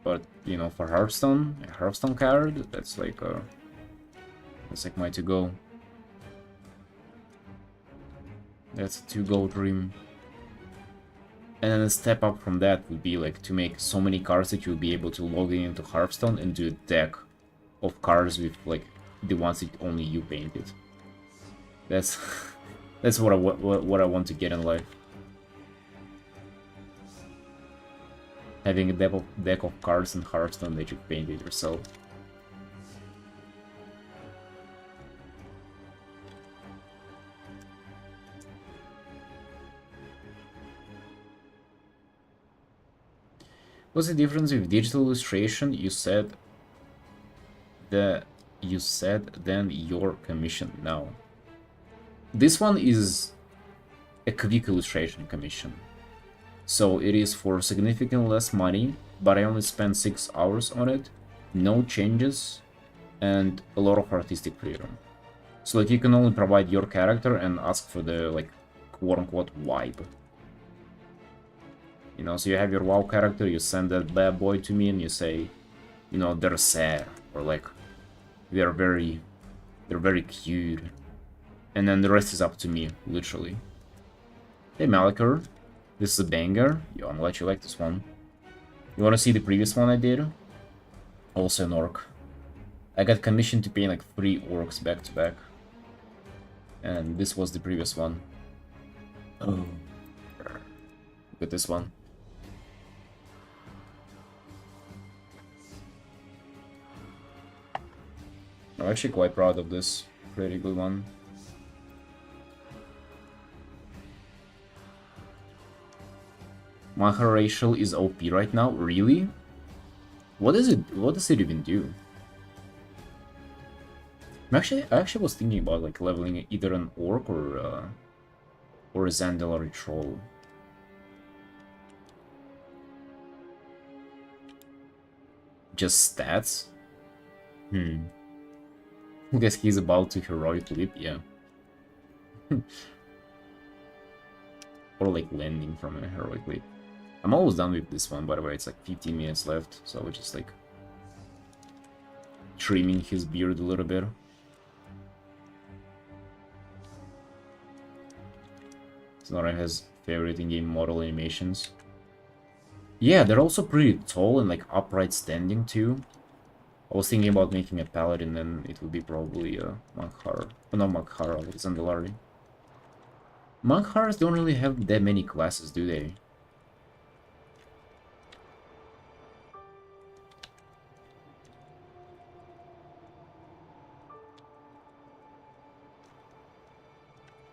But you know, for Hearthstone, a Hearthstone card, that's like my to-go. That's a to-go dream. And then a step up from that would be like to make so many cards that you'll be able to log in into Hearthstone and do a deck of cards with like the ones that only you painted. That's that's what I want to get in life. Having a deck of cards in Hearthstone that you painted yourself. What's the difference with digital illustration? You said then your commission now. This one is a quick illustration commission. So it is for significantly less money, but I only spent 6 hours on it, no changes, and a lot of artistic freedom. So like you can only provide your character and ask for the like quote-unquote vibe. You know, so you have your WoW character, you send that bad boy to me and you say, you know, they're sad, or like they're very cute. And then the rest is up to me, literally. Hey Malakor, this is a banger. Yo, I'm glad you like this one. You wanna see the previous one I did? Also an orc. I got commissioned to paint like 3 orcs back to back. And this was the previous one. Oh. Look at this one. I'm actually quite proud of this. Pretty good one. My racial is OP right now? Really? What is it? What does it even do? I actually was thinking about like leveling either an orc or a Zandalari troll. Just stats? I guess he's about to heroic leap, yeah. Or like landing from a heroic leap. I'm almost done with this one, by the way. It's like 15 minutes left, so we're just like trimming his beard a little bit. Sonora has favorite in-game model animations. Yeah, they're also pretty tall and like upright standing too. I was thinking about making a paladin, and it would be probably Maghar. Oh, not Maghar, like Zandalari. Maghars don't really have that many classes, do they?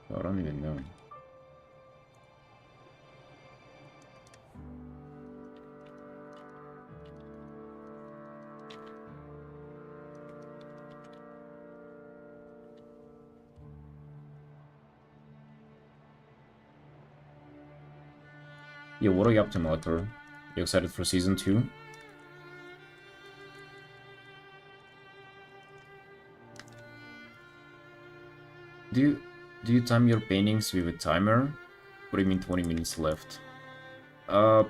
I don't even know. Yeah, what are you up to, Molitor? You excited for Season 2? Do you time your paintings with a timer? What do you mean 20 minutes left?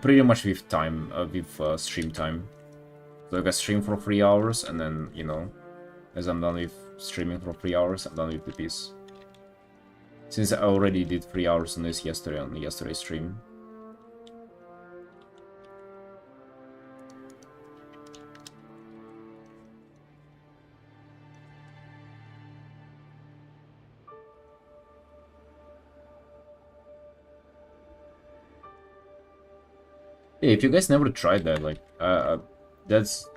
Pretty much with time, with stream time. So I stream for 3 hours, and then, you know, as I'm done with streaming for 3 hours, I'm done with the piece. Since I already did 3 hours on this yesterday, on yesterday's stream. Hey, if you guys never tried that, like, that's...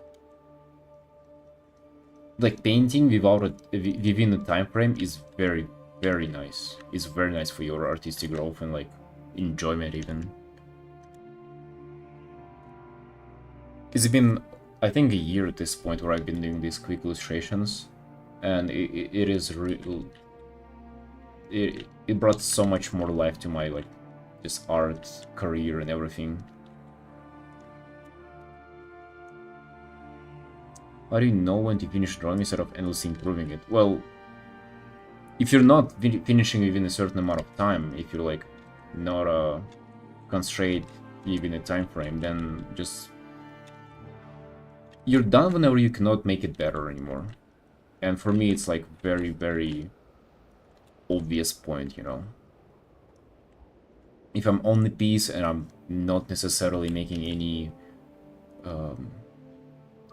Like, painting within a time frame is very, very nice. It's very nice for your artistic growth and, like, enjoyment even. It's been, I think, a year at this point where I've been doing these quick illustrations, and it is real. It brought so much more life to my, like, just art career and everything. How do you know when to finish drawing instead of endlessly improving it? Well, if you're not finishing within a certain amount of time, if you're like not constrained within a time frame, then just you're done whenever you cannot make it better anymore. And for me, it's like very, very obvious point, you know. If I'm on the piece and I'm not necessarily making any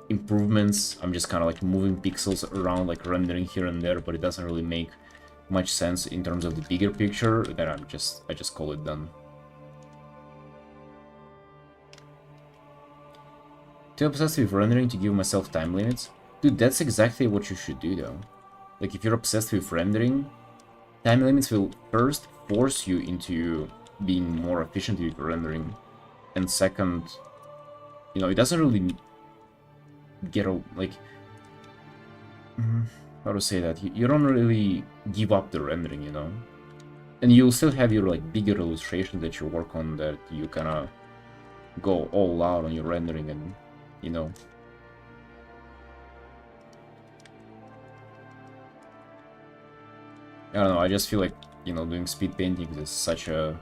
improvements, I'm just kind of like moving pixels around, like rendering here and there, but it doesn't really make much sense in terms of the bigger picture, then I just call it done. Too obsessed with rendering to give myself time limits? Dude, that's exactly what you should do though. Like, if you're obsessed with rendering, time limits will first force you into being more efficient with rendering, and second, you know, it doesn't really get a, like, how to say that, you don't really give up the rendering, you know, and you'll still have your like bigger illustrations that you work on, that you kind of go all out on your rendering, and you know, I don't know, I just feel like, you know, doing speed paintings is such a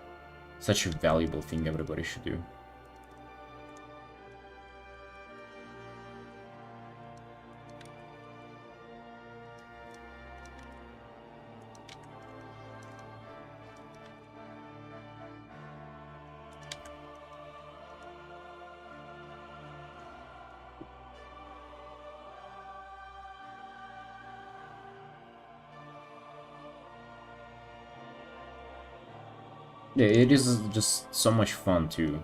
valuable thing everybody should do. Yeah, it is just so much fun too.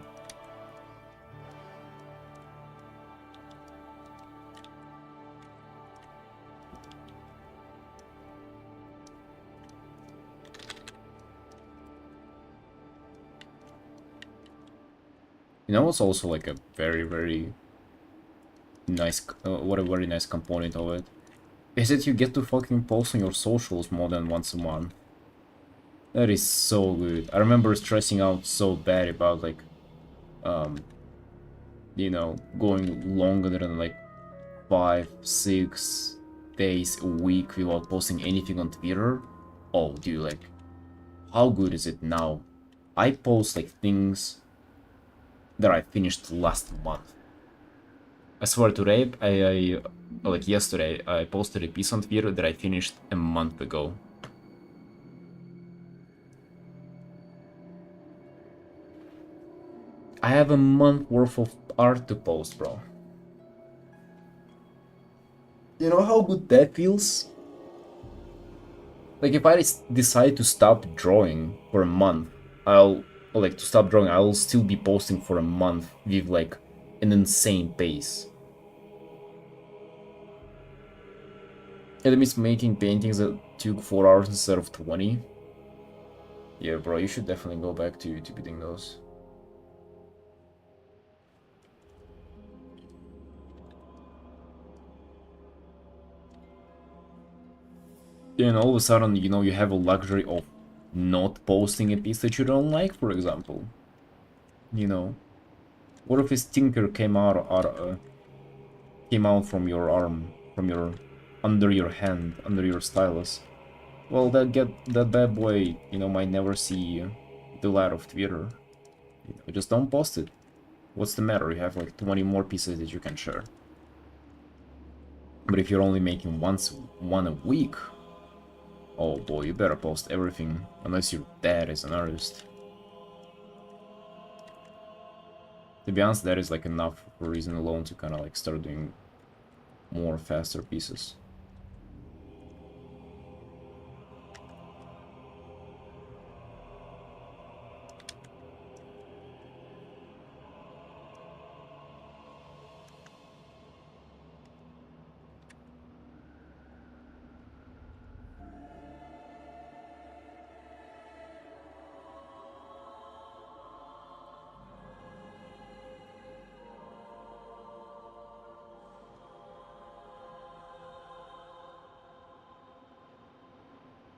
You know, it's also like a very, very nice, what a very nice component of it is that you get to fucking post on your socials more than once a month. That is so good. I remember stressing out so bad about like, um, going longer than like 5, 6 days a week without posting anything on Twitter. Oh, dude, like, how good is it now? I post like things that I finished last month. I swear today, like yesterday, I posted a piece on Twitter that I finished a month ago. I have a month worth of art to post, bro. You know how good that feels? Like if I decide to stop drawing for a month, I'll like to stop drawing, I'll still be posting for a month with like an insane pace. It means making paintings that took 4 hours instead of 20. Yeah, bro, you should definitely go back to beating those. And all of a sudden, you have a luxury of not posting a piece that you don't like, for example. You know, what if a stinker came out from your arm, from your under your hand, under your stylus? Well, that bad boy, might never see the light of Twitter. Just don't post it. What's the matter? You have like 20 more pieces that you can share. But if you're only making one a week, oh boy, you better post everything, unless your dad is an artist. To be honest, that is like enough for reason alone to kind of like start doing more faster pieces.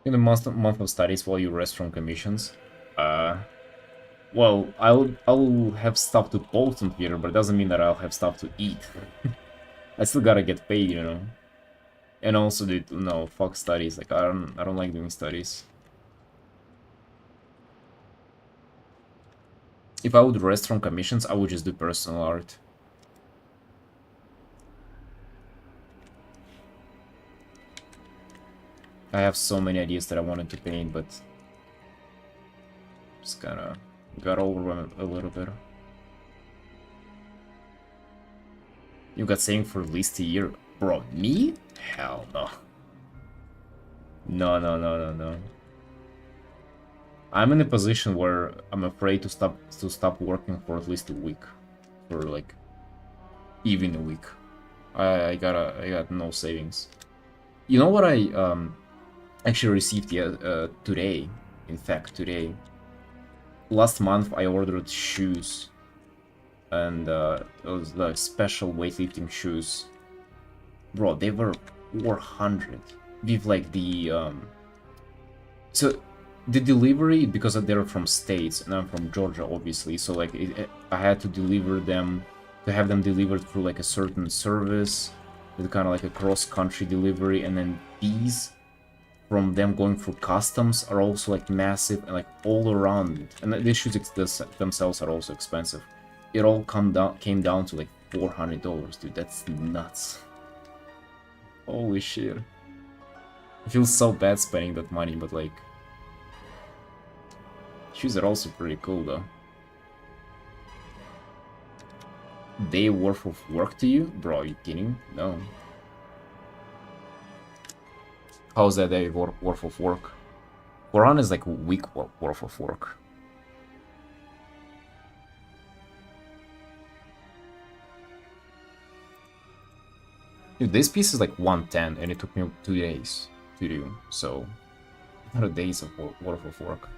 In the month of studies while you rest from commissions, uh, well, I'll have stuff to post on Twitter, but it doesn't mean that I'll have stuff to eat. I still gotta get paid, And also, dude, no, fuck studies. Like I don't like doing studies. If I would rest from commissions, I would just do personal art. I have so many ideas that I wanted to paint, but just kinda got overwhelmed a little bit. You got saving for at least a year? Bro, me? Hell no. No, no, no, no, no. I'm in a position where I'm afraid to stop working for at least a week. For like even a week. I got no savings. You know what I actually received today? In fact, today. Last month I ordered shoes, and those like special weightlifting shoes. Bro, they were 400 with like the so the delivery, because they're from states and I'm from Georgia obviously, so like I had to have them delivered through like a certain service with kind of like a cross-country delivery, and then these from them going through customs are also like massive and like all around, and these shoes themselves are also expensive. It all came down to like $400, dude. That's nuts. Holy shit. I feel so bad spending that money, but like shoes are also pretty cool though. Day worth of work to you? Bro, are you kidding? No. How's that day worth of work? 400 is like a week worth of work. Dude, this piece is like 110 and it took me 2 days to do, so 100 days of worth of work.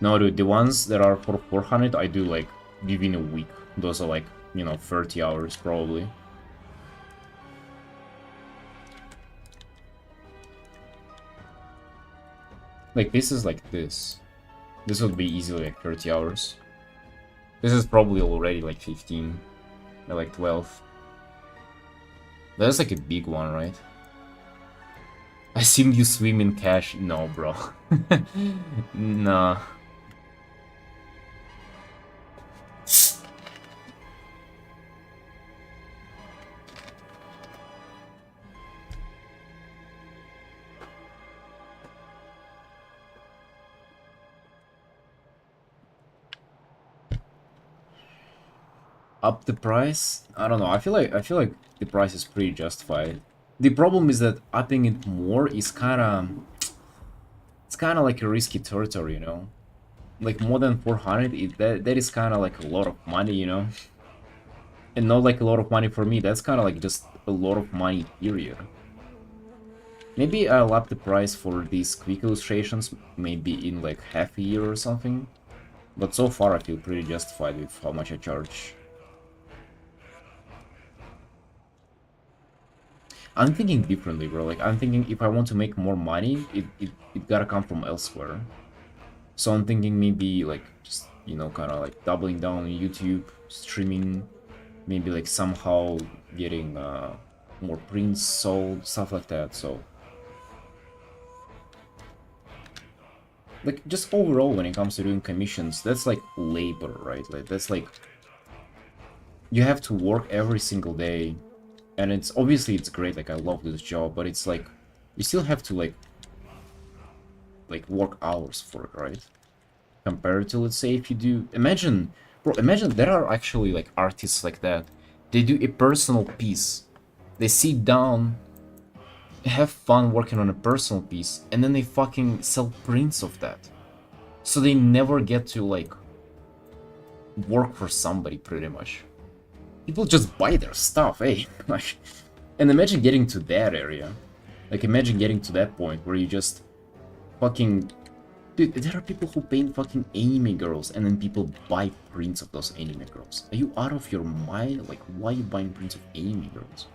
No, dude, the ones that are for 400, I do like within a week. Those are like, 30 hours probably. Like, this is like this. This would be easily like 30 hours. This is probably already like 15, or like 12. That's like a big one, right? I assume you swim in cash. No, bro. Nah. Up the price? I don't know. I feel like the price is pretty justified. The problem is that upping it more is it's kind of like a risky territory, you know? Like more than 400, that is kind of like a lot of money, you know? And not like a lot of money for me, that's kind of like just a lot of money, period. Maybe I'll up the price for these quick illustrations, maybe in like half a year or something. But so far I feel pretty justified with how much I charge. I'm thinking differently, bro. Like, I'm thinking if I want to make more money, it gotta come from elsewhere. So I'm thinking maybe, like, just, kind of like doubling down on YouTube, streaming, maybe like somehow getting more prints sold, stuff like that. So, like, just overall, when it comes to doing commissions, that's like labor, right? Like, that's like, you have to work every single day. And it's obviously it's great, like I love this job, but it's like you still have to like work hours for it, right? Compared to, let's say, if you do, imagine there are actually like artists like that. They do a personal piece. They sit down, have fun working on a personal piece, and then they fucking sell prints of that. So they never get to like work for somebody pretty much. People just buy their stuff, eh? Like, and imagine getting to that area. Like, imagine getting to that point where you just fucking... Dude, there are people who paint fucking anime girls and then people buy prints of those anime girls. Are you out of your mind? Like, why are you buying prints of anime girls?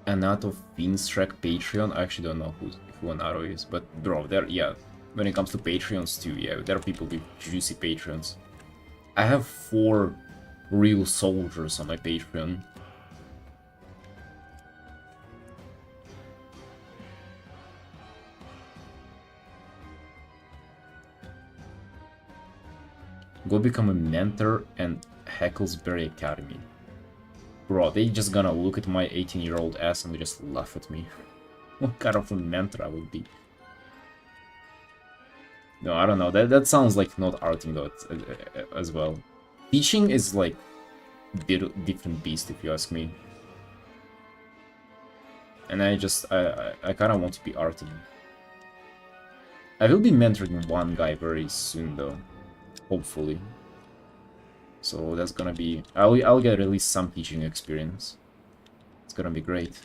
Anato Finstrack Patreon? I actually don't know who Anato is, but bro, there, yeah. When it comes to Patreons too, yeah, there are people with juicy Patreons. I have 4 real soldiers on my Patreon. Go become a mentor and Hecklesbury Academy. Bro, they just gonna look at my 18-year-old ass and they just laugh at me. What kind of a mentor I will be? No, I don't know. That sounds like not arting though as well. Teaching is like different beast if you ask me. And I kind of want to be arting. I will be mentoring one guy very soon though, hopefully. So that's gonna be I'll get at least some teaching experience. It's gonna be great.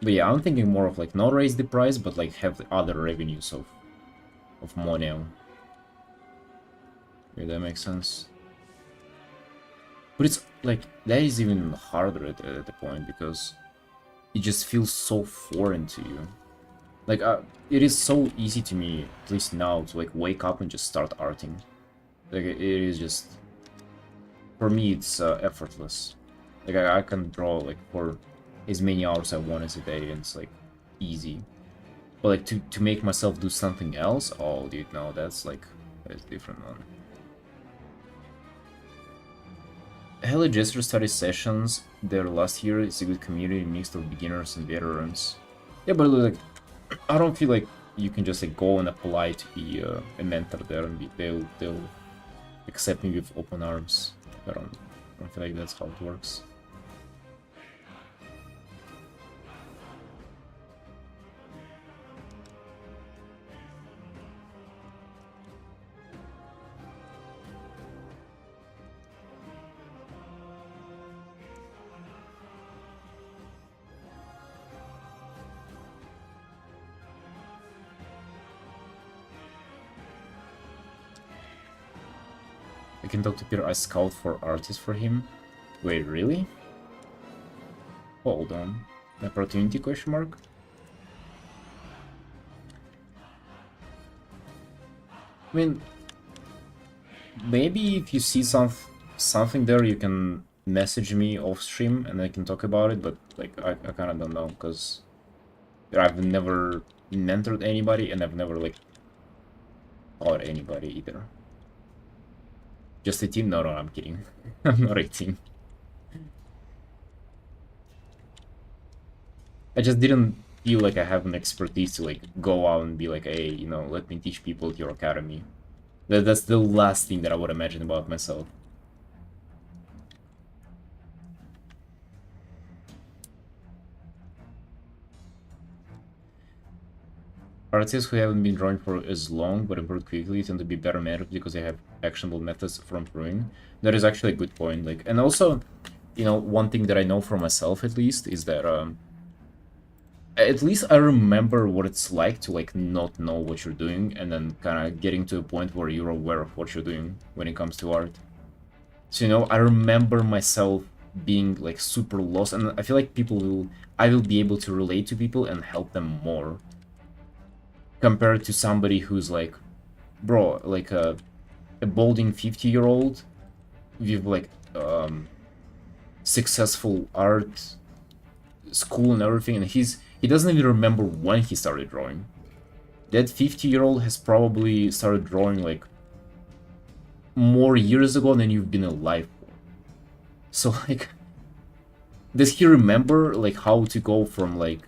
But yeah, I'm thinking more of like not raise the price, but like have the other revenues of Moneo. Yeah, that makes sense. But it's like that is even harder at the point because it just feels so foreign to you. Like it is so easy to me, at least now, to like wake up and just start arting. Like it is just, for me, it's effortless. Like I can draw like for as many hours I want as a day, and it's like easy. But like to make myself do something else, oh dude, no, that's different, man. Hello Jester study sessions there last year. It's a good community mixed of beginners and veterans. Yeah, but like, I don't feel like you can just like go and apply to be a mentor there and they'll accept me with open arms. I don't feel like that's how it works. I can talk to Peter. I scout for artists for him. Wait, really? Hold on. Opportunity question mark? I mean, maybe if you see something there, you can message me off stream and I can talk about it. But like, I kind of don't know because I've never mentored anybody and I've never like taught anybody either. Just a team? No, I'm kidding. I'm not a team. I just didn't feel like I have an expertise to like go out and be like, hey, you know, let me teach people at your academy. That's the last thing that I would imagine about myself. Artists who haven't been drawing for as long but improve quickly tend to be better managers because they have actionable methods for improving. That is actually a good point. Like, and also, you know, one thing that I know for myself at least is that at least I remember what it's like to like not know what you're doing and then kind of getting to a point where you're aware of what you're doing when it comes to art. So, you know, I remember myself being like super lost, and I feel like I will be able to relate to people and help them more compared to somebody who's like, bro, like a balding 50-year-old with like successful art school and everything, and he doesn't even remember when he started drawing. That 50-year-old has probably started drawing like more years ago than you've been alive for. So like, does he remember like how to go from like,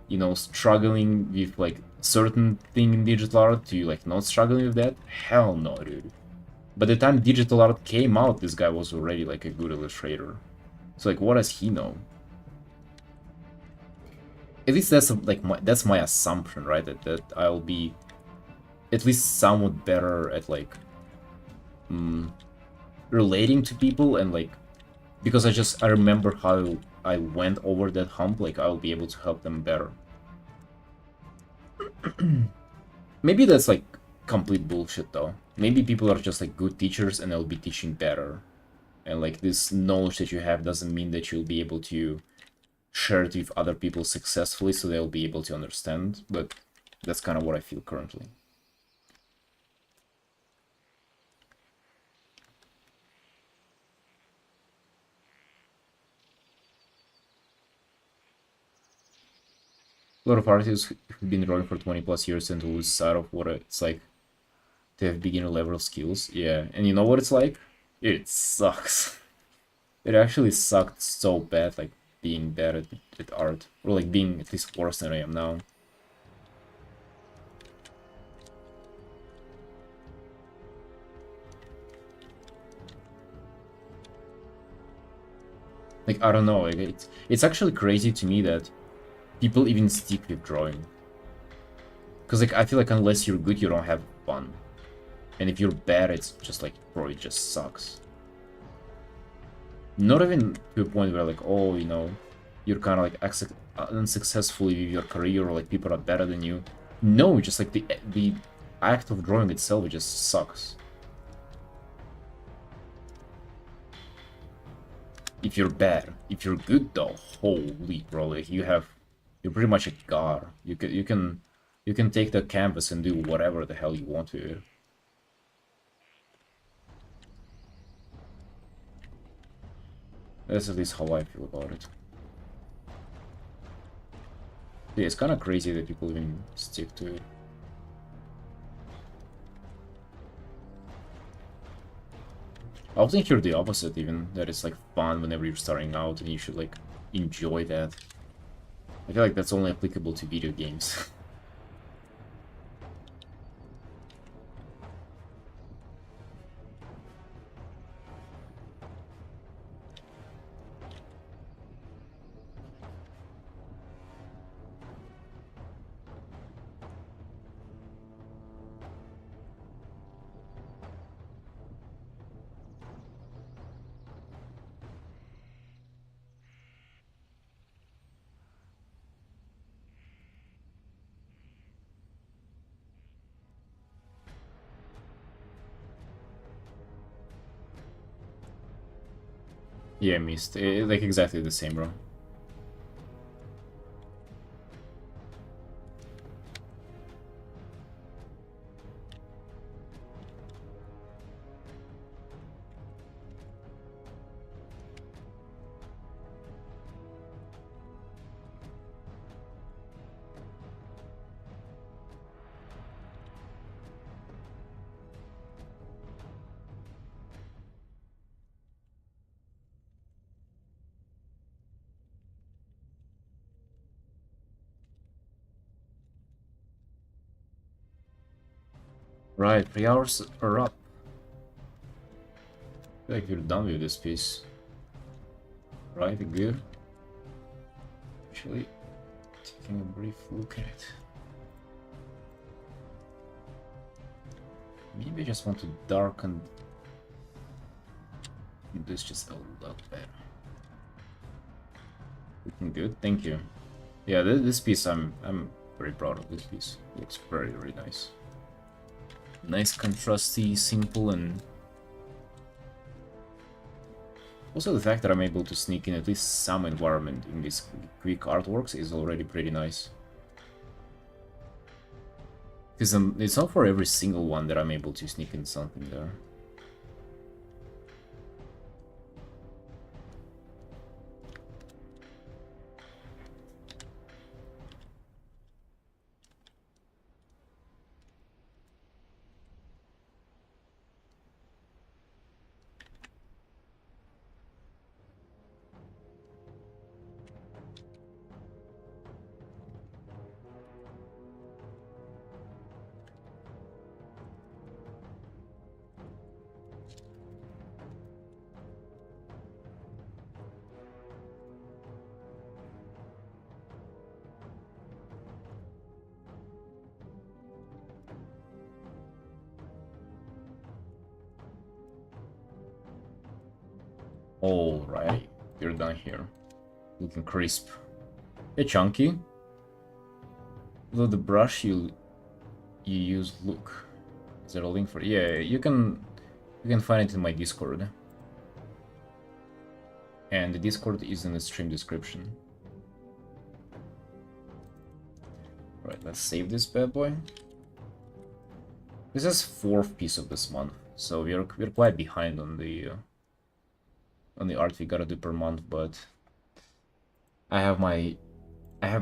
you know, struggling with like certain thing in digital art to like not struggling with that? Hell no, dude. By the time digital art came out, this guy was already like a good illustrator. So like, what does he know? At least that's like that's my assumption, right? That I'll be at least somewhat better at like relating to people, and like because I remember how I went over that hump, like I'll be able to help them better. Maybe that's like complete bullshit though. Maybe people are just like good teachers and they'll be teaching better. And like this knowledge that you have doesn't mean that you'll be able to share it with other people successfully so they'll be able to understand. But that's kind of what I feel currently. A lot of artists who've been drawing for 20 plus years tend to lose sight of what it's like to have beginner level skills. Yeah, and you know what it's like? It sucks. It actually sucked so bad, like being bad at art, or like being at least worse than I am now. Like, I don't know, like, it's actually crazy to me that people even stick with drawing. Because like, I feel like unless you're good, you don't have fun. And if you're bad, it's just like, bro, it just sucks. Not even to a point where like, oh, you know, you're kind of like unsuccessful with your career, or like people are better than you. No, just like the act of drawing itself, it just sucks. If you're bad, if you're good though, holy bro, like you're pretty much a god. You can take the canvas and do whatever the hell you want to it. That's at least how I feel about it. Yeah, it's kind of crazy that people even stick to it. I often hear the opposite even, that it's like fun whenever you're starting out and you should like enjoy that. I feel like that's only applicable to video games. Yeah, missed. Like exactly the same, bro. Right, 3 hours are up. I feel like you're done with this piece. Right, good. Actually, taking a brief look at it. Maybe I just want to darken this just a lot better. Looking good, thank you. Yeah, this piece, I'm very proud of this piece. Looks very, very nice. Nice, contrasty, simple, and also the fact that I'm able to sneak in at least some environment in these quick artworks is already pretty nice. Because it's not for every single one that I'm able to sneak in something there. Alrighty, you're done here. Looking crisp. Hey, chunky. Though the brush you use, look. Is there a link for it? Yeah, you can find it in my Discord. And the Discord is in the stream description. Right, let's save this bad boy. This is 4th piece of this month, so we're quite behind on the art we gotta do per month, but I have my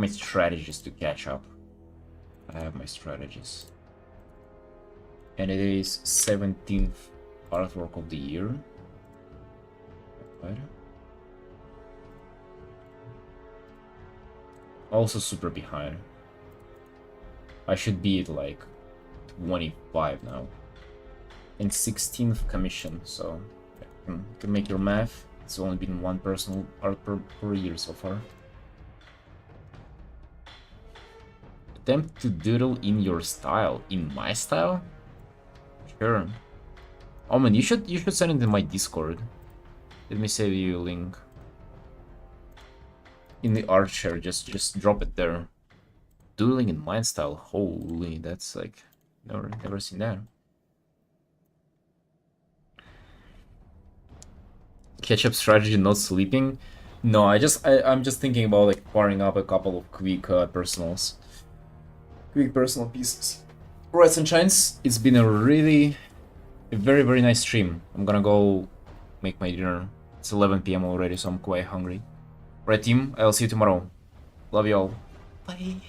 strategies to catch up. I have my strategies. And it is 17th artwork of the year. Right. Also super behind. I should be at like 25 now. And 16th commission, so you can make your math. It's only been one personal art per year so far. Attempt to doodle in your style. In my style? Sure. Oh man, you should send it in my Discord. Let me save you a link. In the art share, just drop it there. Doodling in my style. Holy, that's like never seen that. Catch-up strategy, not sleeping. No, I'm just thinking about like firing up a couple of quick personals. Quick personal pieces. Right, sunshines, it's been a very, very nice stream. I'm gonna go make my dinner. It's 11 PM already, so I'm quite hungry. Right, team, I'll see you tomorrow. Love you all. Bye.